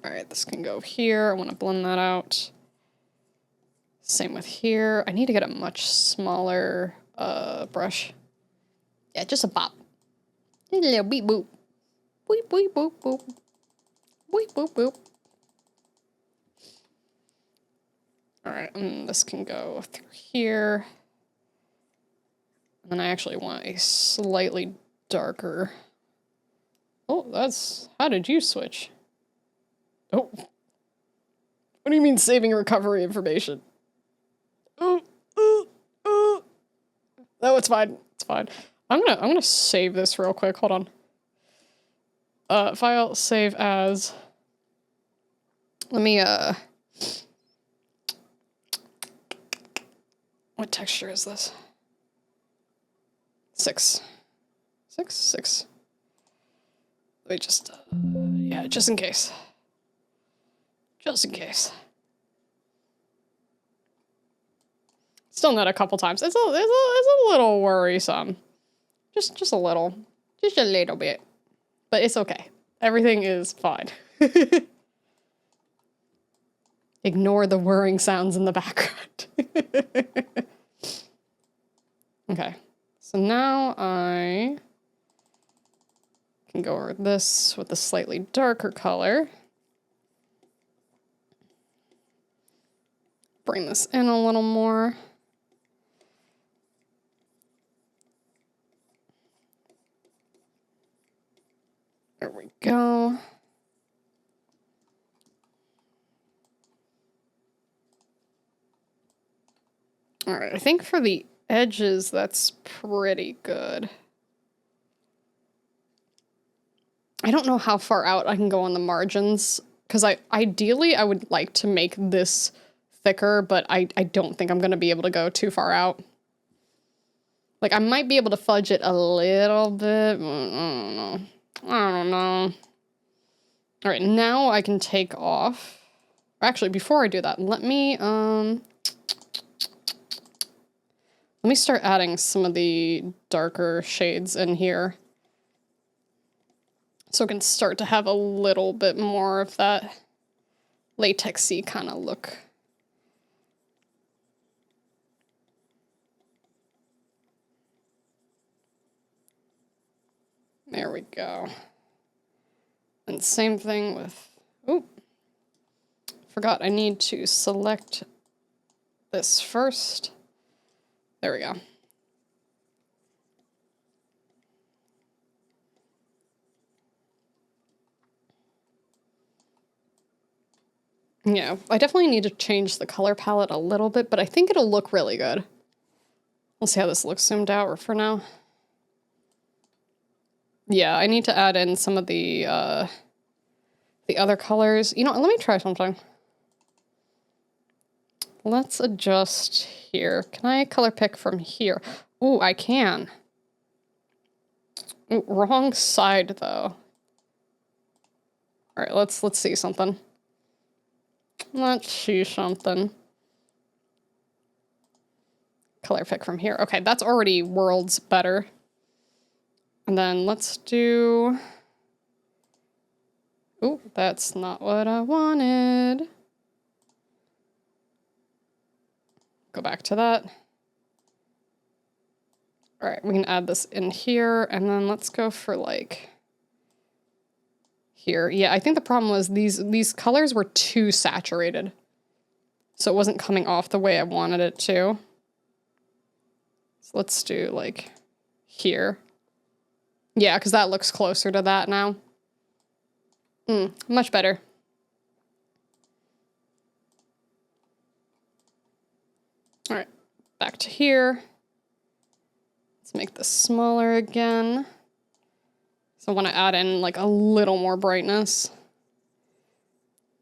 S1: All right, this can go here. I want to blend that out. Same with here. I need to get a much smaller brush. Yeah, just a bop. A little beep boop. Boop boop boop boop. Boop boop boop. All right, and this can go through here. And then I actually want a slightly darker. Oh, that's... How did you switch? Oh. What do you mean saving recovery information? Oh, no, it's fine. It's fine. I'm gonna save this real quick. Hold on. File, save as. Let me, what texture is this? 6. 6. Let me just, yeah, just in case. Just in case. Still not a couple times. It's a little worrisome. Just a little. Just a little bit. But it's okay. Everything is fine. Ignore the whirring sounds in the background. Okay. So now I can go over this with a slightly darker color. Bring this in a little more. There we go. All right, I think for the edges, that's pretty good. I don't know how far out I can go on the margins, because ideally I would like to make this thicker, but I don't think I'm going to be able to go too far out. Like, I might be able to fudge it a little bit. I don't know. All right, now I can take off. Actually, before I do that, let me start adding some of the darker shades in here. So it can start to have a little bit more of that latexy kind of look. There we go. And same thing with, oh, forgot I need to select this first. There we go. Yeah, I definitely need to change the color palette a little bit, but I think it'll look really good. We'll see how this looks zoomed out for now. Yeah, I need to add in some of the other colors. You know, let me try something. Let's adjust here. Can I color pick from here? Ooh, I can. Ooh, wrong side though. All right, let's see something. Let's see something. Color pick from here. Okay, that's already worlds better. And then let's do... Ooh, that's not what I wanted. go back to that. All right, we can add this in here, and then let's go for like here. Yeah, I think the problem was these colors were too saturated, so it wasn't coming off the way I wanted it to. So let's do like here. Yeah, because that looks closer to that now. Much better. All right, back to here. Let's make this smaller again. So I want to add in like a little more brightness.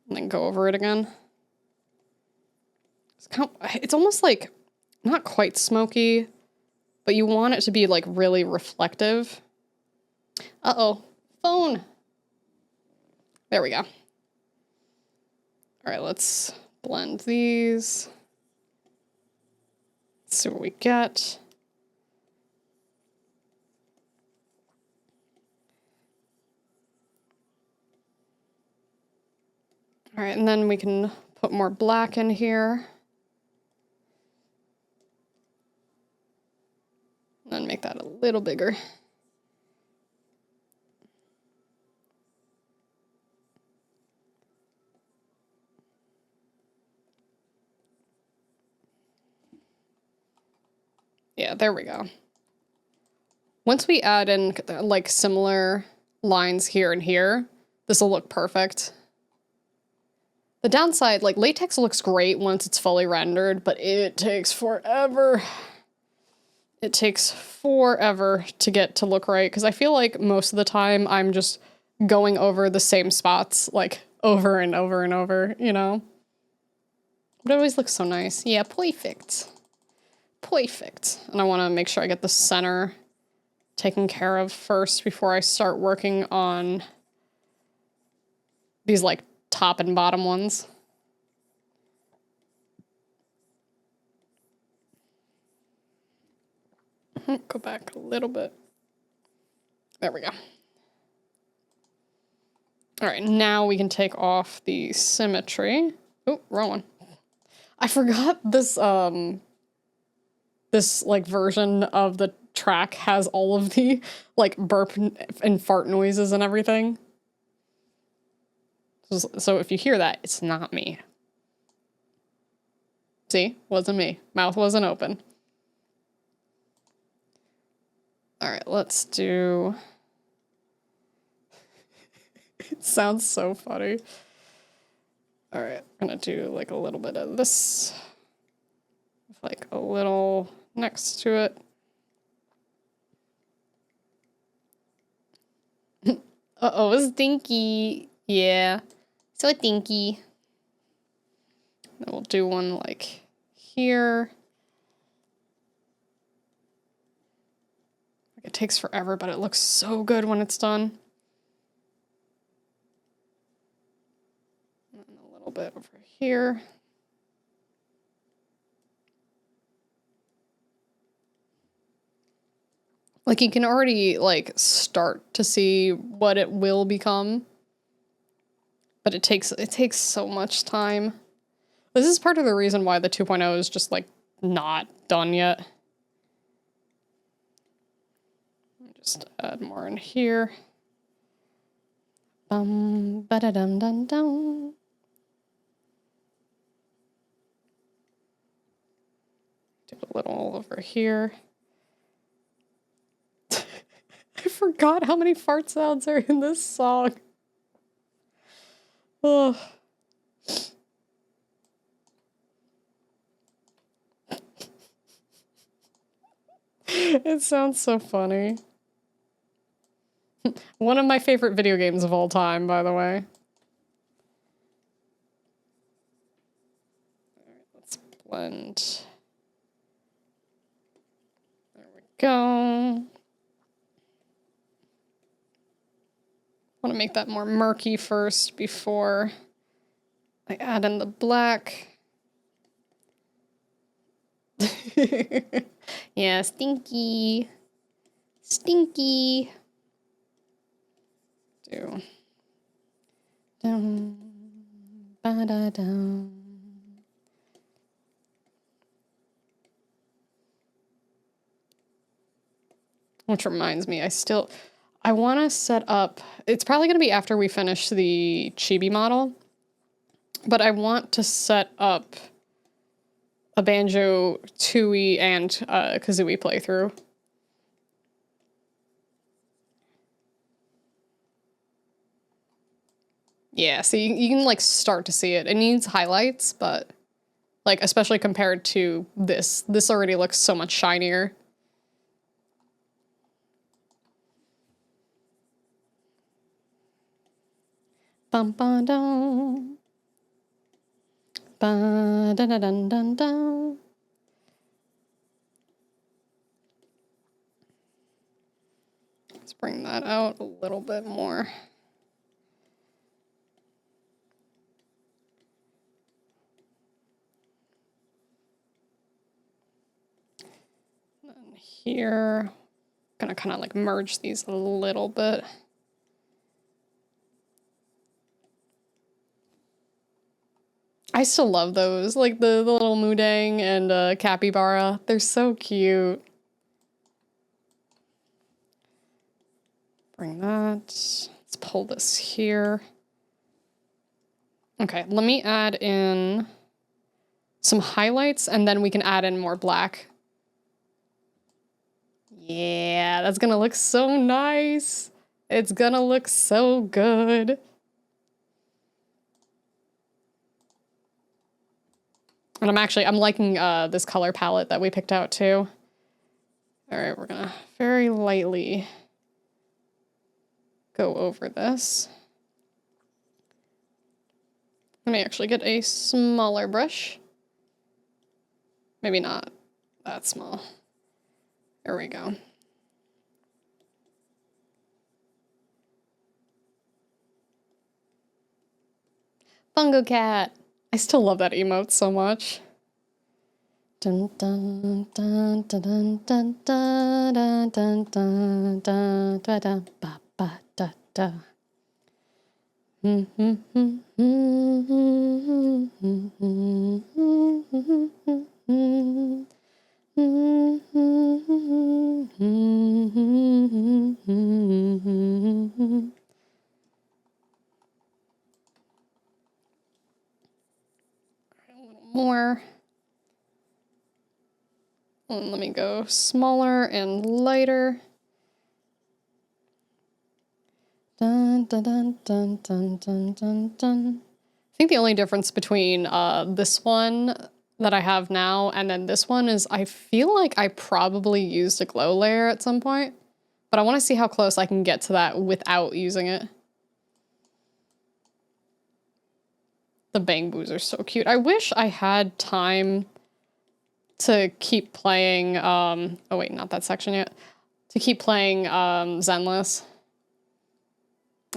S1: And then go over it again. It's almost like, not quite smoky, but you want it to be like really reflective. Uh-oh, phone. There we go. All right, let's blend these. Let's see what we get. All right, and then we can put more black in here. And then make that a little bigger. Yeah, there we go. Once we add in like similar lines here and here, this will look perfect. The downside, like latex looks great once it's fully rendered, but it takes forever. It takes forever to get to look right, because I feel like most of the time I'm just going over the same spots like over and over and over, you know? But it always looks so nice. Yeah, perfect. Perfect. And I want to make sure I get the center taken care of first before I start working on these like top and bottom ones. Go back a little bit. There we go. All right, now we can take off the symmetry. Oh, wrong one. I forgot this, this like version of the track has all of the like burp and fart noises and everything. So if you hear that, it's not me. See, wasn't me. Mouth wasn't open. All right, let's do... It sounds so funny. All right, I'm gonna do like a little bit of this. Like a little next to it. Uh-oh, stinky. Yeah, so stinky. Then we'll do one like here. It takes forever, but it looks so good when it's done. And a little bit over here. Like you can already like start to see what it will become. But it takes so much time. This is part of the reason why the 2.0 is just like not done yet. Just add more in here. Ba-da-dum-dum-dum. Do a little over here. I forgot how many fart sounds are in this song. Oh. It sounds so funny. One of my favorite video games of all time, by the way. Let's blend. There we go. I want to make that more murky first before I add in the black. Yeah, stinky. Stinky. Do. Dum, ba-da-dum. Do a little over here. Which reminds me, I want to set up, it's probably going to be after we finish the chibi model, but I want to set up a Banjo, Tooie, and Kazooie playthrough. Yeah, so you can like start to see it. It needs highlights, but like especially compared to this already looks so much shinier. Bum ba dum. Ba dun dun dun dun dun. Let's bring that out a little bit more. And here, gonna kind of like merge these a little bit. I still love those, like the little Mudang and Capybara. They're so cute. Bring that. Let's pull this here. Okay, let me add in some highlights and then we can add in more black. Yeah, that's gonna look so nice. It's gonna look so good. And I'm liking this color palette that we picked out too. All right, we're gonna very lightly go over this. Let me actually get a smaller brush. Maybe not that small. There we go. Bungo Cat. I still love that emote so much. Dun dun dun dun dun dun dun dun dun dun dun dun dun ba ba da da. More. And let me go smaller and lighter. Dun, dun, dun, dun, dun, dun, dun, dun. I think the only difference between this one that I have now and then this one is I feel like I probably used a glow layer at some point, but I want to see how close I can get to that without using it. The Bang Boos are so cute. I wish I had time to keep playing, oh wait, not that section yet. To keep playing Zenless.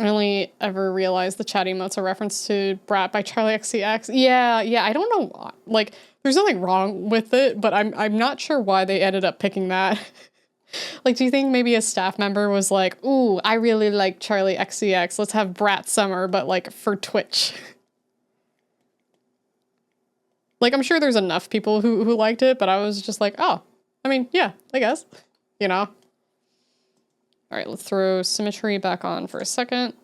S1: I only ever realized the chat emote's a reference to Brat by Charlie XCX. Yeah, I don't know why. Like, there's nothing wrong with it, but I'm not sure why they ended up picking that. Like, do you think maybe a staff member was like, ooh, I really like Charlie XCX, let's have Brat Summer, but like for Twitch. Like, I'm sure there's enough people who liked it, but I was just like, oh, I mean, yeah, I guess, you know? All right, let's throw symmetry back on for a second.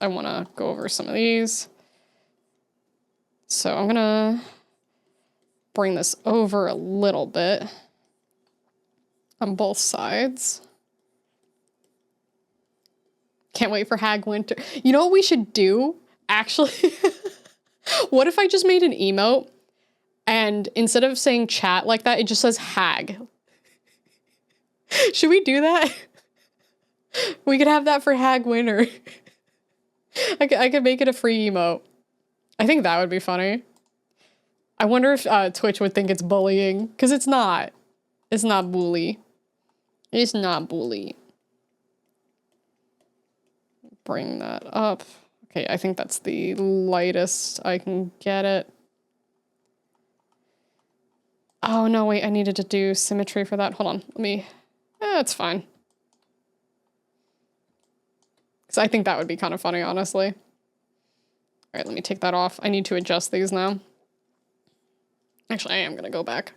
S1: I want to go over some of these. So I'm gonna bring this over a little bit on both sides. Can't wait for Hag Winter. You know what we should do, actually? What if I just made an emote and instead of saying chat like that, it just says hag? Should we do that? We could have that for Hag Winter. I could make it a free emote. I think that would be funny. I wonder if Twitch would think it's bullying, because it's not. It's not bully. It's not bully. Bring that up. Okay, I think that's the lightest I can get it. Oh, no, wait, I needed to do symmetry for that. Hold on, let me... it's fine. Because I think that would be kind of funny, honestly. All right, let me take that off. I need to adjust these now. Actually, I am going to go back.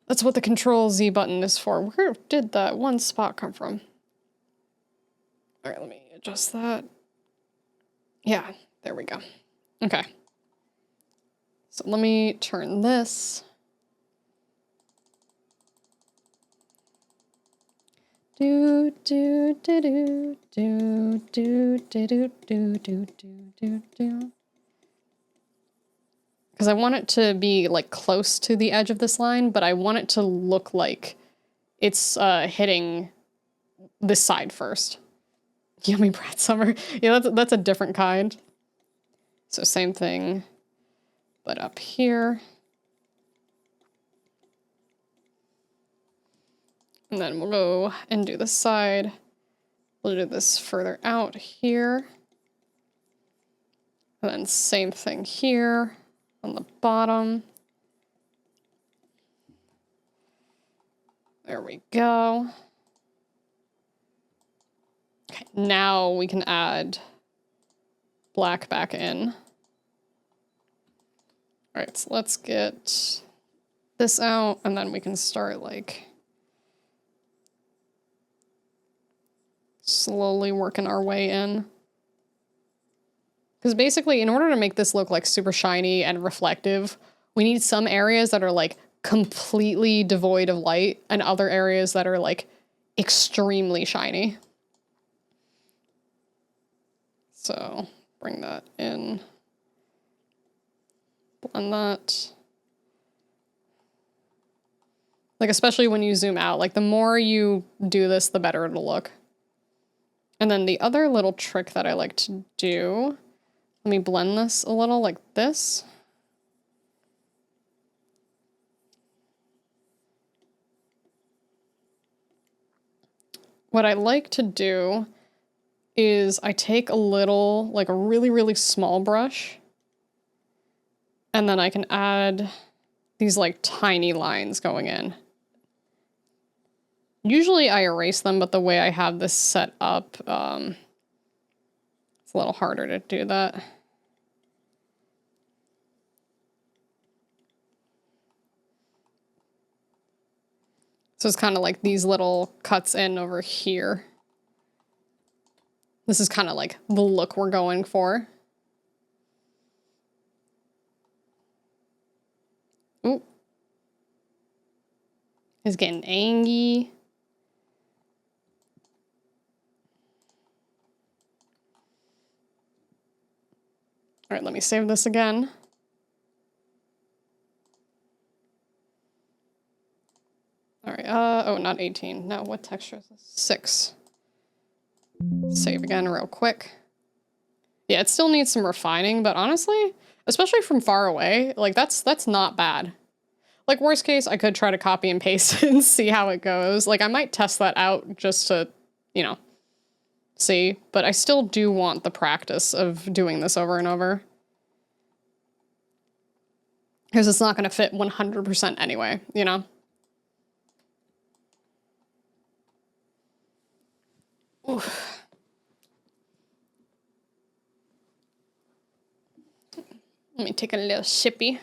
S1: That's what the Control Z button is for. Where did that one spot come from? All right, let me adjust that. Yeah, there we go. Okay. So let me turn this. Do do do do do do do do do do do do. Because I want it to be like close to the edge of this line, but I want it to look like it's hitting this side first. Yummy Brat Summer. Yeah, that's a different kind. So same thing, but up here. And then we'll go and do this side. We'll do this further out here. And then same thing here on the bottom. There we go. Okay, now we can add black back in. All right, so let's get this out and then we can start like slowly working our way in. Because basically, in order to make this look like super shiny and reflective, we need some areas that are like completely devoid of light and other areas that are like extremely shiny. So bring that in, blend that. Like, especially when you zoom out, like the more you do this, the better it'll look. And then the other little trick that I like to do, let me blend this a little like this. What I like to do is I take a little, like a really, really small brush, and then I can add these like tiny lines going in. Usually I erase them, but the way I have this set up, it's a little harder to do that. So it's kind of like these little cuts in over here. This is kind of like the look we're going for. Ooh. It's getting angry. All right, let me save this again. All right, oh, not 18. No, what texture is this? 6. Save again real quick. Yeah, it still needs some refining, but honestly, especially from far away, like that's not bad. Like worst case, I could try to copy and paste it and see how it goes. Like I might test that out just to, you know, see, but I still do want the practice of doing this over and over. Because it's not going to fit 100% anyway, you know? Oof. Let me take a little sippy.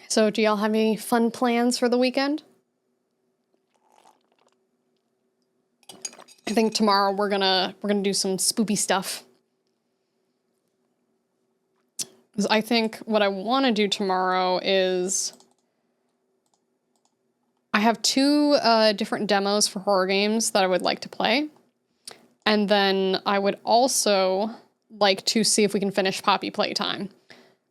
S1: So do y'all have any fun plans for the weekend? I think tomorrow we're gonna do some spoopy stuff. Because I think what I want to do tomorrow is I have 2 different demos for horror games that I would like to play. And then I would also like to see if we can finish Poppy Playtime.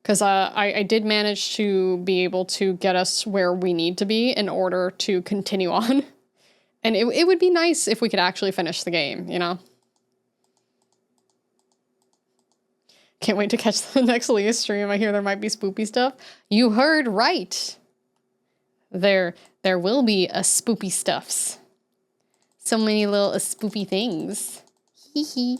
S1: Because I did manage to be able to get us where we need to be in order to continue on. And it would be nice if we could actually finish the game, you know? Can't wait to catch the next Lia stream. I hear there might be spoopy stuff. You heard right. There will be a spoopy stuffs. So many little spoopy things. Hee hee.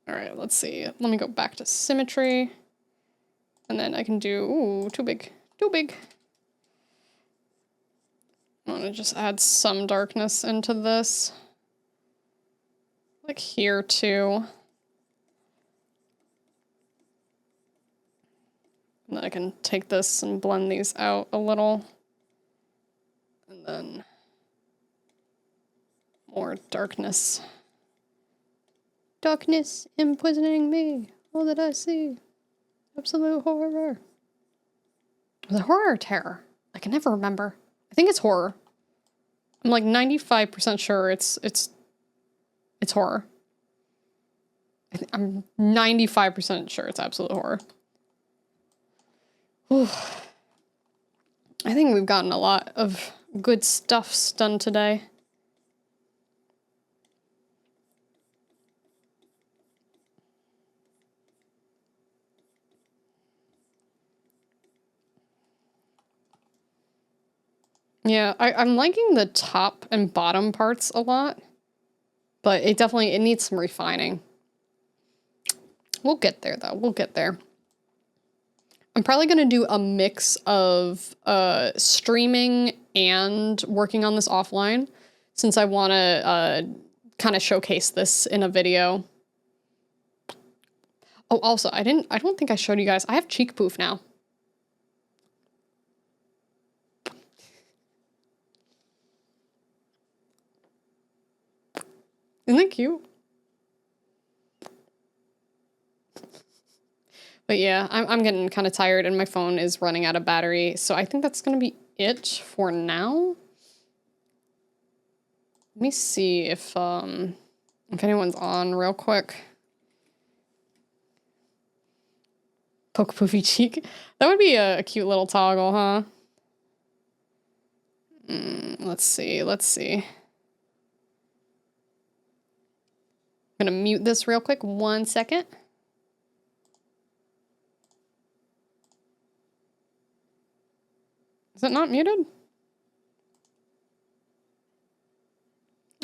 S1: All right, let's see. Let me go back to symmetry. And then I can do, ooh, too big, too big. I want to just add some darkness into this. Like here too. And then I can take this and blend these out a little. And then more darkness. Darkness imprisoning me. All that I see. Absolute horror. Was it horror or terror? I can never remember. I think it's horror. I'm like 95% sure it's horror. I'm 95% sure it's absolute horror. Whew. I think we've gotten a lot of good stuffs done today. Yeah, I'm liking the top and bottom parts a lot, but it needs some refining. We'll get there though, we'll get there. I'm probably gonna do a mix of streaming and working on this offline, since I wanna kind of showcase this in a video. Oh, also, I don't think I showed you guys, I have cheek poof now. Isn't that cute? But yeah, I'm getting kind of tired and my phone is running out of battery, so I think that's gonna be it for now. Let me see if anyone's on real quick. Poke poofy cheek. That would be a cute little toggle, huh? Let's see. I'm gonna mute this real quick, 1 second. Is it not muted?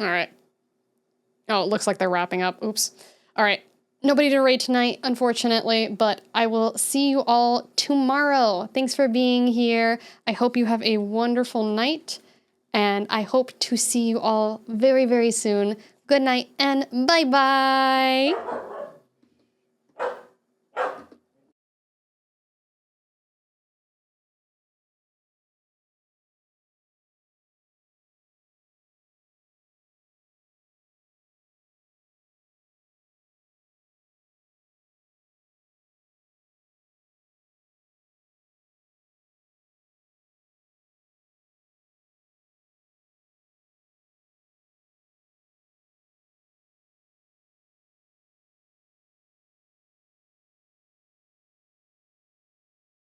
S1: All right. Oh, it looks like they're wrapping up. Oops. All right. Nobody to raid tonight, unfortunately, but I will see you all tomorrow. Thanks for being here. I hope you have a wonderful night, and I hope to see you all very, very soon. Good night and bye-bye.